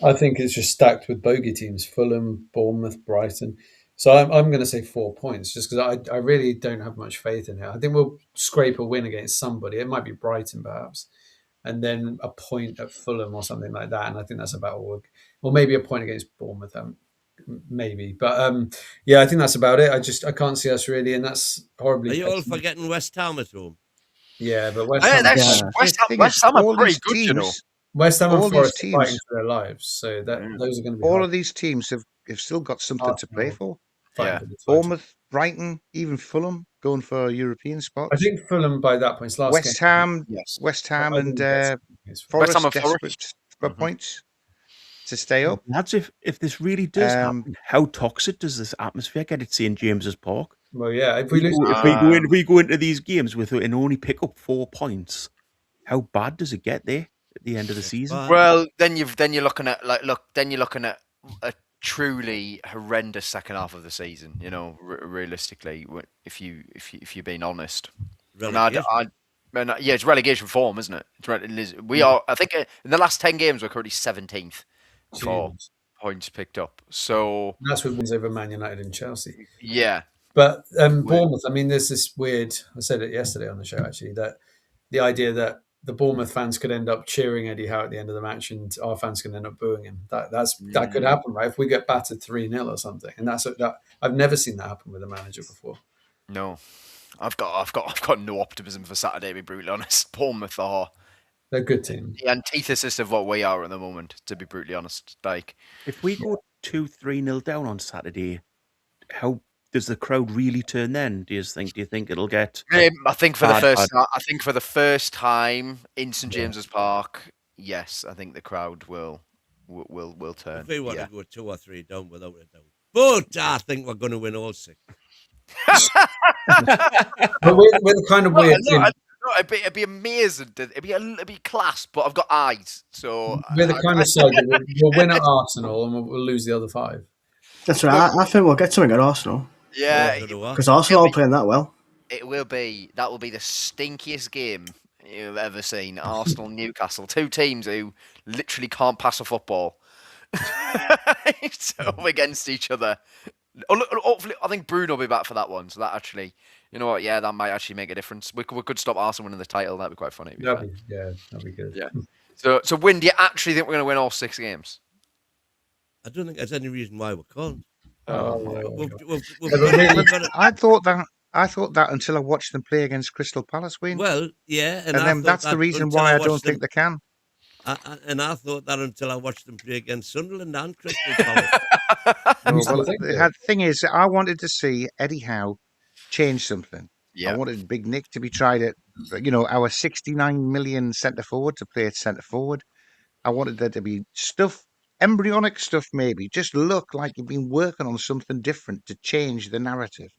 I think it's just stacked with bogey teams: Fulham, Bournemouth, Brighton. So I'm going to say 4 points, just because I really don't have much faith in it. I think we'll scrape a win against somebody. It might be Brighton, perhaps, and then a point at Fulham or something like that. And I think that's about all. Or maybe a point against Bournemouth, maybe. But yeah, I think that's about it. I can't see us really, and that's horribly. Are you all forgetting West Ham at home? Yeah, but West Ham. West Ham are pretty good, you know. West Ham all and these Forest are teams- fighting for their lives, so those are going to be All hard. of these teams have still got something to play for. Fighting for the title. Bournemouth, Brighton, even Fulham going for European spots. I think Fulham by that point, last West game. Ham, Yes. West Ham, I and think it's Forest Ham and desperate Forest. for points to stay up. Lads, if this really does happen, how toxic does this atmosphere get at St James's Park? Well, yeah. If we lose, If we go into these games with and only pick up 4 points, how bad does it get there at the end of the season? Well, then you're looking at a truly horrendous second half of the season. You know, realistically, if you're being honest. It's relegation form, isn't it? We are. I think in the last 10 games we're currently 17th for points picked up. So that's with wins over Man United and Chelsea. Yeah, but Bournemouth. I mean, there's this weird. I said it yesterday on the show actually, that the idea that the Bournemouth fans could end up cheering Eddie Howe at the end of the match, and our fans can end up booing him. That could happen, right? If we get battered 3-0 or something, and that I've never seen that happen with a manager before. No, I've got no optimism for Saturday. To be brutally honest, Bournemouth are they're a good team. The antithesis of what we are at the moment. To be brutally honest, like if we go 2-3-0 down on Saturday, how does the crowd really turn then? Do you think it'll get? I think for the first time in St James's Park, yes, I think the crowd will turn. If we want to go 2 or 3 down without a doubt, but I think we're going to win all 6. But we're the kind of weird team. It'd be amazing. It'd be class. But I've got eyes, so we're the kind of side that we'll win at Arsenal and we'll lose the other 5. That's right. I think we'll get something at Arsenal. Yeah, because Arsenal are playing that well. That will be the stinkiest game you've ever seen. Arsenal, Newcastle, 2 teams who literally can't pass a football up against each other. Hopefully, I think Bruno will be back for that one. So that actually, you know what? Yeah, that might actually make a difference. We could stop Arsenal winning the title. That'd be quite funny. That'd be good. Yeah. So Win, do you actually think we're going to win all 6 games? I don't think there's any reason why we can't. I thought that until I watched them play against Crystal Palace, Wayne. Well, yeah, and then that's the reason why I don't think they can. And I thought that until I watched them play against Sunderland and Crystal Palace. The thing is, I wanted to see Eddie Howe change something. Yeah. I wanted Big Nick to be tried at, our 69 million centre forward to play at centre forward. I wanted there to be embryonic stuff maybe, just look like you've been working on something different to change the narrative.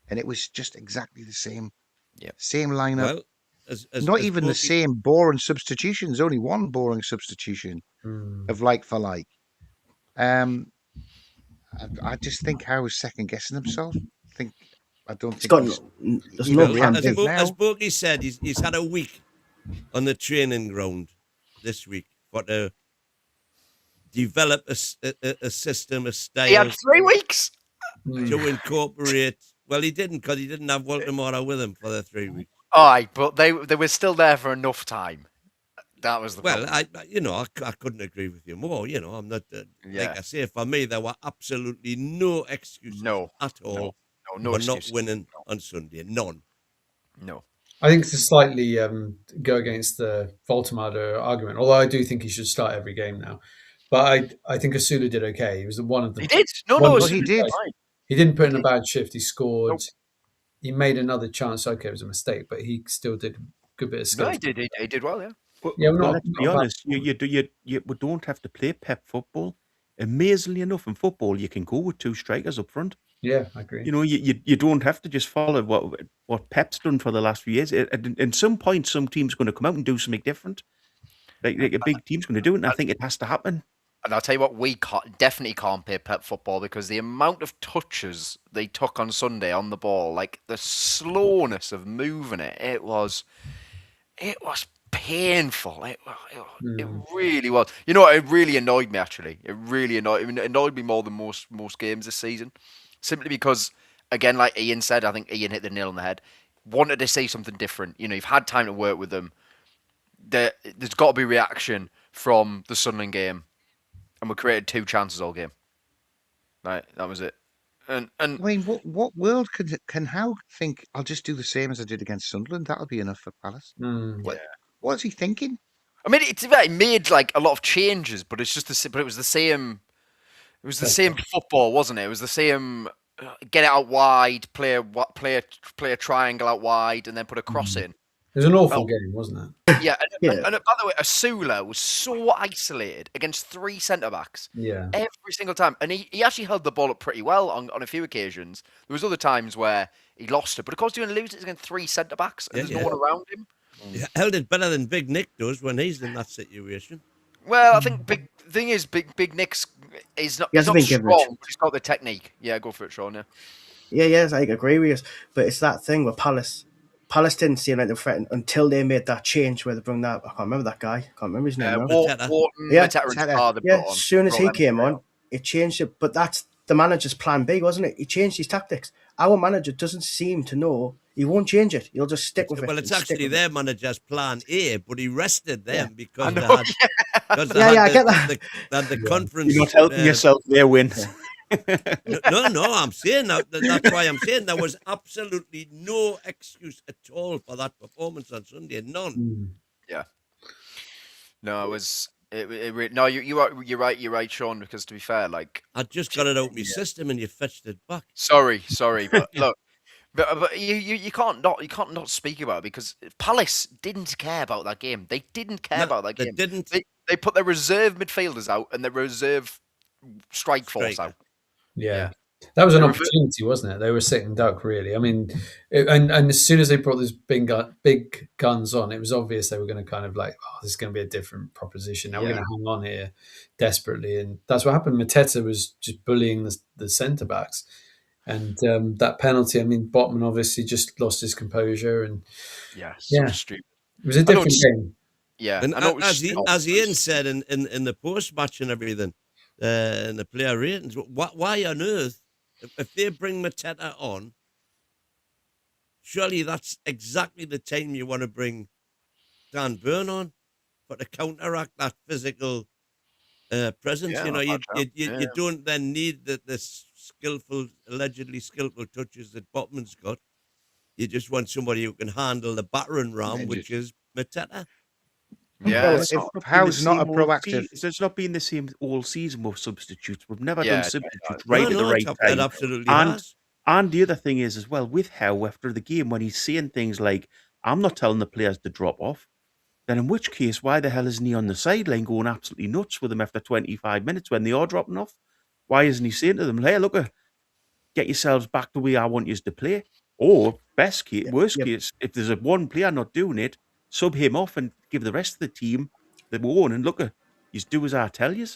And it was just exactly the same. Yeah. Same lineup. Well, not even the same boring substitutions, only one boring substitution of like for like. I just think Howe is second guessing himself. As Bogey said, he's had a week on the training ground this week to develop a system, a style. He had 3 weeks to incorporate. Well, he didn't, because he didn't have Walter with him for the 3 weeks. All right, but they were still there for enough time. That was the problem. I couldn't agree with you more. I'm not like I say. For me, there were absolutely no excuses at all for not winning on Sunday. None. No. I think to slightly go against the Voltemade argument, although I do think he should start every game now. But I think Asula did okay. He was one of the. He did. He did. He didn't put in a bad shift. He scored. Nope. He made another chance. Okay, it was a mistake, but he still did a good bit of skill. No, he did well, yeah. Let's be honest. You don't have to play Pep football. Amazingly enough, in football, you can go with 2 strikers up front. Yeah, I agree. You don't have to just follow what Pep's done for the last few years. At some point, some team's going to come out and do something different. Like a big team's going to do it, and I think it has to happen. And I'll tell you what, we definitely can't play Pep football, because the amount of touches they took on Sunday on the ball, like the slowness of moving it was painful. It really was. You know, it really annoyed me, actually. It really annoyed me more than most games this season. Simply because, again, like Ian said, I think Ian hit the nail on the head. Wanted to see something different. You know, you've had time to work with them. There's got to be reaction from the Sunderland game. And we created 2 chances all game. Right, that was it. And I mean, what world can Howe think? I'll just do the same as I did against Sunderland. That'll be enough for Palace. What's he thinking? I mean, he made like a lot of changes, but it's just but it was the same. It was the same football, wasn't it? It was the same. Get it out wide, play a triangle out wide, and then put a cross in. It was an awful game, wasn't it? Yeah, and by the way, Asula was so isolated against 3 centre-backs every single time. And he actually held the ball up pretty well on a few occasions. There was other times where he lost it. But of course, you're going to lose it against 3 centre-backs and there's no one around him. He held it better than Big Nick does when he's in that situation. Well, I think Big Nick's he's not strong, but he's got the technique. Yeah, go for it, Sean. Yeah, I agree with you. But it's that thing with Palace. Palace didn't seem like they threatened until they made that change where they brought that. I can't remember that guy. I can't remember his name. As soon as he came on, it changed it. But that's the manager's plan B, wasn't it? He changed his tactics. Our manager doesn't seem to know. He won't change it. He'll just stick with it. Well, it's actually their manager's plan A, but he rested them because I get that. They had the conference. You're not helping yourself there, Win. No, I'm saying that. That's why I'm saying there was absolutely no excuse at all for that performance on Sunday. None. Yeah. No, it was. No, you're right, Sean. Because to be fair, like I just got it out of my system and you fetched it back. Sorry, but look, but you can't not speak about it because Palace didn't care about that game. They didn't care about that game. They didn't. They put their reserve midfielders out and their reserve strike force out. Yeah. That was an opportunity, wasn't it? They were sitting duck, really. I mean, and as soon as they brought those big guns on, it was obvious they were going to kind of like, this is going to be a different proposition. Now we're going to hang on here desperately. And that's what happened. Mateta was just bullying the centre-backs. And that penalty, I mean, Botman obviously just lost his composure. And stupid. It was a different game. Yeah. And as Ian said in the post-match and everything, in the player ratings, why on earth, if they bring Mateta on, surely that's exactly the time you want to bring Dan Burn on for to counteract that physical presence. You don't then need the allegedly skillful touches that Botman's got. You just want somebody who can handle the battering ram, which is Mateta. Yeah, Howe's not a proactive. It's not been the same all season with substitutes. We've never done substitutes at the right time. It absolutely has. And the other thing is as well, with Howe after the game, when he's saying things like, I'm not telling the players to drop off, then in which case, why the hell isn't he on the sideline going absolutely nuts with them after 25 minutes when they are dropping off? Why isn't he saying to them, hey, look, get yourselves back the way I want you to play? Or, worst case, if there's one player not doing it, sub him off and give the rest of the team the own and look, you do as I tell you.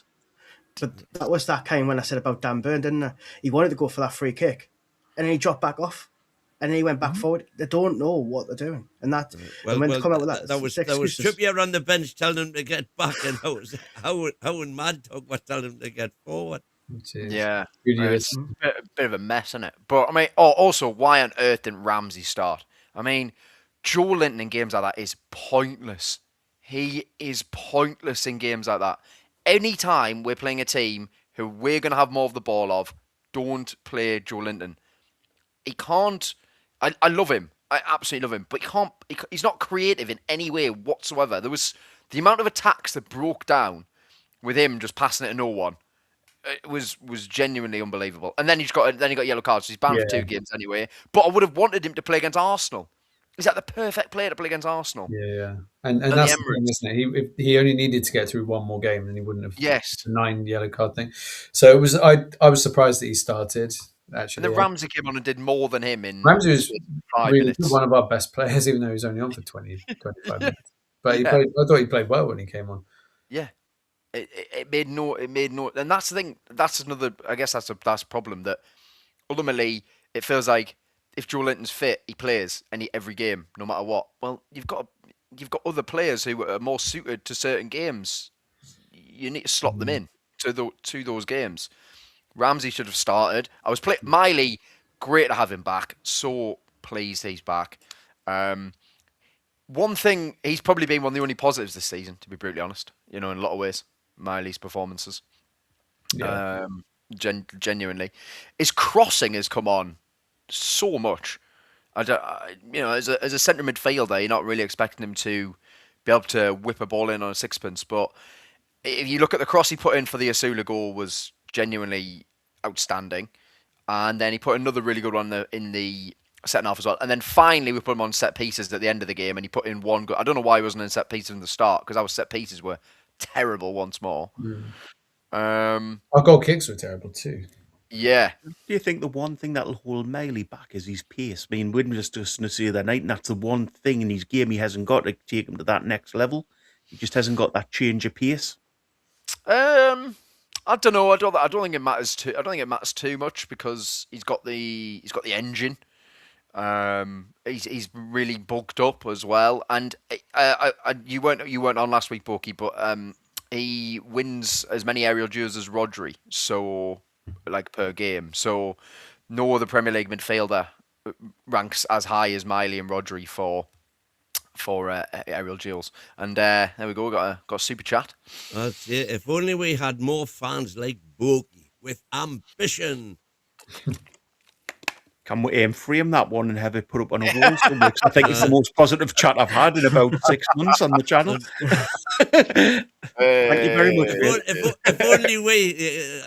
But that was that kind when I said about Dan Burn, didn't I? He wanted to go for that free kick and then he dropped back off and then he went back forward. They don't know what they're doing. And that, and when they come out with that was Trippier on the bench telling him to get back and how and Mad Dog were telling him to get forward. Yeah, it's a bit of a mess, isn't it? But I mean, also, why on earth didn't Ramsey start? I mean, Joe Linton in games like that is pointless. He is pointless in games like that. Anytime we're playing a team who we're going to have more of the ball of, don't play Joe Linton. He can't. I love him. I absolutely love him. But he's not creative in any way whatsoever. There was the amount of attacks that broke down with him just passing it to no one. It was genuinely unbelievable. And then he got yellow cards. So he's banned for 2 games anyway. But I would have wanted him to play against Arsenal. Is that the perfect player to play against Arsenal? Yeah. And that's the thing, isn't it? He only needed to get through one more game and he wouldn't have the 9 yellow card thing. So it was. I was surprised that he started, actually. And then Ramsey came on and did more than him in Ramsey was 5 really minutes. one of our best players, even though he was only on for 25 minutes. But I thought he played well when he came on. Yeah. It made no, and that's the thing. That's another. I guess that's a problem that ultimately it feels like if Joe Linton's fit, he plays every game, no matter what. Well, you've got you've got other players who are more suited to certain games. You need to slot them in to those games. Ramsey should have started. Miley, great to have him back. So pleased he's back. One thing, he's probably been one of the only positives this season, to be brutally honest. In a lot of ways, Miley's performances. Yeah. Genuinely, his crossing has come on so much. As a centre midfielder, you're not really expecting him to be able to whip a ball in on a sixpence. But if you look at the cross he put in for the Asula goal, was genuinely outstanding. And then he put another really good one in the second half as well. And then finally we put him on set pieces at the end of the game, and he put in one good. I don't know why he wasn't in set pieces from the start, because our set pieces were terrible once more. Our goal kicks were terrible too. Yeah. Do you think the one thing that'll hold Miley back is his pace? I mean, we were just discussing the other night, and that's the one thing in his game he hasn't got to take him to that next level. He just hasn't got that change of pace. I don't know. I don't think it matters too. I don't think it matters too much, because he's got the engine. He's really bulked up as well, and you weren't on last week, Borky, but he wins as many aerial duels as Rodri, so per game. So no other Premier League midfielder ranks as high as Miley and Rodri for aerial duels. And there we go. Got a super chat. That's it. If only we had more fans like Borky with ambition. Can we frame that one and have it put up on a wall somewhere? 'Cause I think it's the most positive chat I've had in about 6 months on the channel. Thank you very much. If only we,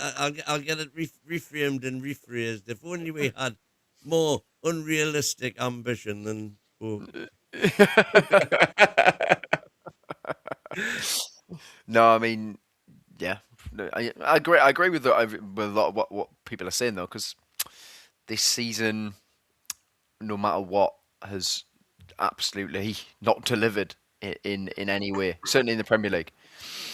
I'll get it reframed and rephrased. If only we had more unrealistic ambition than Borky. No, I mean, yeah, I agree with a lot of what people are saying, though, because this season, no matter what, has absolutely not delivered in any way. Certainly in the Premier League.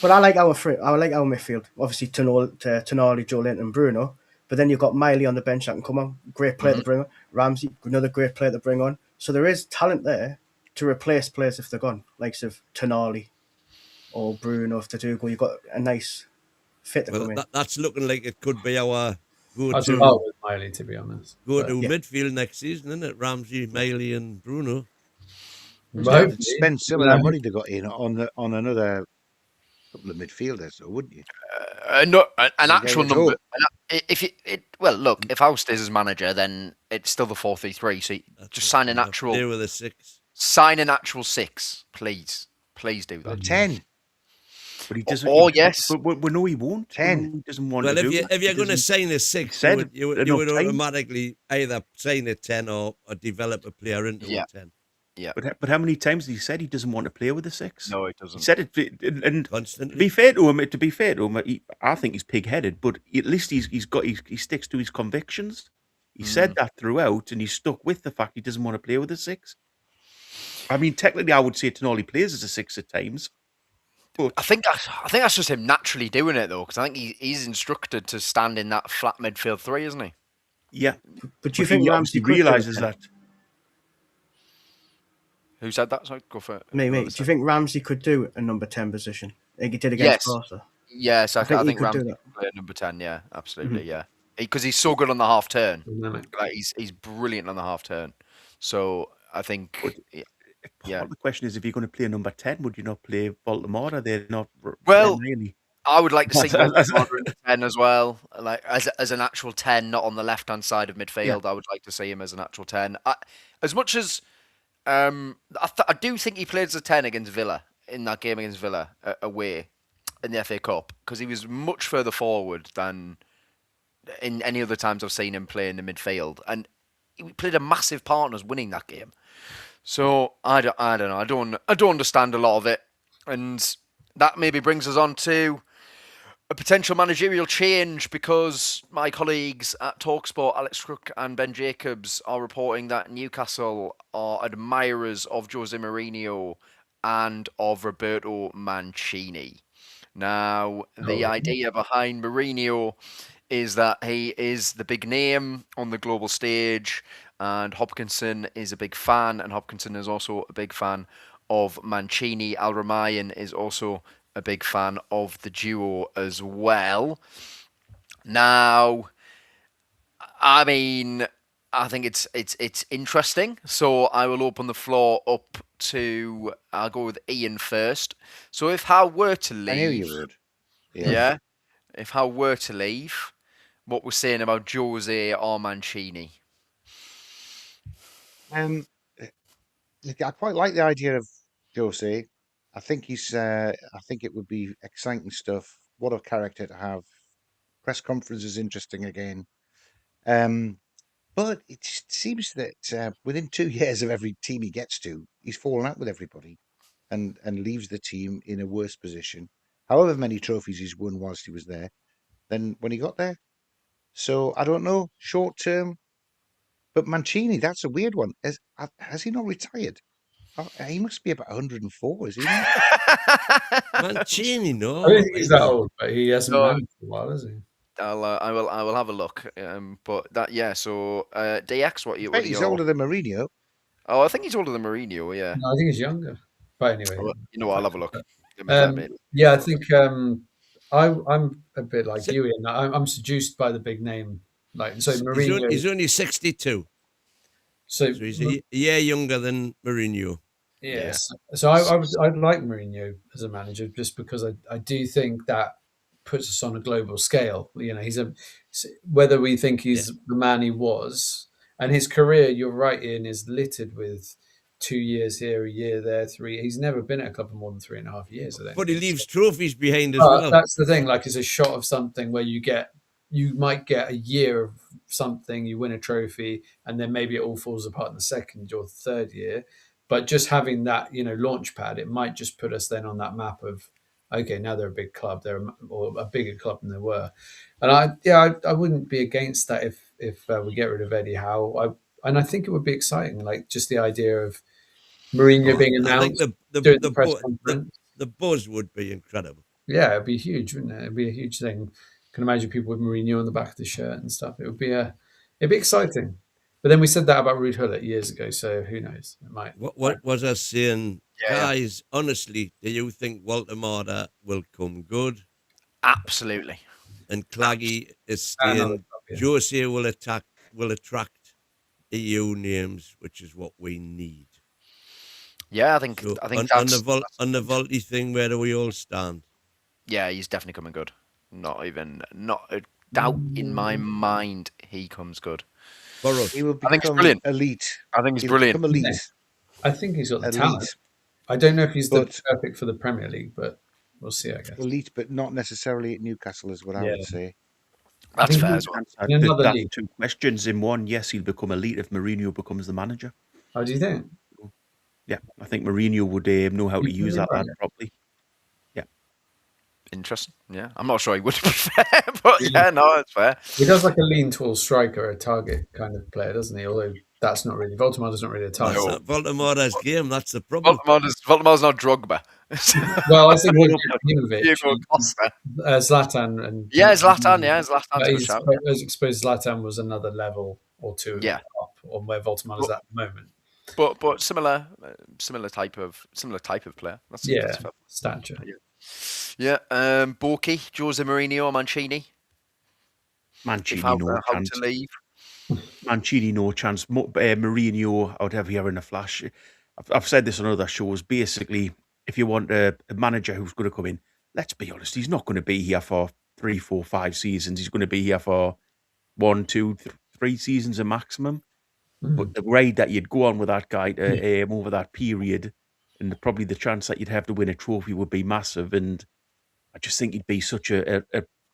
But I like our midfield. Obviously, Tonali, Joe Linton, and Bruno. But then you've got Miley on the bench that can come on. Great player to bring on. Ramsey, another great player to bring on. So there is talent there to replace players if they're gone, like Tonali or Bruno if they do go. You've got a nice fit to come in. That's looking like it could be our I'd start with Miley, to be honest. Midfield next season, isn't it? Ramsey, Miley, and Bruno. Spend some of that money they got in on another couple of midfielders, though, wouldn't you? An actual number. If Howe stays as manager, then it's still the 4-3-3. So just sign an actual. Deal with a 6. Sign an actual 6, please. Please do that. 10. But he doesn't. Yes. But we know he won't. 10. He doesn't want Well, to do if you're going to sign a 6, you would automatically either sign a 10 or develop a player into a 10. Yeah. But how many times has he said he doesn't want to play with a 6? No, he doesn't. He said it, and constantly. To be fair to him, I think he's pig-headed. But at least he sticks to his convictions. He said that throughout, and he's stuck with the fact he doesn't want to play with a 6. I mean, technically, I would say Tonali plays as a 6 at times. But I think that's just him naturally doing it, though, because I think he's instructed to stand in that flat midfield 3, isn't he? Yeah. But do you think Ramsey realises that? Who said that? Sorry, go for it. Me. Do you think Ramsey could do a number 10 position? Like he did against Barca? Yes, I think Ramsey could play at number 10, yeah, absolutely, yeah. Because he's so good on the half turn. Like he's brilliant on the half turn. So I think... The question is, if you're going to play number 10, would you not play Baltimore? They're not really. I would like to see Baltimore in 10 as well, like as an actual 10, not on the left-hand side of midfield. Yeah. I would like to see him as an actual 10. As much as I do think he played as a 10 against Villa in that game against Villa away in the FA Cup, because he was much further forward than in any other times I've seen him play in the midfield, and he played a massive part in us winning that game. So I don't know. I don't understand a lot of it, and that maybe brings us on to a potential managerial change, because my colleagues at TalkSport, Alex Crook and Ben Jacobs, are reporting that Newcastle are admirers of Jose Mourinho and of Roberto Mancini. Now, the idea behind Mourinho is that he is the big name on the global stage, and Hopkinson is a big fan, and Hopkinson is also a big fan of Mancini. Al Ramayan is also a big fan of the duo as well. Now, I mean, I think it's interesting. So I will open the floor up to. I'll go with Ian first. So if Howe were to leave, I knew you would. yeah. If Howe were to leave, what we're saying about Jose or Mancini? I quite like the idea of Jose. I think I think it would be exciting stuff. What a character to have. Press conference is interesting again. But it just seems that within 2 years of every team he gets to, he's fallen out with everybody, and leaves the team in a worse position. However many trophies he's won whilst he was there, than when he got there. So I don't know, short term. But Mancini, that's a weird one. Has he not retired? He must be about 104, is he not? Mancini, no. I don't think he's that old, but he hasn't managed for a while, has he? I will have a look. But that, yeah. So DX, what are He's older than Mourinho. Oh, I think he's older than Mourinho. Yeah. No, I think he's younger. But anyway, You know what? I'll have a look. Yeah, I think I'm a bit like you, Ian. I'm seduced by the big name. Like, so Mourinho. He's only 62. So he's a year younger than Mourinho. Yes. Yeah. So I'd like Mourinho as a manager, just because I do think that puts us on a global scale. You know, whether we think he's the man he was, and his career, you're right, Ian, is littered with 2 years here, a year there, 3. He's never been at a club for more than 3.5 years. I think. But he leaves trophies behind as well. That's the thing. Like, it's a shot of something where you might get a year of something, you win a trophy, and then maybe it all falls apart in the second or third year. But just having that, launch pad, it might just put us then on that map of, okay, now they're a big club, or a bigger club than they were. And I wouldn't be against that if we get rid of Eddie Howe. And I think it would be exciting, like just the idea of Mourinho being announced. I think the buzz would be incredible. Yeah, it'd be huge, wouldn't it? It'd be a huge thing. I can imagine people with Mourinho on the back of the shirt and stuff. It'd be exciting. But then we said that about Ruud Gullit years ago, so who knows? It might. What was I saying? Guys, honestly, do you think Walter Marder will come good? Absolutely. And Claggy is staying. Jose will attract EU names, which is what we need. Yeah, I think so I think on the Volty thing, where do we all stand? Yeah, he's definitely coming good. Not a doubt in my mind he comes good. For us. He will I think he's brilliant. Elite. I think he's brilliant. Elite. I think he's got the talent. I don't know if he's the perfect for the Premier League, but we'll see, I guess. Elite, but not necessarily at Newcastle, is what I would say. That's fair as well. That's 2 questions in one. Yes, he'll become elite if Mourinho becomes the manager. Oh, do you think? Yeah, I think Mourinho would know how to use that lad properly. Yeah. Interesting. Yeah, I'm not sure he would be fair, but yeah, no, it's fair. He does like a lean towards striker, a target kind of player, doesn't he? Although that's not really Voldemor's not really a target. That's not Voldemor's game. That's the problem. Voldemor's not Drogba. Well, I think Diego Costa, Zlatan, and Zlatan. I suppose Zlatan was another level or two up on where Voldemort is at the moment. But similar type of player. That's stature. Yeah. Borky, Jose Mourinho or Mancini? Mancini, no chance. To leave. Mancini, no chance. Mourinho, I would have here in a flash. I've said this on other shows. Basically, if you want a manager who's going to come in, let's be honest, he's not going to be here for 3, 4, 5 seasons. He's going to be here for 1, 2, 3 seasons a maximum. But the grade that you'd go on with that guy over that period, and probably the chance that you'd have to win a trophy would be massive. And I just think he'd be such a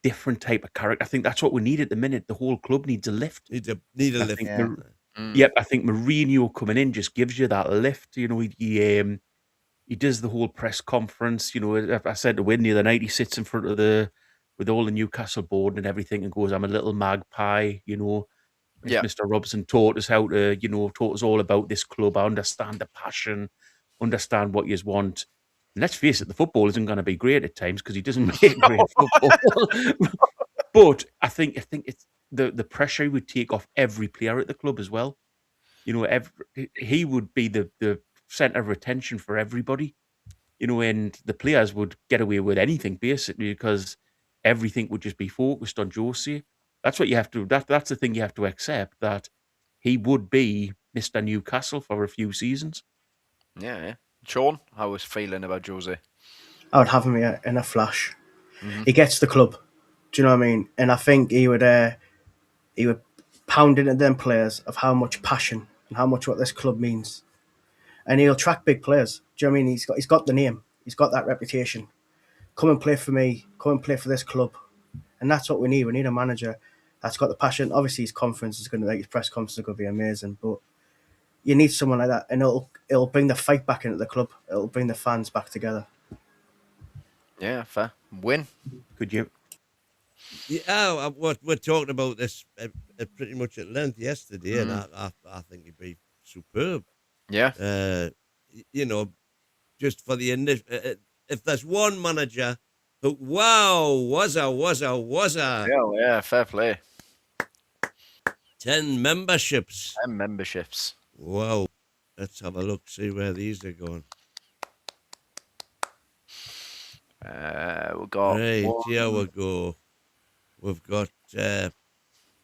different type of character. I think that's what we need at the minute. The whole club needs a lift. Need a lift. I think Mourinho coming in just gives you that lift. You know, he does the whole press conference. You know, I said to Win the other night, he sits in front of with all the Newcastle board and everything and goes, "I'm a little magpie," you know. Mr. Robson taught us how to, taught us all about this club. I understand the passion, understand what you want. And let's face it, the football isn't going to be great at times because he doesn't make great football. But I think it's the pressure he would take off every player at the club as well. You know, he would be the centre of attention for everybody, and the players would get away with anything basically because everything would just be focused on Jose. That's what you have to. That's the thing you have to accept, that he would be Mr. Newcastle for a few seasons. Yeah. Sean, how was feeling about Jose? I would have him here in a flash. He gets the club. Do you know what I mean? And I think he would pound into them players of how much passion and how much what this club means. And he'll attract big players. Do you know what I mean? He's got the name. He's got that reputation. Come and play for me. Come and play for this club. And that's what we need. We need a manager that's got the passion. Obviously, his conference is going to, like his press conference is going to be amazing. But you need someone like that, and it'll bring the fight back into the club. It'll bring the fans back together. Yeah, fair. Win. Could you? Yeah, we're talking about this pretty much at length yesterday, and I think he'd be superb. Yeah. Just for the initial, if there's one manager who, was a. Yeah, fair play. 10 memberships. 10 memberships. Wow. Let's have a look, see where these are going. We've got. Right, here we go. We've got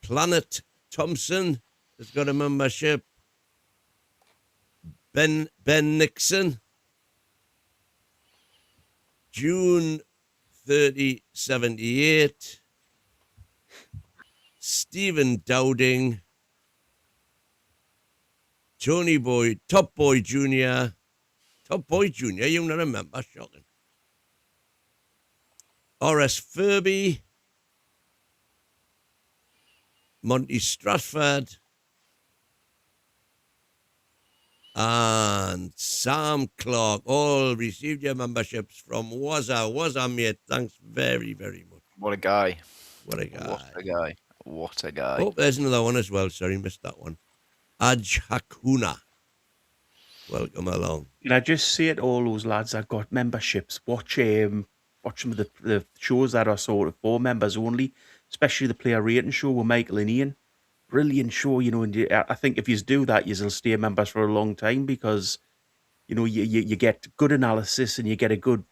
Planet Thompson has got a membership. Ben Nixon. June 3078. Stephen Dowding. Tony Boy, Top Boy Jr. Top Boy Jr., you not remember, shocking. R.S. Furby. Monty Stratford. And Sam Clark all received your memberships from Waza, mate. Thanks very, very much. What a guy. What a guy. What a guy. What a guy. Oh, there's another one as well. Sorry, missed that one. Aj Hakuna. Welcome along. Can I just say to all those lads that got memberships, watch some of the shows that are sort of for members only, especially the player rating show with Michael and Ian. Brilliant show, and I think if you do that, you'll stay members for a long time because, you get good analysis and you get a good,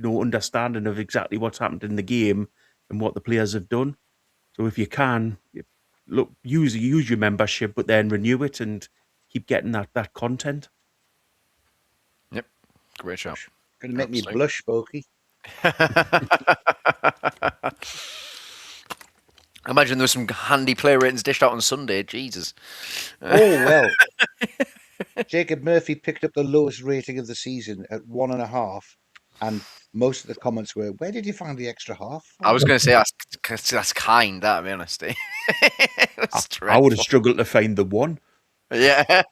understanding of exactly what's happened in the game and what the players have done. So if you can, use your membership, but then renew it and keep getting that content. Yep, great show. Going to make me blush, Spokey. Imagine there was some handy player ratings dished out on Sunday. Jesus. Oh, well. Jacob Murphy picked up the lowest rating of the season at 1.5. And most of the comments were, where did you find the extra half? I was going to say that's kind, that, to be honest. I would have struggled to find the one. Yeah.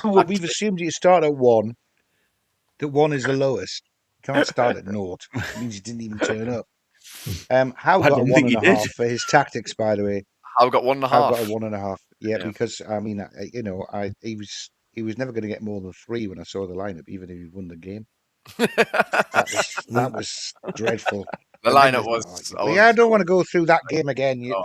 Well, we've assumed you start at 1. That 1 is the lowest. You can't start at 0. It means you didn't even turn up. Howe got a 1.5 for his tactics, by the way. Howe got 1.5. Howe got a 1.5. Yeah, because he was never going to get more than 3 when I saw the lineup, even if he won the game. That was dreadful. The lineup was. I don't want to go through that game again. No,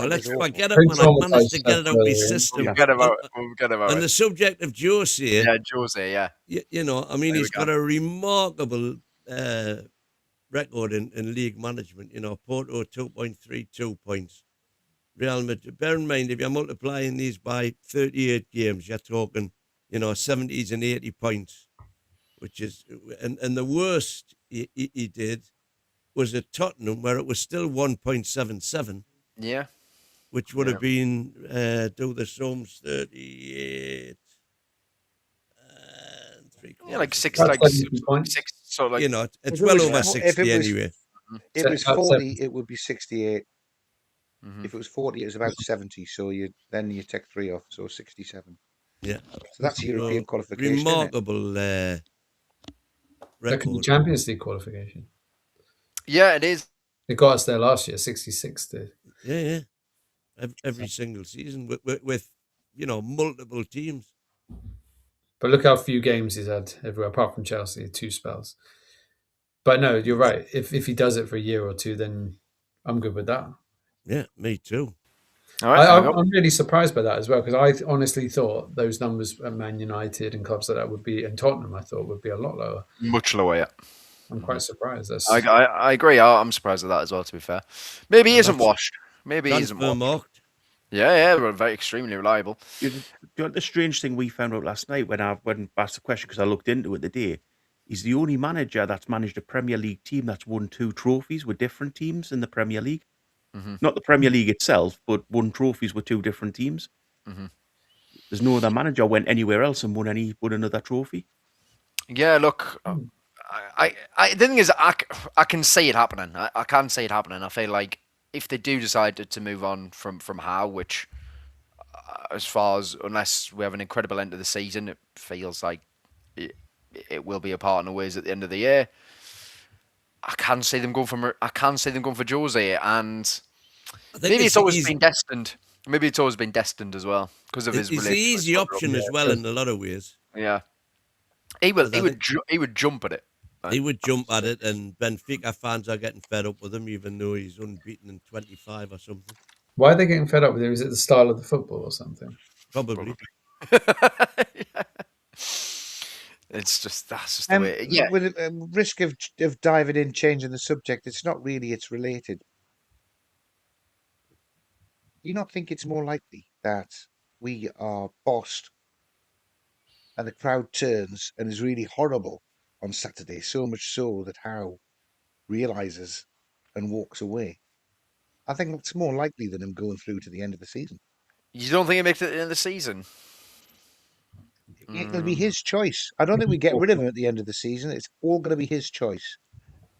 let's forget it, man. I managed to get it out of my system. Forget about it. On the subject of Jose. Yeah, Jose, yeah. He's got a remarkable record in league management. Porto 2.32 points. Real Madrid. Bear in mind, if you're multiplying these by 38 games, you're talking, 70s and 80 points, which is, and the worst he did was at Tottenham, where it was still 1.77. Yeah. Which would have been, do the sums, 38 and 3 quarters. Yeah, like 6 so like, it's well over 60 anyway. If it was 40, it would be 68. Mm-hmm. If it was 40, it was about 70. So you take 3 off, so 67. Yeah. So that's European qualification. Remarkable That record. could be Champions League qualification. Yeah, it is. It got us there last year, 66 did. Yeah. Every single season with multiple teams. But look how few games he's had everywhere, apart from Chelsea, 2 spells. But no, you're right. If he does it for a year or 2, then I'm good with that. Yeah, me too. All right, I'm really surprised by that as well, because I honestly thought those numbers at Man United and clubs like that would be, and Tottenham, I thought would be a lot lower. Much lower, yeah. I'm quite surprised. That's I agree. I'm surprised at that as well, to be fair. Maybe he isn't washed. Maybe he isn't washed. Marked. Yeah, we're very extremely reliable. You know, the strange thing we found out last night when I asked the question, because I looked into it today, he's the only manager that's managed a Premier League team that's won 2 trophies with different teams in the Premier League. Not the Premier League itself, but won trophies with 2 different teams. There's no other manager went anywhere else and won another trophy. Yeah, look, I the thing is, I can see it happening. I can see it happening. I feel like if they do decide to move on from Howe, which, as far as, unless we have an incredible end of the season, it feels like it will be a partner ways at the end of the year. I can see them going for Jose, and maybe it's always been destined. Maybe it's always been destined as well because of his relationship. It's the easy option as well in a lot of ways. Yeah, he would jump at it. He would jump at it, and Benfica fans are getting fed up with him, even though he's unbeaten in 25 or something. Why are they getting fed up with him? Is it the style of the football or something? Probably. Yeah. That's just the way. Yeah. With a risk of diving in, changing the subject, it's not really. It's related. Do you not think it's more likely that we are bossed and the crowd turns and is really horrible on Saturday, so much so that Howe realises and walks away? I think that's more likely than him going through to the end of the season. You don't think it makes it at the end of the season? It'll be his choice. I don't think we get rid of him at the end of the season. It's all going to be his choice.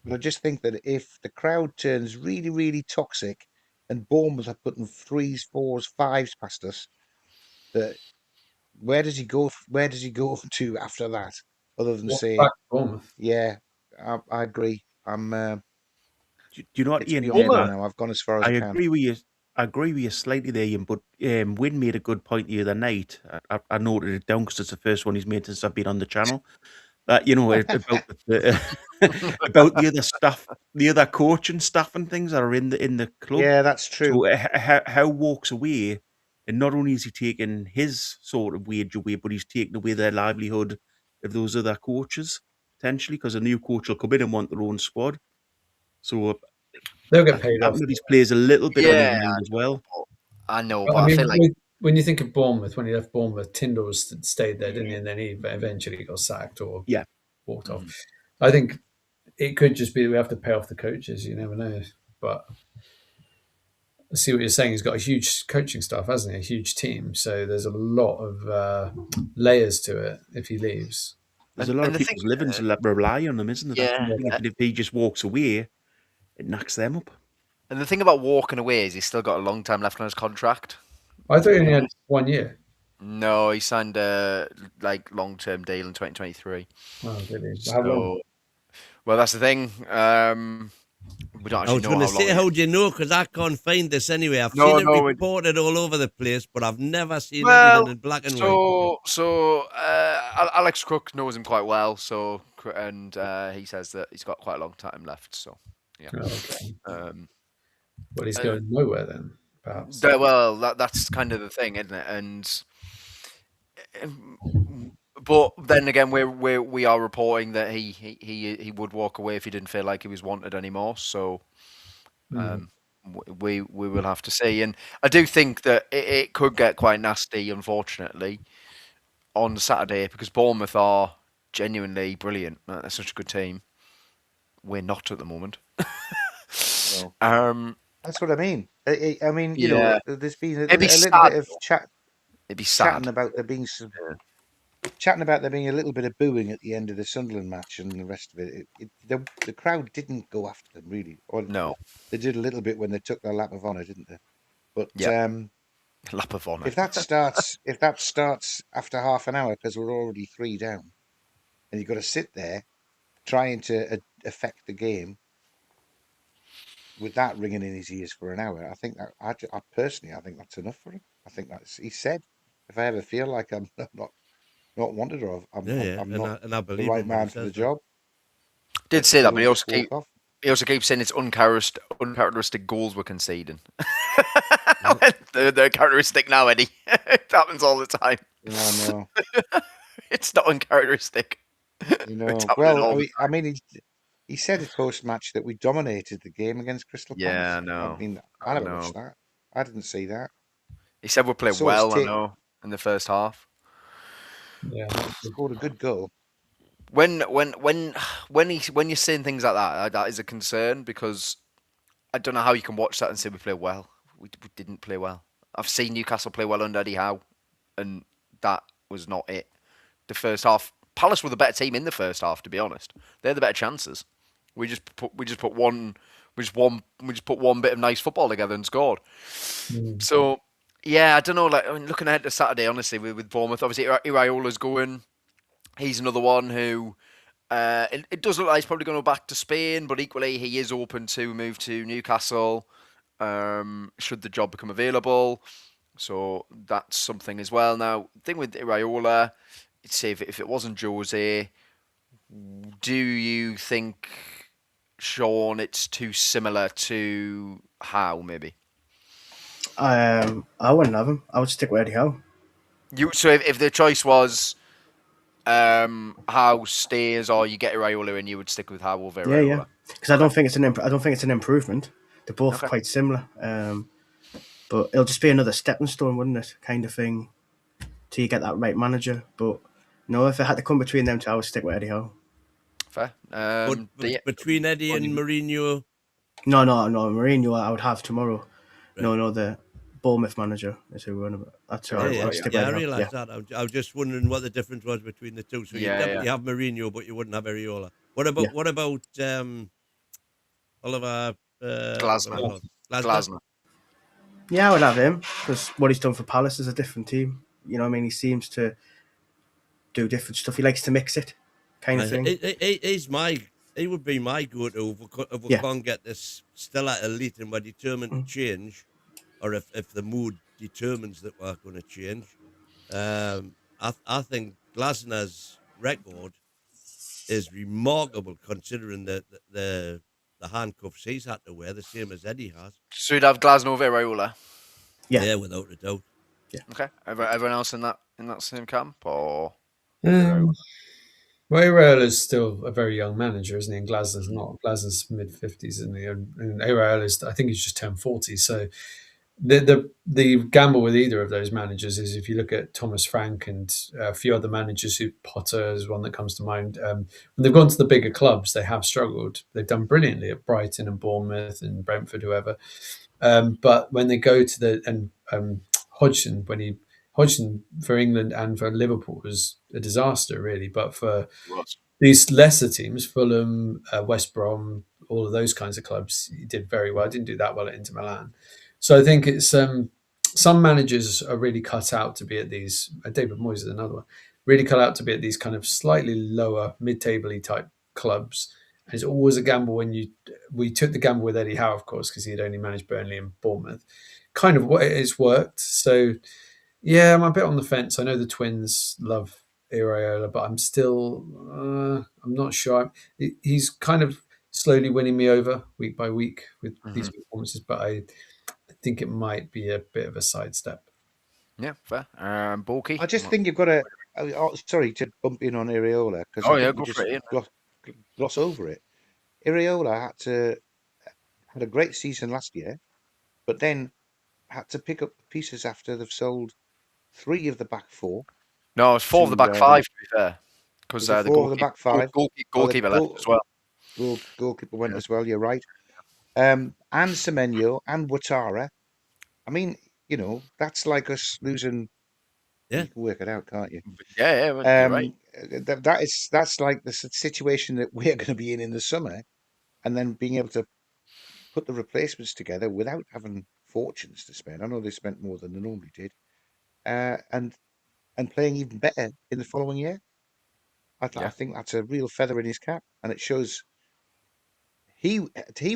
But I just think that if the crowd turns really, really toxic and Bournemouth are putting 3s, 4s, 5s past us, that where does he go? Where does he go to after that? Other than say, Bournemouth. Yeah, I agree. Do you know what, Ian? Now I've gone as far as I can. I agree with you slightly there, Ian, but Wynn made a good point the other night. I noted it down because it's the first one he's made since I've been on the channel. That, you know, about about the other stuff, the other coaching staff and things that are in the club. Yeah, that's true. So how walks away, and not only is he taking his sort of wage away, but he's taking away their livelihood of those other coaches potentially, because a new coach will come in and want their own squad. So they'll get paid off. These players a little bit on his mind as well. I know, but but I feel like when you think of Bournemouth, when he left Bournemouth, Tyndall stayed there, didn't he? And then he eventually got sacked or walked off. I think it could just be we have to pay off the coaches. You never know. But I see what you're saying. He's got a huge coaching staff, hasn't he? A huge team. So there's a lot of layers to it if he leaves. There's a lot of people's livings rely on him, isn't there? Yeah. If he just walks away, it knocks them up. And the thing about walking away is he's still got a long time left on his contract. I thought he only had 1 year. No, he signed a long-term deal in 2023. Oh, did he? How long? Well, that's the thing. We don't actually know how long. I was going to say, how do you know? Because I can't find this anyway. I've seen it reported all over the place, but I've never seen anything in black and white. So Alex Crook knows him quite well. And he says that he's got quite a long time left. So yeah. Okay. But he's going nowhere then, perhaps. That's kind of the thing, isn't it? But then again, we are reporting that he would walk away if he didn't feel like he was wanted anymore. So we will have to see. And I do think that it could get quite nasty, unfortunately, on Saturday, because Bournemouth are genuinely brilliant. They're such a good team. We're not at the moment. That's what I mean. I mean, you know, there's been a little bit of chat. It'd be sad. Chatting about there being a little bit of booing at the end of the Sunderland match and the rest of it. The crowd didn't go after them really. No, they did a little bit when they took their lap of honour, didn't they? But lap of honour. If that starts after half an hour because we're already 3 down, and you've got to sit there trying to affect the game with that ringing in his ears for an hour, I think that I personally think that's enough for him. I think that's, he said, if I ever feel like I'm not wanted or I'm not the right man for the job. Did say that, but he also keeps saying it's uncharacteristic goals we're conceding. They're characteristic now, Eddie. It happens all the time. Yeah, no. It's not uncharacteristic. You know, It's happening well, all the time. I mean, he said it post-match that we dominated the game against Crystal Palace. Yeah, I know. I mean, I never know. watched that. I didn't see that. He said we played So well, I it's know, in the first half. Yeah. Scored a good goal. When you're saying things like that, that is a concern because I don't know how you can watch that and say we played well. We didn't play well. I've seen Newcastle play well under Eddie Howe, and that was not it. The first half, Palace were the better team in the first half. To be honest, they're the better chances. We just put one bit of nice football together and scored. So yeah, I don't know. Like, I mean, looking ahead to Saturday, honestly, with Bournemouth, obviously Iraola's going. He's another one who it does look like he's probably going to go back to Spain, but equally he is open to move to Newcastle should the job become available. So that's something as well. Now, the thing with Iraola, say if it wasn't Jose, do you think, Sean, it's too similar to Howe, maybe? I wouldn't have him. I would stick with Eddie Howe. So if the choice was Howe stays or you get Iraola and you would stick with Howe over Iraola? Yeah. Because I don't think it's an improvement. They're both quite similar. But it'll just be another stepping stone, wouldn't it? Kind of thing, till you get that right manager. But no, if it had to come between them two, I would stick with Eddie Howe. Fair. Between Eddie and Mourinho? No. Mourinho I would have tomorrow. Right. No, the Bournemouth manager is who we're on about. That's who I would stick with. I realised that. I was just wondering what the difference was between the two. So you definitely have Mourinho, but you wouldn't have Iraola. What about Oliver Glasner? Yeah, I would have him because what he's done for Palace is a different team. You know what I mean? He seems to do different stuff. He likes to mix it, kind of thing. He would be my go-to if we can't get this stellar elite and we're determined to change, or if the mood determines that we're going to change. I think Glasner's record is remarkable considering the handcuffs he's had to wear, the same as Eddie has. So you'd have Glasner over Iraola? Yeah, without a doubt. Yeah. Okay. Everyone else in that same camp, or? Well, Iraola's still a very young manager, isn't he? And Glasner's not. Glasner's mid-50s, isn't he? And Iraola's, I think he's just turned 40. So the gamble with either of those managers is if you look at Thomas Frank and a few other managers, who Potter is one that comes to mind, when they've gone to the bigger clubs, they have struggled. They've done brilliantly at Brighton and Bournemouth and Brentford, whoever. But when they go to Hodgson for England and for Liverpool was a disaster, really. But for these lesser teams, Fulham, West Brom, all of those kinds of clubs, he did very well. Didn't do that well at Inter Milan. So I think it's some managers are really cut out to be at these. David Moyes is another one. Really cut out to be at these kind of slightly lower, mid-table-y type clubs. And it's always a gamble when we took the gamble with Eddie Howe, of course, because he had only managed Burnley and Bournemouth. Kind of what it's worked. So yeah, I'm a bit on the fence. I know the Twins love Iraola, but I'm still I'm not sure. He's kind of slowly winning me over week by week with these performances, but I think it might be a bit of a sidestep. Yeah, fair. Borky? I just think you've got to. Sorry to bump in on Iraola because go for it. Gloss over it. Iraola had a great season last year, but then had to pick up the pieces after they've sold 3 of the back 4. No, it's 4 of the back 5 to be fair, because the 4 of the back 5 goalkeeper left as well. Goalkeeper went as well. You're right. And Semenyo and Ouattara. I mean, you know, that's like us losing. Yeah, you can work it out, can't you? Yeah, you're right. That's like the situation that we're going to be in the summer, and then being able to put the replacements together without having fortunes to spend. I know they spent more than they normally did, and playing even better in the following year. I think that's a real feather in his cap, and it shows he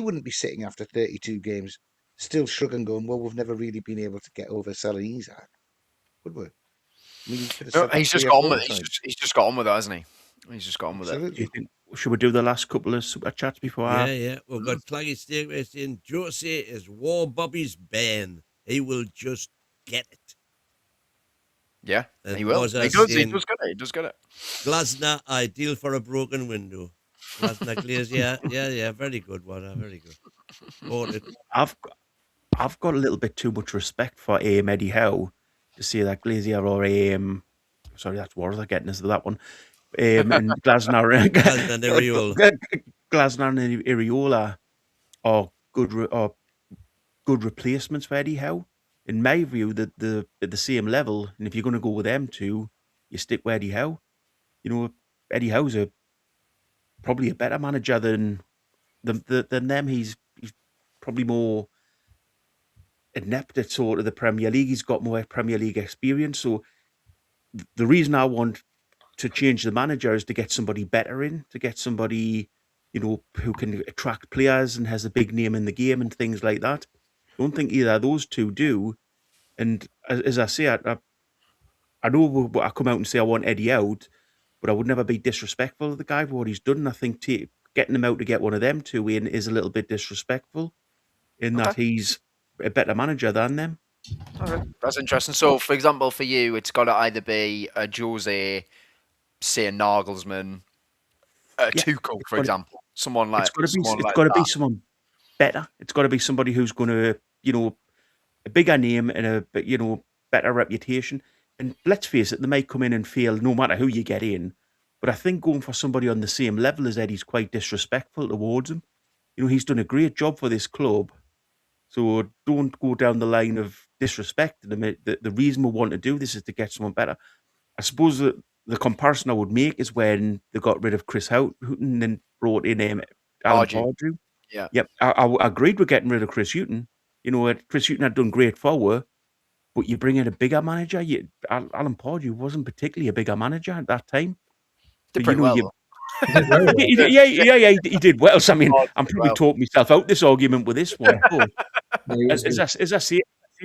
wouldn't be sitting after 32 games still shrugging, going, "Well, we've never really been able to get over selling Isaac, would we?" I mean, he's just got on with it. He's just got on with it, hasn't he? He's just got on with it. Do you think, should we do the last couple of super chats before? Yeah. We've got Claggy Steakway saying Jose is War Bobby's Ben. he will just get it. Yeah, And he will. was I He does saying, get it. He does get it. Glasner, ideal for a broken window. Glasner Glazier, yeah, very good, very good. Voted. I've got a little bit too much respect for Eddie Howe to say that Glazier or sorry, that's what was I getting into that one. And Glasner and Iriola are good replacements for Eddie Howe. In my view, that they're at the same level, and if you're going to go with them two, you stick with Eddie Howe. You know, Eddie Howe's probably a better manager than them. He's probably more inept at sort of the Premier League. He's got more Premier League experience. So the reason I want to change the manager is to get somebody better in, to get somebody, who can attract players and has a big name in the game and things like that. I don't think either of those two do. And as I say, I know I come out and say I want Eddie out, but I would never be disrespectful of the guy for what he's done. And I think getting him out to get one of them two in is a little bit disrespectful in that he's a better manager than them. Okay. That's interesting. So, for example, for you, it's got to either be a Jose, say a Nagelsmann, a Tuchel, for example. Someone like it's got to be someone better. It's got to be somebody who's going to, a bigger name and a better reputation. And let's face it, they might come in and fail no matter who you get in. But I think going for somebody on the same level as Eddie's quite disrespectful towards him. He's done a great job for this club. So don't go down the line of disrespecting him. The reason we want to do this is to get someone better. I suppose the comparison I would make is when they got rid of Chris Houghton and then brought in Alan Pardew. Yeah. Yep. I agreed with getting rid of Chris Houghton. Chris Houghton had done great forward, but you bring in a bigger manager. Alan Pardew wasn't particularly a bigger manager at that time. Did pretty well. He did well. So, I mean, I'm probably talking myself out this argument with this one. But as I say,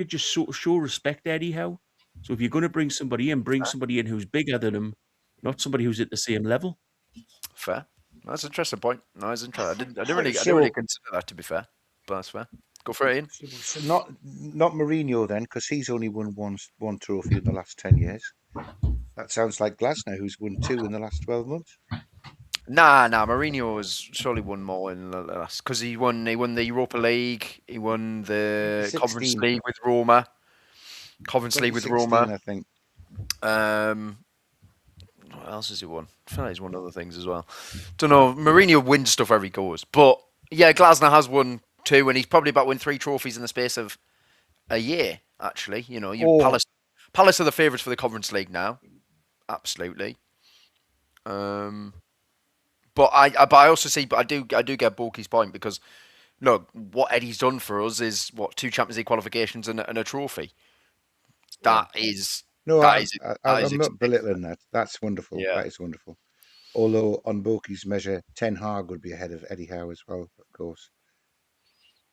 just show respect, Eddie Howe. So if you're going to bring somebody in who's bigger than him, not somebody who's at the same level. Fair. That's an interesting point. No, it's interesting. I didn't really consider that, to be fair, but that's fair. Go for it, Ian. So not Mourinho then, because he's only won one trophy in the last 10 years. That sounds like Glasner, who's won 2 in the last 12 months. Nah. Mourinho has surely won more in the last, because he won the Europa League, he won the Conference League with Roma. I think. What else has he won? I feel like he's won other things as well. Don't know. Mourinho wins stuff wherever he goes, but yeah, Glasner has won 2, and he's probably about win 3 trophies in the space of a year. Actually, Palace are the favourites for the Conference League now, absolutely. But I also see, but I do get Borky's point, because look, what Eddie's done for us is 2 Champions League qualifications and a trophy. That is. No, I'm not belittling that. That's wonderful. Yeah. That is wonderful. Although on Borky's measure, Ten Hag would be ahead of Eddie Howe as well, of course.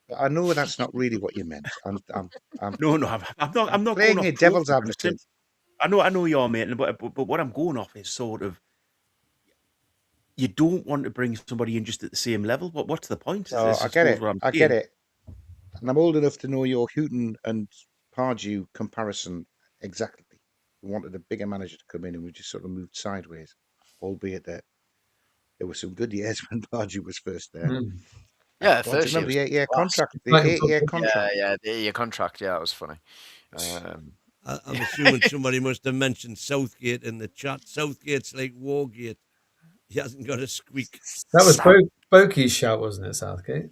But I know that's not really what you meant. I'm not playing a devil's advocate. I know you're, mate, but what I'm going off is sort of, you don't want to bring somebody in just at the same level. What's the point? I get it. And I'm old enough to know your Houghton and Pardew comparison exactly. We wanted a bigger manager to come in, and we just sort of moved sideways, albeit that there were some good years when Pardew was first there. Yeah, first remember the 8-year contract. The 8-year contract. Yeah, the 8-year contract. Yeah, that was funny. I'm assuming somebody must have mentioned Southgate in the chat. Southgate's like Wargate. He hasn't got a squeak. That was Boky's shout, wasn't it, Southgate?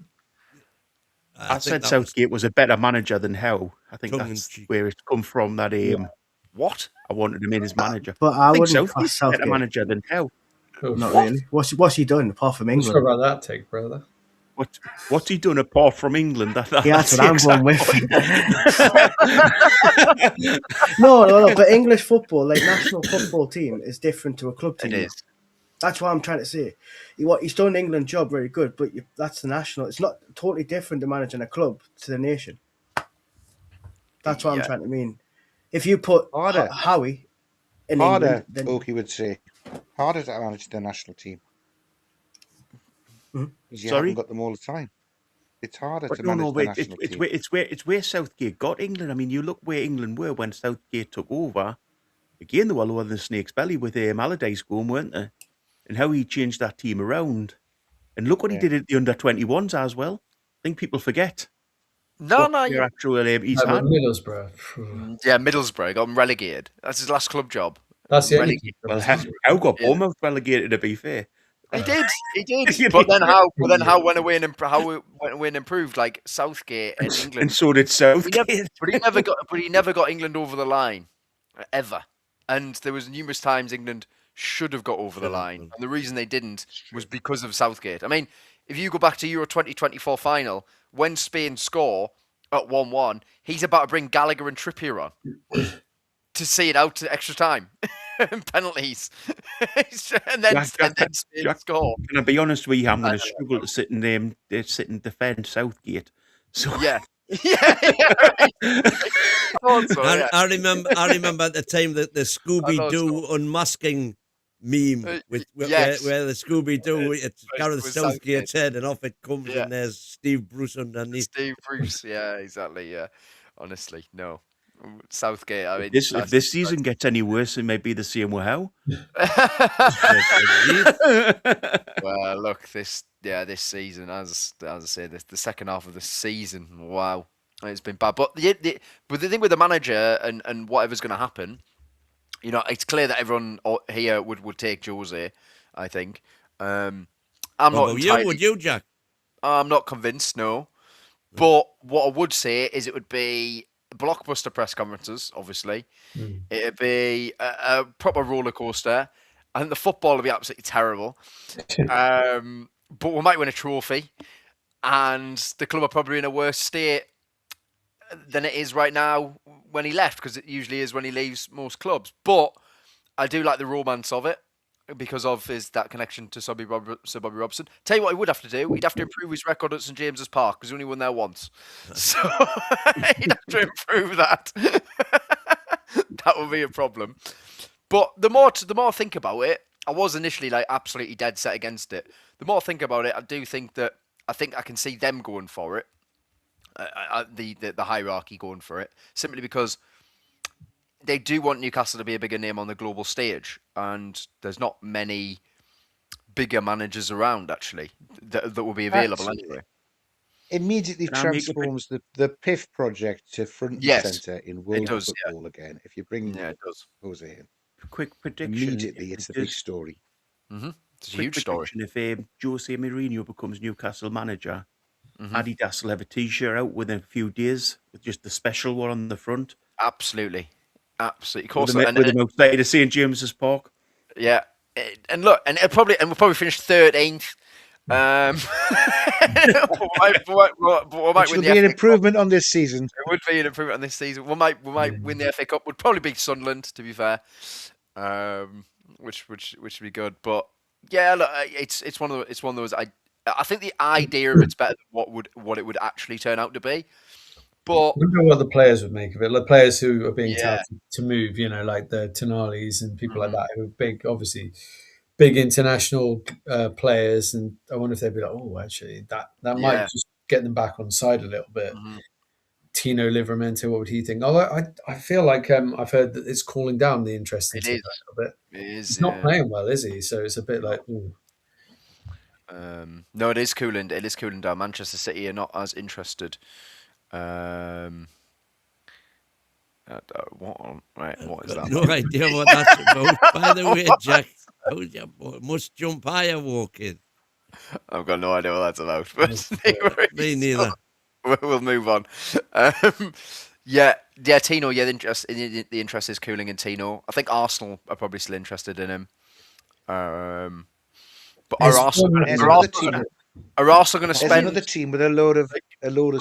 I said Southgate was a better manager than Howe. I think that's where it's come from, that aim. What? I wanted him in as manager. But I wouldn't Southgate's a better manager than Howe. Not really. What's he done apart from England? Sure about that take, brother. What's he done apart from England? That's what I'm going with. No, but English football, like national football team, is different to a club team. It is. That's what I'm trying to say. He's done an England job very good, but that's the national. It's not totally different to managing a club to the nation. That's what I'm trying to mean. If you put Howie in England, then Oki would say, harder to manage the national team. You haven't got them all the time. It's harder But to no, manage no, the but national team. it's where Southgate got England. I mean, you look where England were when Southgate took over. Again, they were lower than Snake's belly with Allardyce going, weren't they? And how he changed that team around. And look what he did at the under-21s as well. I think people forget. No, Their actual he's No, had. but Middlesbrough. Yeah, Middlesbrough got him relegated. That's his last club job. That's the only Relegated. Well, how got Bournemouth relegated? To be fair, He did. But then how went away and improved like Southgate and England. And so did Southgate. But he never got England over the line, ever. And there was numerous times England should have got over the line, and the reason they didn't was because of Southgate. I mean, if you go back to Euro 2024 final, when Spain score at 1-1, he's about to bring Gallagher and Trippier on to see it out to extra time and penalties, and then Spain score. Can I be honest with you? I'm going to struggle to sit and defend Southgate. So yeah. Right. I remember at the time that the Scooby-Doo unmasking meme where the Scooby-Doo, it's Gareth Southgate's head and off it comes and there's Steve Bruce underneath. Steve Bruce, yeah, exactly, yeah. Honestly, no. Southgate, I mean... If this season gets any worse, it may be the same with Howe. Well, look, this season, as I say, the second half of the season, wow, it's been bad. But the thing with the manager and whatever's going to happen, it's clear that everyone here would take Jose, I think. I'm not entirely... Would you, Jack? I'm not convinced, no. But what I would say is it would be blockbuster press conferences, obviously. It'd be a proper roller coaster. I think the football would be absolutely terrible. But we might win a trophy. And the club are probably in a worse state than it is right now when he left, because it usually is when he leaves most clubs. But I do like the romance of it because of that connection to Sir Bobby Robson. Tell you what he would have to do. He'd have to improve his record at St James's Park because he only won there once. So he'd have to improve that. That would be a problem. But the more I think about it, I was initially like absolutely dead set against it. The more I think about it, I do think that I can see them going for it. The hierarchy going for it, simply because they do want Newcastle to be a bigger name on the global stage, and there's not many bigger managers around actually that will be available anyway. Immediately transforms the PIF project to front and centre in world football again. If you bring Jose in, quick prediction. Immediately, it's the big story. Mm-hmm. It's a huge story. If Jose Mourinho becomes Newcastle manager, Adidas will have a T-shirt out within a few days with just the special one on the front. Absolutely. Of course, with them outside of St James's Park. Yeah, and look, we'll probably finish 13th. Which will be an improvement on this season. It would be an improvement on this season. We might win the FA Cup. Would probably beat Sunderland, to be fair, which would be good. But yeah, look, it's one of those. I think the idea of it's better than what it would actually turn out to be. But I wonder what the players would make of it. The players who are being touted to move, like the Toon Armys and people like that, who are big international players. And I wonder if they'd be like, oh, actually, that might just get them back on side a little bit. Tino Livramento, what would he think? I feel like I've heard that it's cooling down the interest in him a little bit. It is. He's not playing well, is he? So it's a bit like, ooh. No, it is cooling. It is cooling down. Manchester City are not as interested. What is that? No idea what that's about. By the way, Jack, must jump higher walking. I've got no idea what that's about. But me neither. We'll move on. Tino. Yeah, the interest is cooling in Tino. I think Arsenal are probably still interested in him. But are Arsenal going to spend? There's another team with a load of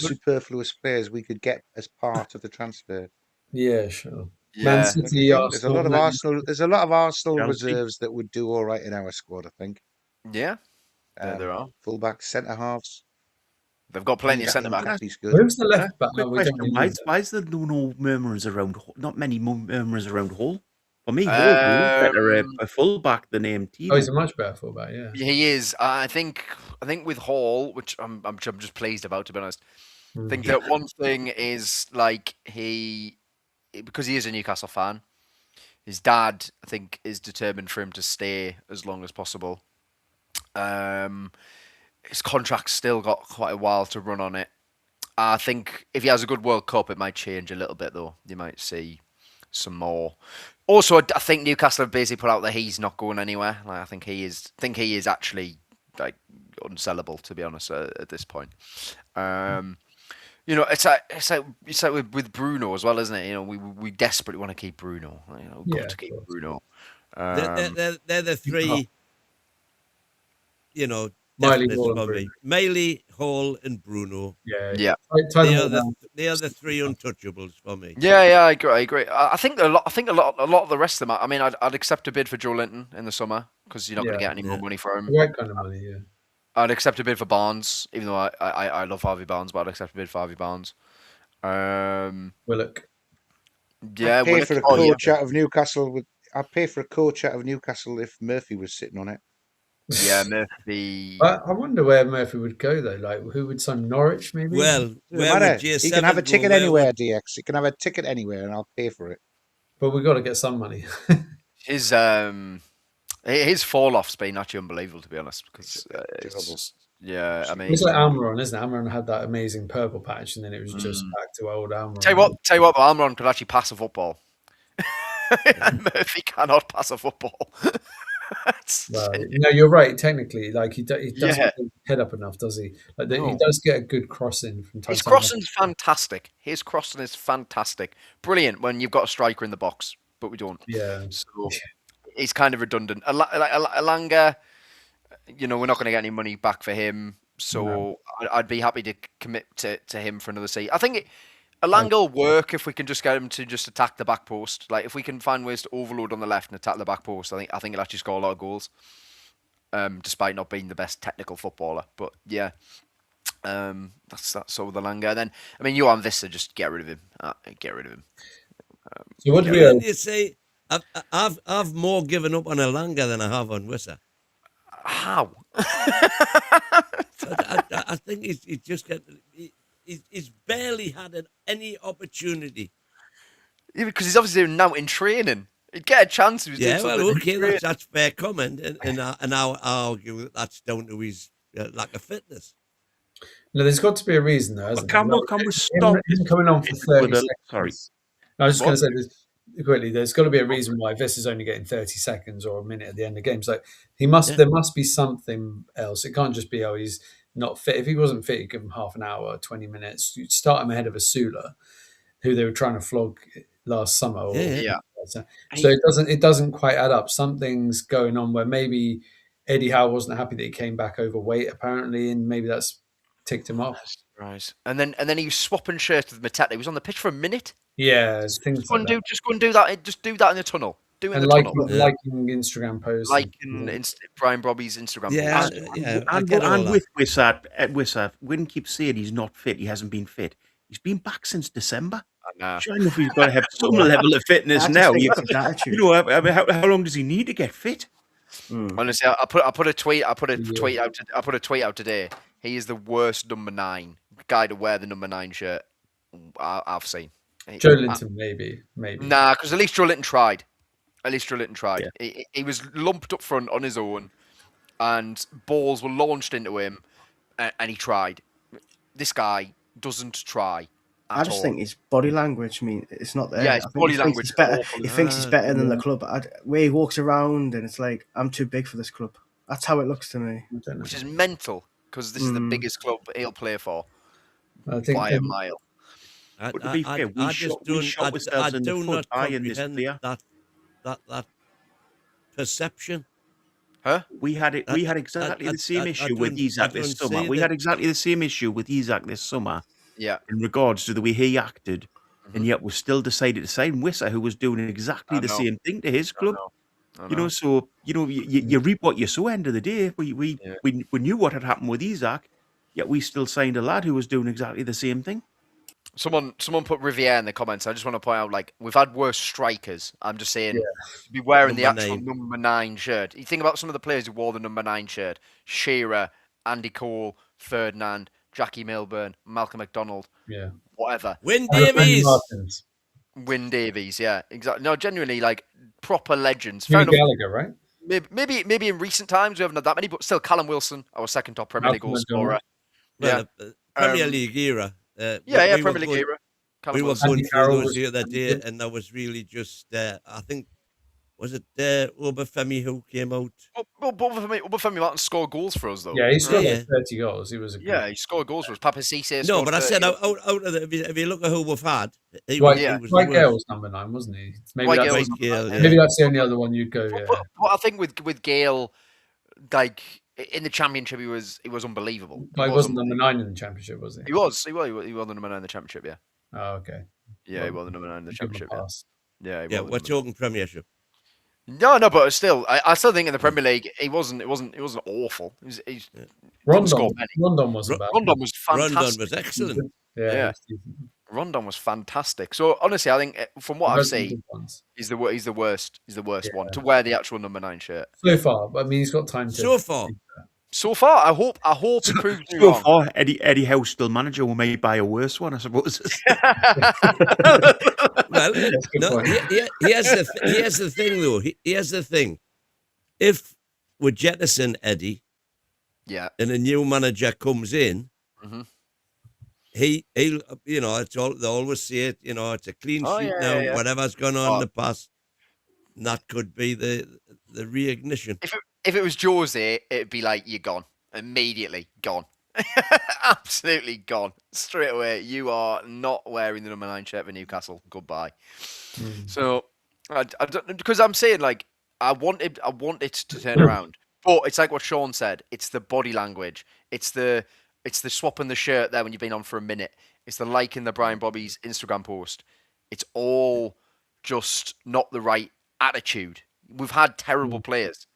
superfluous players we could get as part of the transfer. Yeah, sure. Yeah. Man City, there's a lot of Arsenal. There's a lot of Arsenal reserves that would do all right in our squad, I think. Yeah, there are fullbacks, centre halves. They've got plenty of centre backs. Where's the left back? Quick question: Why is there no murmurs around? Not many murmurs around Hull For me, Holden better a fullback than Oh, he's Tino. a much better fullback. Yeah. He is. I think with Hall, which I'm just pleased about, to be honest. I think that one thing is like because he is a Newcastle fan. His dad, I think, is determined for him to stay as long as possible. His contract's still got quite a while to run on it. I think if he has a good World Cup, it might change a little bit, though. You might see some more. Also, I think Newcastle have basically put out that he's not going anywhere. Like, I think he is actually like unsellable, to be honest, at this point. It's like with Bruno as well, isn't it? We desperately want to keep Bruno. Got to keep Bruno. They're the three. Miley, definites Hall, for and me. Miley, Hall, and Bruno. Yeah. They are the three untouchables for me. Yeah, I agree. I think a lot of the rest of them. I mean, I'd accept a bid for Joe Linton in the summer because you're not going to get any more money for him. The right kind of money, yeah. I'd accept a bid for Barnes, even though I love Harvey Barnes, but I'd accept a bid for Harvey Barnes. Willock. Yeah, I'd pay for a coach out of Newcastle. I'd pay for a coach out of Newcastle if Murphy was sitting on it. Yeah, Murphy. I wonder where Murphy would go though. Like, who would sign Norwich? Maybe. Well, where would J7 he can have a ticket go? anywhere, DX. He can have a ticket anywhere, and I'll pay for it. But we've got to get some money. His fall off's been actually unbelievable, to be honest. Because I mean, it's like Almiron, isn't it? Almiron had that amazing purple patch, and then it was just back to old Almiron. Tell you what, Almiron could actually pass a football. Murphy cannot pass a football. Well, no, you're right. Technically, like he doesn't get his head up enough, does he? Like he does get a good crossing from time to time. His crossing's fantastic. His crossing is fantastic, brilliant when you've got a striker in the box, but we don't. Yeah, so he's kind of redundant. Alanga, we're not going to get any money back for him, so I'd be happy to commit to him for another season. I think Alanga will work if we can just get him to just attack the back post. Like if we can find ways to overload on the left and attack the back post, I think he'll actually score a lot of goals. Despite not being the best technical footballer, but yeah, that's sort of the Alanga. Then I mean, Johan Vista, just get rid of him. Get rid of him. So what do we? You say I've more given up on Alanga than I have on Wissa. How? I think he's just got. He's barely had any opportunity. Yeah, because he's obviously now in training. He'd get a chance. That's fair comment, and I'll argue that that's down to his lack of fitness. No, there's got to be a reason, though, hasn't Can we stop him coming on for 30 seconds? Sorry. I was just going to say this quickly. There's got to be a reason why this is only getting 30 seconds or a minute at the end of games. Like there must be something else. It can't just be he's not fit. If he wasn't fit, you give him half an hour, 20 minutes. You'd start him ahead of Asula, who they were trying to flog last summer. So it doesn't quite add up. Something's going on where maybe Eddie Howe wasn't happy that he came back overweight, apparently, and maybe that's ticked him off. Right. And then he was swapping shirts with Mateta. He was on the pitch for a minute. Yeah, just go and do that. Just do that in the tunnel. Liking Instagram posts, Brian Brobby's Instagram posts. And with Wissa, Wynn keeps saying he's not fit. He hasn't been fit. He's been back since December. Sure enough, he's got to have some level of fitness now. How long does he need to get fit? Honestly, I put a tweet out today. He is the worst number 9 guy to wear the number 9 shirt I've seen. Joe Linton, maybe. Nah, because at least Joe Linton tried. Yeah. He was lumped up front on his own, and balls were launched into him, and he tried. This guy doesn't try. I just think his body language. I mean, it's not there. Yeah, his body language. He thinks he's better than the club. Where he walks around, and it's like, I'm too big for this club. That's how it looks to me. Which is mental, because this is the biggest club he'll play for by a mile. But to be fair, we shot ourselves in the foot in this player. That perception. Huh? We had exactly the same issue with Isak this summer. We had exactly the same issue with Isak this summer. Yeah. In regards to the way he acted, and yet we still decided to sign Wissa, who was doing exactly the same thing to his club. I know. So you reap what you sow. End of the day, we knew what had happened with Isak, yet we still signed a lad who was doing exactly the same thing. Someone put Riviere in the comments. I just want to point out, like, we've had worse strikers. I'm just saying, to be wearing the Number actual 9. number 9 shirt. You think about some of the players who wore the number 9 shirt: Shearer, Andy Cole, Ferdinand, Jackie Milburn, Malcolm McDonald, whatever. Wyn Davies. Wyn Davies, yeah, exactly. No, genuinely, like, proper legends. Fair Gallagher, right? Maybe in recent times we haven't had that many, but still, Callum Wilson, our second top Premier League goal scorer. Well, Premier League era. Premier League era. We were going through those the other day, and that was really just, I think, was it Obafemi who came out? Obafemi Martin scored goals for us, though. Yeah, he scored like 30 goals. He was he scored goals for us. Papa Cisse. No, but I said out of the, if you look at who we've had, he Dwight was Gale was number 9, wasn't he? Maybe Dwight that's the only other one you'd go. Yeah. But I think with Gale, like, in the Championship, he was unbelievable. He wasn't number 9 in the Championship, was he? He was the number 9 in the Championship. Yeah. Oh, okay. Yeah, he was the number 9 in the Championship. Yeah, we're talking Premiership. No, but still, I still think in the Premier League he wasn't awful. Rondon wasn't bad. Rondon was fantastic. Rondon was excellent. Yeah. Rondon was fantastic. So honestly, I think from what I've seen, he's the worst one to wear the actual number 9 shirt. So far, I mean, he's got time to. So far, I hope it proves me so wrong. far, Eddie Howe still manager. We may buy a worse one, I suppose. Well, no, here's the thing, though. Here's the thing. If we jettison Eddie, and a new manager comes in, he'll, it's all they always say it. It's a clean sheet now. Whatever's gone on in the past, that could be the reignition. If it was Jose, it'd be like, you're gone. Immediately gone. Absolutely gone. Straight away. You are not wearing the number 9 shirt for Newcastle. Goodbye. So, I don't, because I'm saying, like, I want it to turn around. But it's like what Sean said. It's the body language. It's the swapping the shirt there when you've been on for a minute. It's the liking the Brian Bobby's Instagram post. It's all just not the right attitude. We've had terrible players.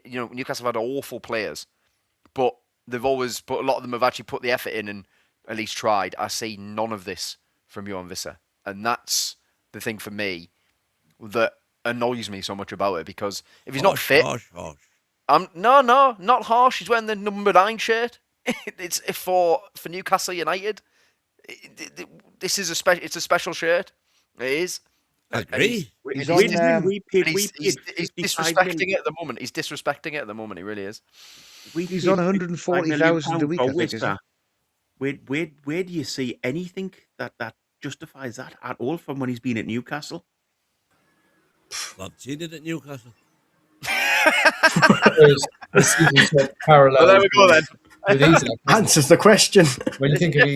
Newcastle have had awful players, but a lot of them have actually put the effort in and at least tried. I see none of this from Johan Visser, and that's the thing for me that annoys me so much about it, because if he's not fit, harsh. No, not harsh. He's wearing the number 9 shirt. It's for Newcastle United. This is it's a special shirt. It is. I agree. He's disrespecting it at the moment. He's disrespecting it at the moment. He really is. He's on 140,000 a week, I think, isn't he? Where do you see anything that justifies that at all from when he's been at Newcastle? I've seen it at Newcastle. Parallel. Well, there we go then. With Isak, answers the question. When you think of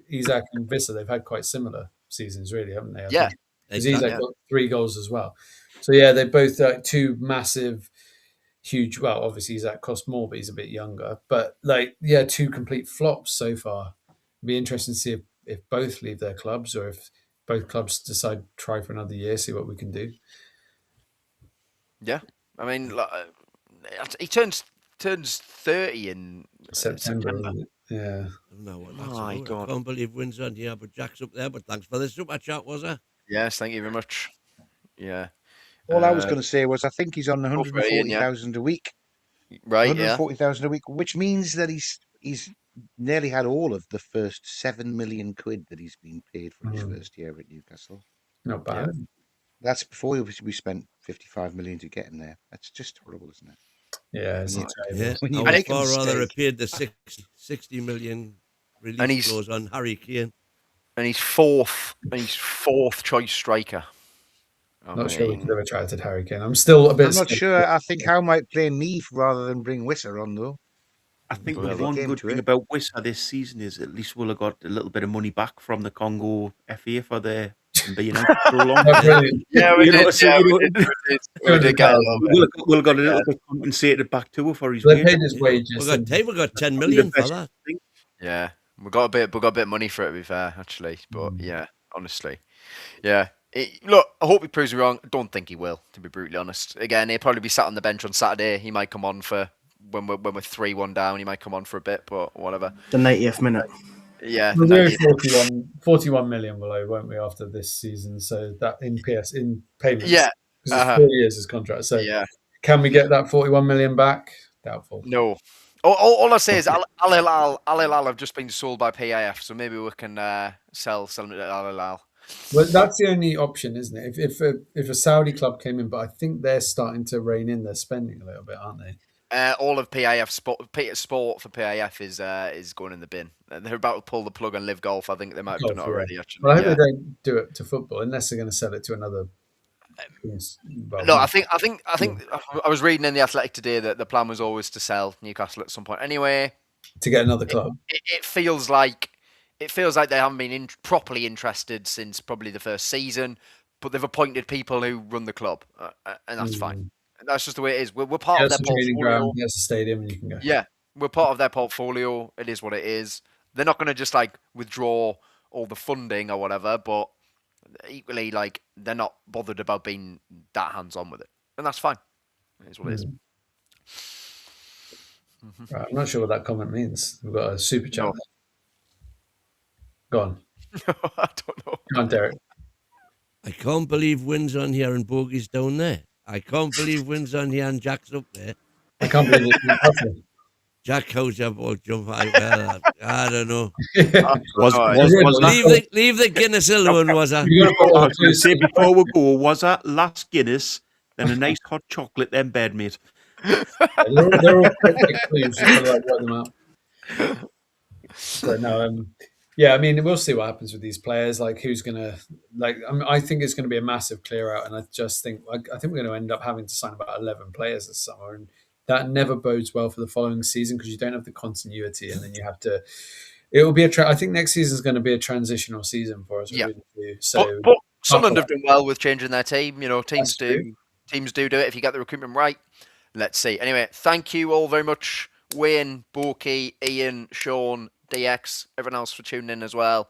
Isak and Visser, they've had quite similar seasons, really, haven't they? Yeah. Because Isak got 3 goals as well. So yeah, they're both two massive, huge. Well, obviously Isak cost more, but he's a bit younger. But 2 complete flops so far. It'd be interesting to see if both leave their clubs, or if both clubs decide to try for another year, see what we can do. Yeah, I mean, he turns 30 in September. Yeah. My God. I can't believe Wynn's on here, but Jack's up there. But thanks for the super chat, was it? Yes, thank you very much. Yeah. All I was going to say was I think he's on 140,000 a week. Right, 140,000 a week, which means that he's nearly had all of the first 7 million quid that he's been paid for his first year at Newcastle. Not bad. Yeah. That's before we spent 55 million to get him there. That's just horrible, isn't it? Yeah, it's I would far rather have paid the 60 million release clause on Harry Kane. And he's fourth choice striker. Not sure we could have attracted Harry Kane. I'm still a bit. I'm not sure. I think Howe might play Neef rather than bring Wisser on, though. I think the one good thing about Wisser this season is at least we'll have got a little bit of money back from the Congo FA for the being out for a long time. Yeah, we did. We did get a little bit. We'll have got a little bit compensated back to for his wages. We got 10 million for that. Yeah, we got a bit of money for it, to be fair, actually. But yeah, honestly, yeah. Look, I hope he proves me wrong. I don't think he will, to be brutally honest. Again, he'll probably be sat on the bench on Saturday. He might come on for when we're 3-1 down. He might come on for a bit, but whatever. The 90th minute. Yeah, We'll 90. do 41 million below, won't we, after this season? So that in payments. Yeah. Because it's 4 years his contract. So Yeah. can we get that 41 million back? Doubtful. No. All I say is Al Hilal have just been sold by PAF, so maybe we can sell them to Al Hilal. Well, that's the only option, isn't it? If a Saudi club came in, but I think they're starting to rein in their spending a little bit, aren't they? All of PAF sport for PAF is going in the bin. They're about to pull the plug on Live Golf. I think they might have done it already. Actually, well, I hope they don't do it to football unless they're going to sell it to another. No, I think I was reading in the Athletic today that the plan was always to sell Newcastle at some point. Anyway, to get another club. It feels like they haven't been properly interested since probably the first season, but they've appointed people who run the club, and that's fine. That's just the way it is. We're part of their portfolio. There's a stadium, and you can go. Yeah, we're part of their portfolio. It is what it is. They're not going to just like withdraw all the funding or whatever, but equally, like, they're not bothered about being that hands-on with it, and that's fine. It is what it is. Right, I'm not sure what that comment means. We've got a super chat. No. Go on. I don't know. Come on, Derek. I can't believe Wynn's on here and Bogey's down there. I can't believe Wynn's on here and Jack's up there. I can't believe it's Jack, how's your ball jump? I don't know. Leave the Guinness alone, was that? I was going to say before we go, was that last Guinness and a nice hot chocolate then bed, mate? They're all quick clues. Just to, like, work them out. So no, yeah, I mean, we'll see what happens with these players. Like, who's gonna I think it's going to be a massive clear out, and I just think I think we're going to end up having to sign about 11 players this summer, and that never bodes well for the following season because you don't have the continuity, and then you have to. It will be I think next season is going to be a transitional season for us. Yeah. Really. So, but Sunderland have done well with changing their team. You know, teams do it if you get the recruitment right. Let's see. Anyway, thank you all very much, Wayne, Borky, Ian, Sean, DX, everyone else for tuning in as well.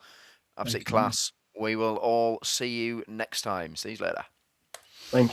Absolutely class. We will all see you next time. See you later. Thank you.